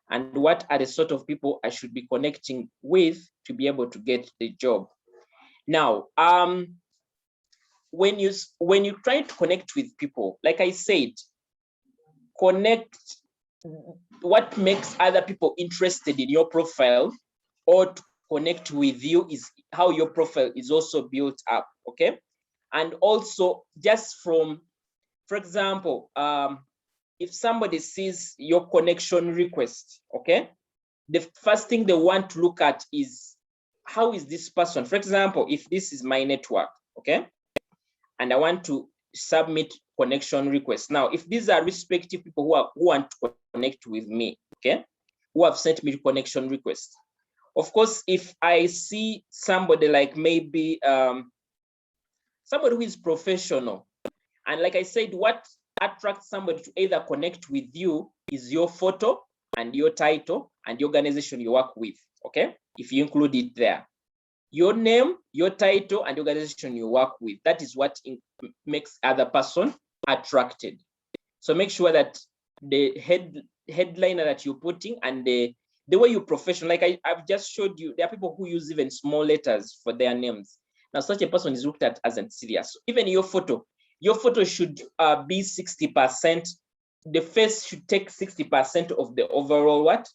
And what are the sort of people I should be connecting with to be able to get the job? Now, when you try to connect with people, like I said, connect. What makes other people interested in your profile or to connect with you is how your profile is also built up, okay? And also just from, for example, if somebody sees your connection request, okay, the first thing they want to look at is how is this person? For example, if this is my network, okay? And I want to submit connection requests. Now, if these are respective people who want to connect with me, okay, who have sent me connection requests. Of course, if I see somebody like maybe somebody who is professional, and like I said, what attracts somebody to either connect with you is your photo and your title and the organization you work with, okay? If you include it there. Your name, your title, and the organization you work with. That is what makes other person attracted. So make sure that the headliner that you're putting and the way you professional, like I've just showed you, there are people who use even small letters for their names. Now, such a person is looked at as unserious. So even your photo should be 60%. The face should take 60% of the overall what?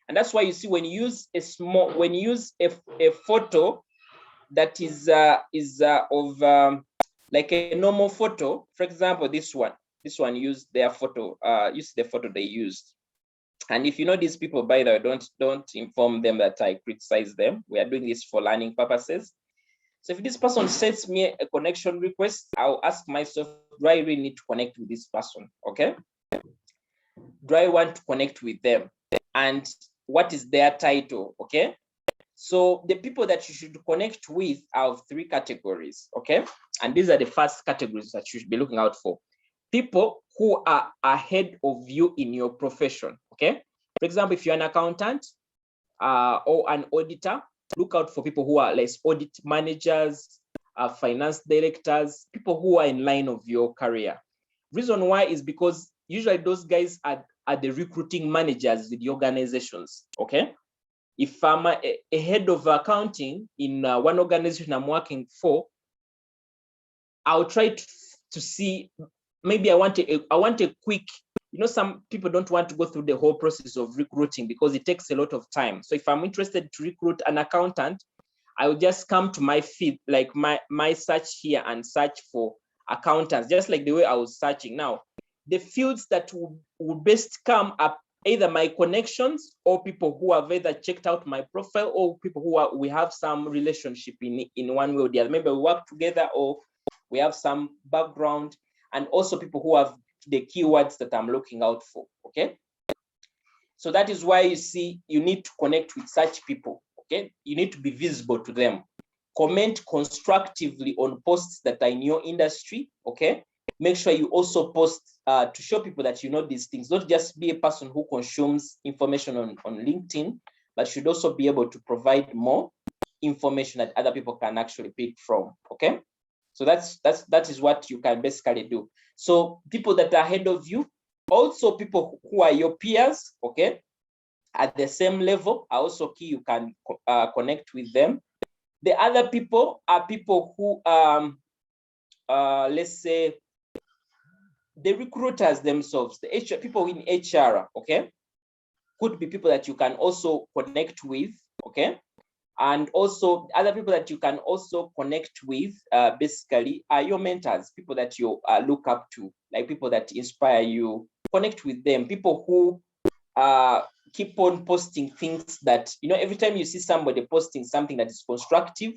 And that's why you see when you use a photo that is of like a normal photo, for example, this one used their photo, use the photo they used. And if you know these people, by the way, don't inform them that I criticize them. We are doing this for learning purposes. So if this person sends me a connection request, I'll ask myself, do I really need to connect with this person? Okay. Do I want to connect with them? And what is their title? Okay. So the people that you should connect with are of 3 categories, okay? And these are the first categories that you should be looking out for. People who are ahead of you in your profession, okay? For example, if you're an accountant or an auditor, look out for people who are less audit managers, finance directors, people who are in line of your career. Reason why is because usually those guys are the recruiting managers with the organizations, okay? If I'm a head of accounting in one organization I'm working for, I'll try to see, maybe I want a quick, you know, some people don't want to go through the whole process of recruiting because it takes a lot of time. So if I'm interested to recruit an accountant, I will just come to my feed, like my search here and search for accountants, just like the way I was searching. Now, the fields that would best come up, either my connections or people who have either checked out my profile or people who we have some relationship in one way or the other. Maybe we work together or we have some background, and also people who have the keywords that I'm looking out for, okay? So that is why you see you need to connect with such people, okay? You need to be visible to them. Comment constructively on posts that are in your industry, okay? Make sure you also post to show people that you know these things. Not just be a person who consumes information on LinkedIn, but should also be able to provide more information that other people can actually pick from, okay? So that is what you can basically do. So people that are ahead of you, also people who are your peers, okay, at the same level are also key. You can connect with them. The other people are people who, let's say, the recruiters themselves, the HR, people in HR, okay, could be people that you can also connect with, okay, and also other people that you can also connect with, basically, are your mentors, people that you look up to, like people that inspire you. Connect with them, people who keep on posting things that, you know, every time you see somebody posting something that is constructive,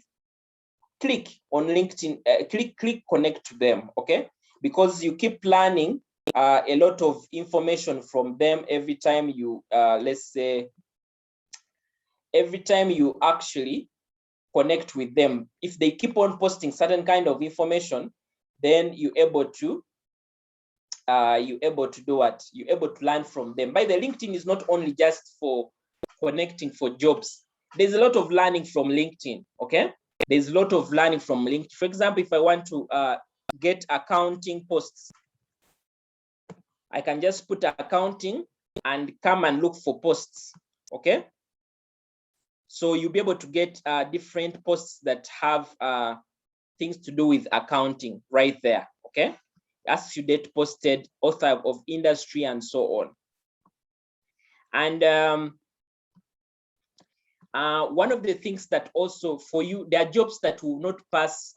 click on LinkedIn, click connect to them, okay? Because you keep learning a lot of information from them every time you, let's say, every time you actually connect with them. If they keep on posting certain kind of information, then you're able to do what? You're able to learn from them. By the LinkedIn is not only just for connecting for jobs. There's a lot of learning from LinkedIn, okay? There's a lot of learning from LinkedIn. For example, if I want to get accounting posts, I can just put accounting and come and look for posts, okay? So you'll be able to get different posts that have things to do with accounting right there, okay? As you date posted, author of industry, and so on. And one of the things that also for you, there are jobs that will not pass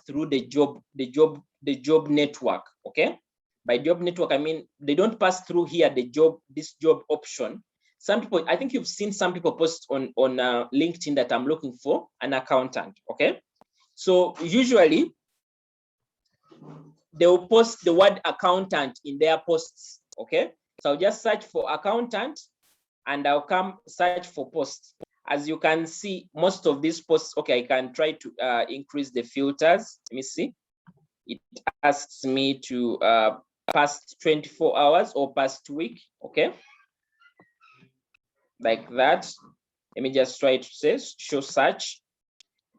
through the job network, okay? By job network, I mean they don't pass through here this job option. Some people, I think you've seen some people post on LinkedIn that I'm looking for an accountant, okay? So usually they will post the word accountant in their posts. Okay, so I'll just search for accountant and I'll come search for posts. As you can see, most of these posts, okay, I can try to increase the filters. Let me see. It asks me to past 24 hours or past week, okay? Like that. Let me just try to say, show search.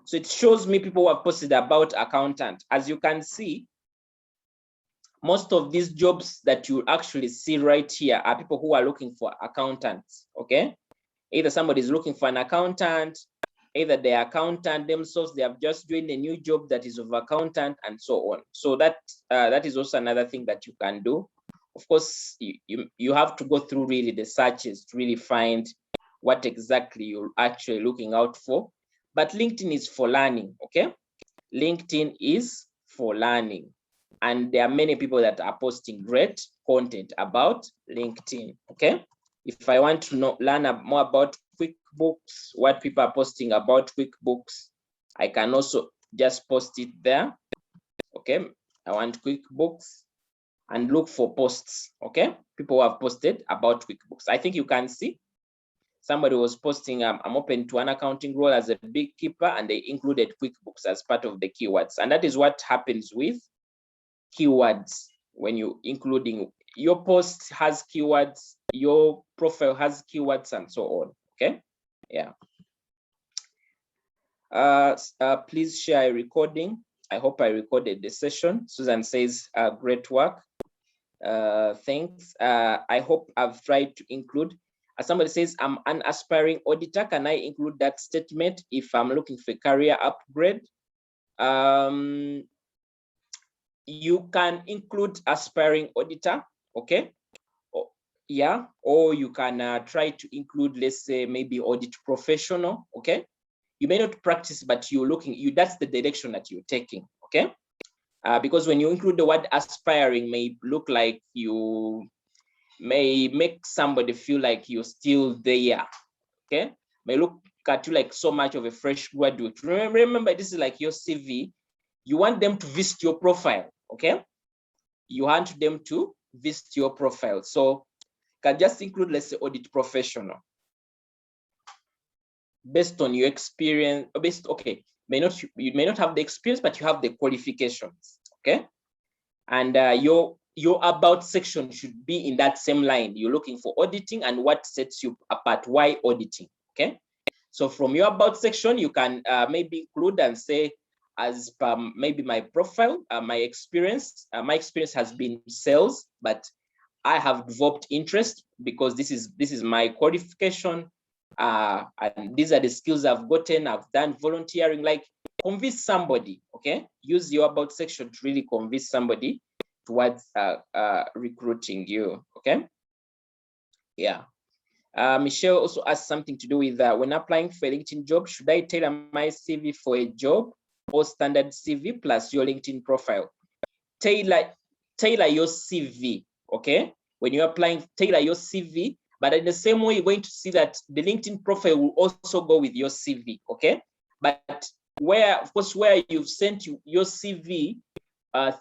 So it shows me people who have posted about accountant. As you can see, most of these jobs that you actually see right here are people who are looking for accountants, okay? Either somebody is looking for an accountant, either the accountant themselves, they have just joined a new job that is of accountant and so on. So that is also another thing that you can do. Of course, you have to go through really the searches to really find what exactly you're actually looking out for. But LinkedIn is for learning, okay? LinkedIn is for learning. And there are many people that are posting great content about LinkedIn, okay? If I want to learn more about QuickBooks, what people are posting about QuickBooks, I can also just post it there. Okay, I want QuickBooks and look for posts. Okay, people who have posted about QuickBooks. I think you can see somebody was posting, I'm open to an accounting role as a bookkeeper, and they included QuickBooks as part of the keywords. And that is what happens with keywords when you including your post has keywords, your profile has keywords, and so on. Okay, yeah. Please share a recording. I hope I recorded the session. Susan says, great work. Thanks. I hope I've tried to include. Somebody says, I'm an aspiring auditor. Can I include that statement if I'm looking for a career upgrade? You can include aspiring auditor, okay? Yeah, or you can try to include, let's say, maybe audit professional, okay? You may not practice, but you're looking, that's the direction that you're taking, okay? Because when you include the word aspiring, may look like you may make somebody feel like you're still there, okay? May look at you like so much of a fresh graduate. Remember, this is like your CV. You want them to visit your profile, okay? You want them to visit your profile. So can just include, let's say, audit professional. Based on your experience, okay, you may not have the experience, but you have the qualifications, okay? And your about section should be in that same line. You're looking for auditing and what sets you apart, why auditing, okay? So from your about section, you can maybe include and say, as maybe my profile, my experience has been sales, but I have developed interest because this is my qualification, and these are the skills I've gotten. I've done volunteering. Like, convince somebody, okay? Use your about section to really convince somebody towards recruiting you, okay? Yeah. Michelle also asked something to do with when applying for a LinkedIn job, should I tailor my CV for a job or standard CV plus your LinkedIn profile? Tailor your CV, okay? When you're applying, tailor your CV, but in the same way, you're going to see that the LinkedIn profile will also go with your CV, okay? But of course, where you've sent your CV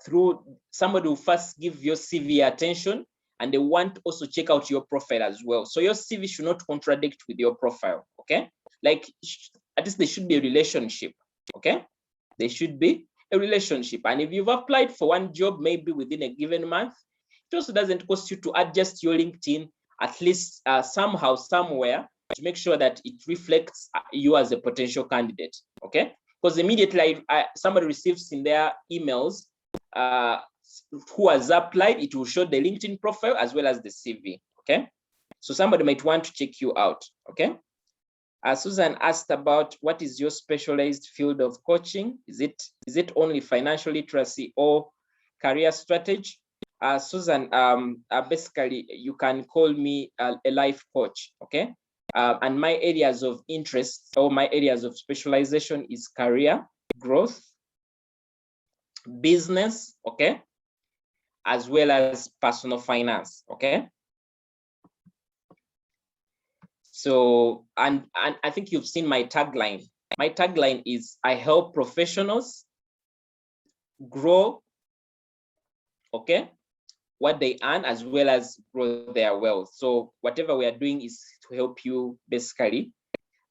through, somebody will first give your CV attention, and they want to also check out your profile as well. So your CV should not contradict with your profile, okay? Like, at least there should be a relationship, okay? There should be a relationship. And if you've applied for one job, maybe within a given month, it also doesn't cost you to adjust your LinkedIn at least somehow, somewhere, to make sure that it reflects you as a potential candidate, okay? Because immediately somebody receives in their emails who has applied, it will show the LinkedIn profile as well as the CV, okay? So somebody might want to check you out, okay? Susan asked about what is your specialized field of coaching? Is it only financial literacy or career strategy? Susan, basically, you can call me a life coach, okay? And my areas of interest or my areas of specialization is career growth, business, okay? As well as personal finance, okay? So, and I think you've seen my tagline, My tagline is, I help professionals grow, okay, what they earn as well as grow their wealth. So whatever we are doing is to help you basically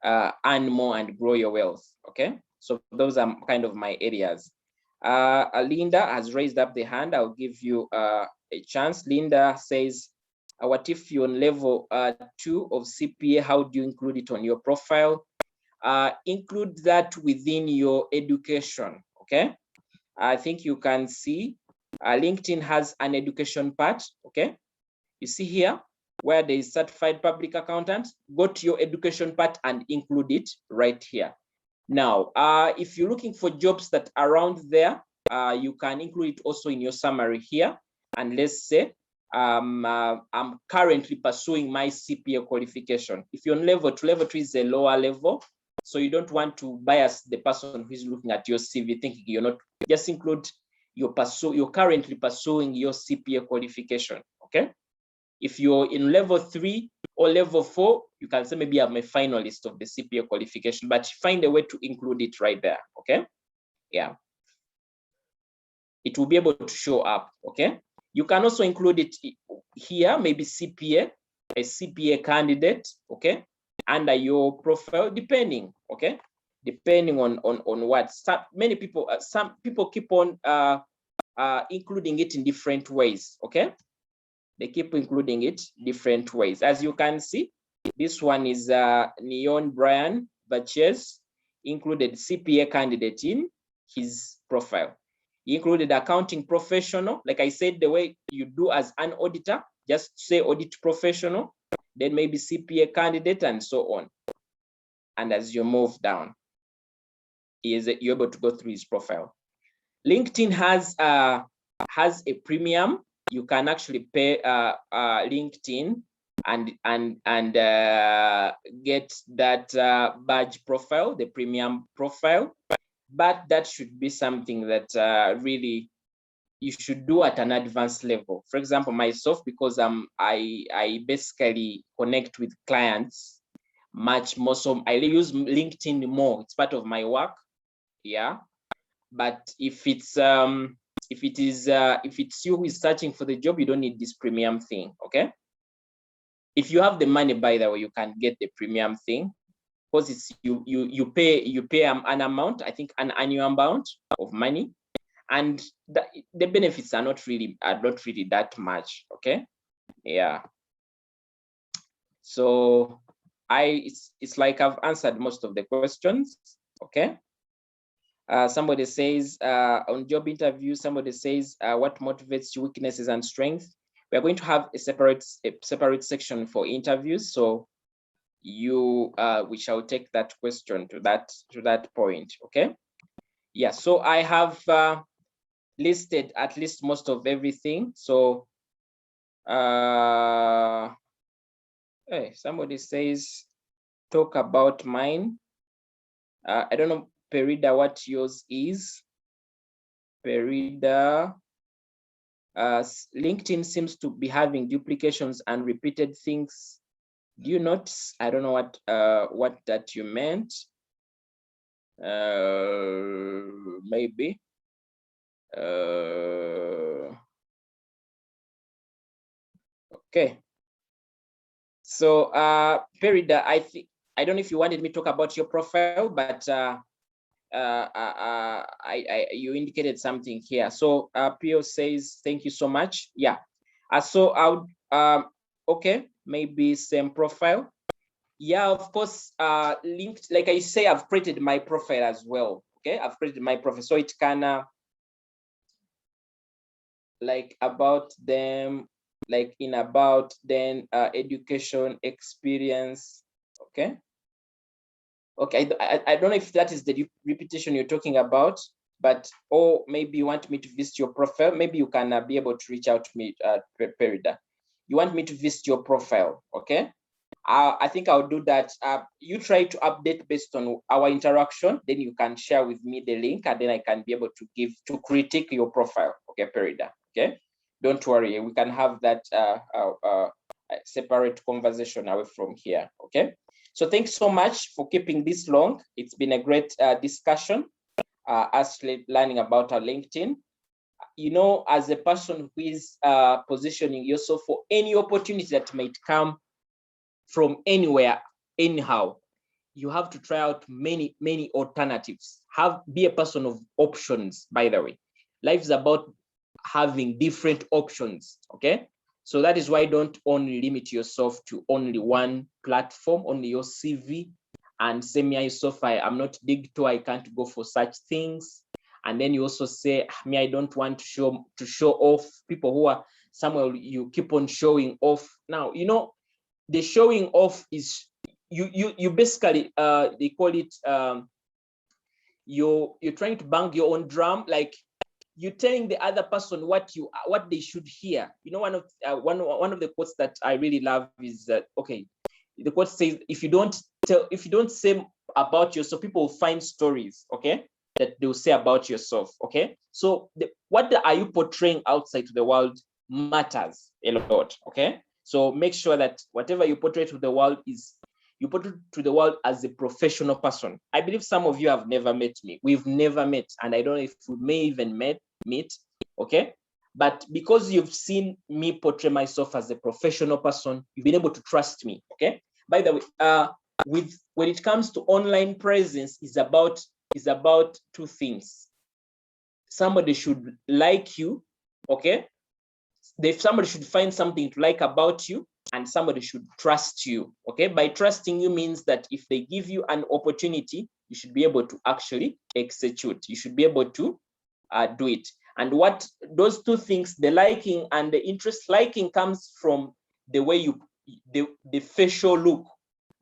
earn more and grow your wealth, okay? So those are kind of my areas. Linda has raised up the hand. I'll give you a chance. Linda says, what if you're on level 2 of CPA? How do you include it on your profile? Include that within your education, okay? I think you can see LinkedIn has an education part, okay? You see here where there is certified public accountant, go to your education part and include it right here. Now, if you're looking for jobs that are around there, you can include it also in your summary here. And let's say I'm currently pursuing my CPA qualification. If you're on level 2, level 2 is a lower level. So you don't want to bias the person who is looking at your CV thinking you're not, just include you're currently pursuing your CPA qualification, okay? If you're in level 3 or level 4, you can say maybe I'm a finalist of the CPA qualification, but find a way to include it right there, okay? Yeah. It will be able to show up, okay? You can also include it here, maybe CPA, a CPA candidate, okay? Under your profile, depending, okay? Depending on what. Many people, some people keep on including it in different ways, okay? They keep including it different ways. As you can see, this one is Neon Brian Baches, included CPA candidate in his profile. He included accounting professional. Like I said, the way you do as an auditor, just say audit professional, then maybe CPA candidate and so on. And as you move down, you're able to go through his profile. LinkedIn has a premium. You can actually pay LinkedIn and get that badge profile, the premium profile. But that should be something that really you should do at an advanced level. For example, myself, because I basically connect with clients much more, so I use LinkedIn more. It's part of my work, yeah. But if it's you who is searching for the job, you don't need this premium thing, okay? If you have the money, by the way, you can get the premium thing, because it's you pay an amount, I think an annual amount of money, and the benefits are not really that much, okay? Yeah. So it's like I've answered most of the questions, okay? Somebody says on job interview, somebody says what motivates your weaknesses and strengths. We are going to have a separate section for interviews, so we shall take that question to that point, okay? Yeah, so I have listed at least most of everything. So hey, somebody says talk about mine. I don't know, Perida, what yours is. Perida, LinkedIn seems to be having duplications and repeated things. Do you notice? I don't know what that you meant. Maybe. Okay. So Perida, I don't know if you wanted me to talk about your profile, but you indicated something here. So Pio says, thank you so much. Yeah. So I would, okay, maybe same profile. Yeah, of course, linked, like I say, I've created my profile as well. Okay, I've created my profile. So it can, like about them, like in about then education experience. Okay. Okay, I don't know if that is the repetition you're talking about, but or maybe you want me to visit your profile. Maybe you can be able to reach out to me, Perida. You want me to visit your profile, okay? I think I'll do that. You try to update based on our interaction, then you can share with me the link, and then I can be able to critique your profile, okay, Perida, okay? Don't worry, we can have that separate conversation away from here, okay? So thanks so much for keeping this long. It's been a great discussion, us learning about our LinkedIn. You know, as a person who is positioning yourself for any opportunity that might come from anywhere, anyhow, you have to try out many alternatives. Be a person of options, by the way. Life is about having different options, okay? So that is why don't only limit yourself to only one platform, only your CV, and say me yourself, I'm not digital, I can't go for such things. And then you also say, me, I don't want to show off. People who are somewhere, you keep on showing off. Now, you know, the showing off is you basically they call it you're trying to bang your own drum, like you're telling the other person what they should hear. You know, one of the quotes that I really love is that, okay, the quote says, if you don't say about yourself, people will find stories, okay, that they'll say about yourself, okay? So what are you portraying outside to the world matters a lot, okay? So make sure that whatever you portray to the world is, you portray to the world as a professional person. I believe some of you have never met me. We've never met, and I don't know if we may even meet, okay? But because you've seen me portray myself as a professional person, you've been able to trust me, okay? By the way, when it comes to online presence, is about two things. Somebody should like you, okay? Somebody should find something to like about you, and somebody should trust you, okay? By trusting you means that if they give you an opportunity, you should be able to actually execute. You should be able to do it. And what those two things, the liking and the interest, liking comes from the way the facial look,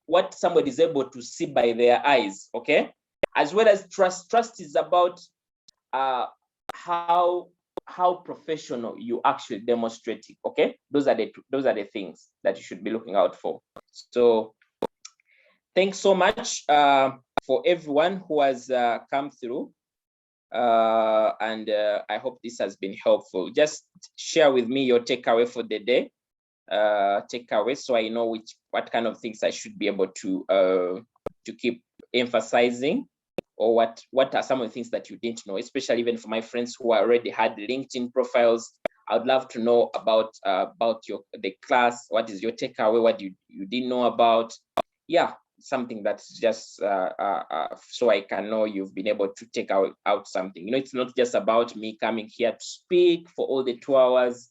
what somebody is able to see by their eyes, okay? As well as trust. Trust is about how professional you actually demonstrate it, okay? Those are the things that you should be looking out for. So thanks so much for everyone who has come through. And I hope this has been helpful. Just share with me your takeaway for the day. Takeaway, so I know what kind of things I should be able to keep emphasizing, or what are some of the things that you didn't know, especially even for my friends who already had LinkedIn profiles. I would love to know about the class. What is your takeaway? What you didn't know about? Yeah, something that's just so I can know you've been able to take out something. You know, it's not just about me coming here to speak for all the 2 hours.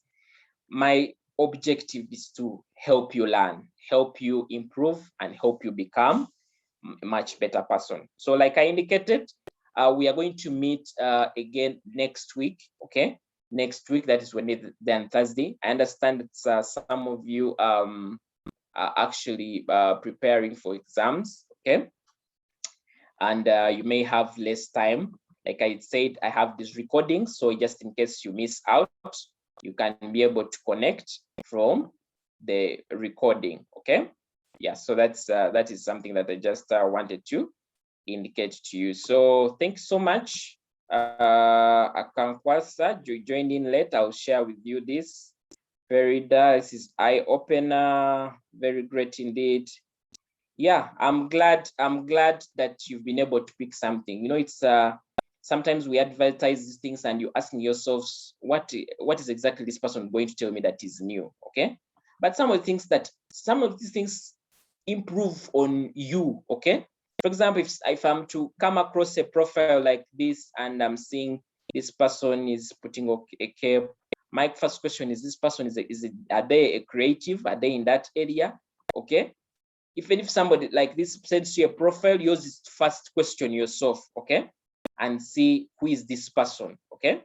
My objective is to help you learn, help you improve, and help you become a much better person. So like I indicated, we are going to meet again next week, okay? Next week, that is Wednesday and Thursday. I understand that some of you are actually preparing for exams, okay? And you may have less time. Like I said, I have this recording, so just in case you miss out, you can be able to connect from the recording, okay? Yeah, so that is something that I just wanted to indicate to you. So thanks so much. Akankwasa, you joined in late. I'll share with you this. Verida, this is eye opener. Very great indeed. Yeah, I'm glad that you've been able to pick something. You know, it's sometimes we advertise these things and you're asking yourselves, what is exactly this person going to tell me that is new, okay? But some of these things improve on you, okay? For example, if I'm to come across a profile like this and I'm seeing this person is putting a cap, my first question is, this person are they a creative? Are they in that area? Okay. Even if somebody like this sends you a profile, use it first, question yourself, okay? And see who is this person, okay?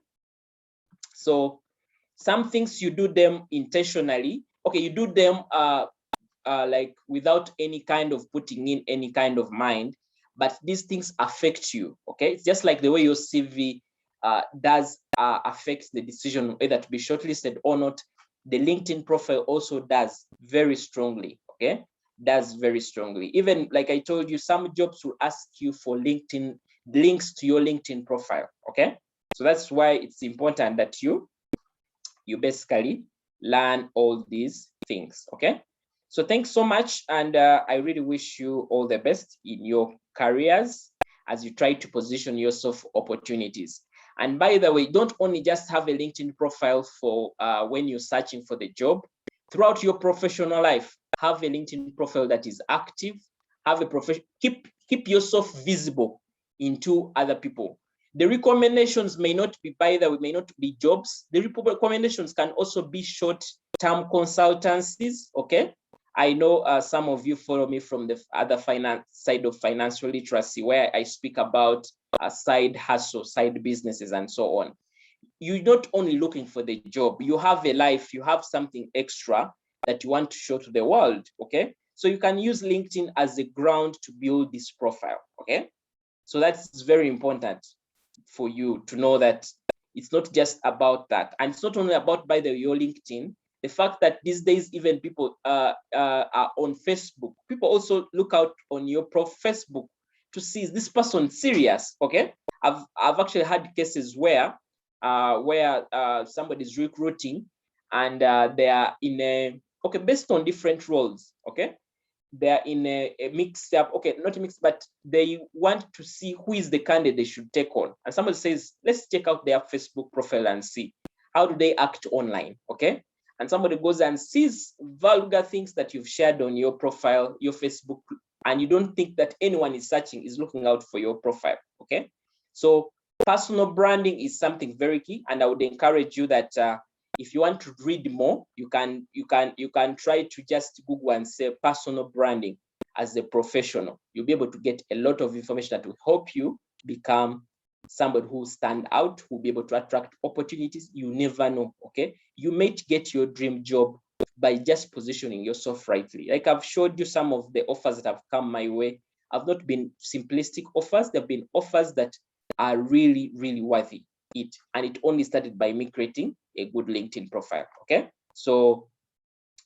So some things you do them intentionally, okay, you do them like without any kind of putting in any kind of mind, but these things affect you, okay? It's just like the way your CV does affect the decision whether to be shortlisted or not. The LinkedIn profile also does very strongly, okay? Does very strongly. Even like I told you, some jobs will ask you for LinkedIn links to your LinkedIn profile, okay? So that's why it's important that you basically learn all these things, okay? So thanks so much. And I really wish you all the best in your careers as you try to position yourself for opportunities. And by the way, don't only just have a LinkedIn profile for when you're searching for the job. Throughout your professional life, have a LinkedIn profile that is active. Have a profession. Keep yourself visible into other people. The recommendations may not be, by the way, may not be jobs. The recommendations can also be short-term consultancies. Okay. I know some of you follow me from the other finance side of financial literacy, where I speak about side hustle, side businesses, and so on. You're not only looking for the job, you have a life, you have something extra that you want to show to the world, okay? So you can use LinkedIn as a ground to build this profile, okay? So that's very important for you to know that it's not just about that. And it's not only about, by the way, your LinkedIn. The fact that these days even people are on Facebook, people also look out on your Facebook to see, is this person serious? Okay, I've actually had cases where somebody's recruiting and they are in a, okay, based on different roles. Okay, they are in a mixed up, okay, not a mixed, but they want to see who is the candidate they should take on. And somebody says, let's check out their Facebook profile and see how do they act online. Okay, and somebody goes and sees vulgar things that you've shared on your profile, your Facebook, and you don't think that anyone is searching, is looking out for your profile. Okay, so personal branding is something very key, and I would encourage you that if you want to read more, you can try to just Google and say personal branding as a professional. You'll be able to get a lot of information that will help you become somebody who stand out, who will be able to attract opportunities. You never know, okay? You might get your dream job by just positioning yourself rightly. Like I've showed you some of the offers that have come my way. I've not been simplistic offers. They've been offers that are really, really worthy it. And it only started by me creating a good LinkedIn profile, okay? So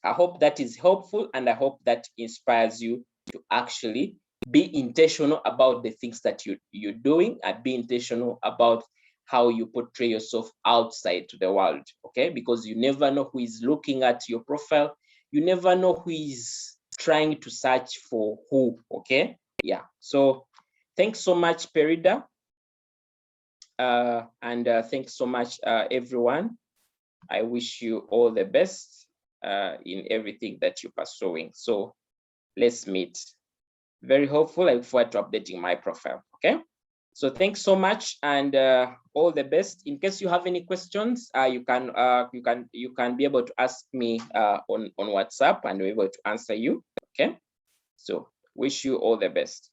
I hope that is helpful, and I hope that inspires you to actually be intentional about the things that you're doing, and be intentional about how you portray yourself outside to the world, okay? Because you never know who is looking at your profile. You never know who is trying to search for who, okay? Yeah, so thanks so much, Perida. And thanks so much, everyone. I wish you all the best in everything that you're pursuing. So let's meet. Very helpful. I look forward to updating my profile. Okay. So thanks so much, and all the best. In case you have any questions, you can be able to ask me on WhatsApp, and we're able to answer you. Okay. So wish you all the best.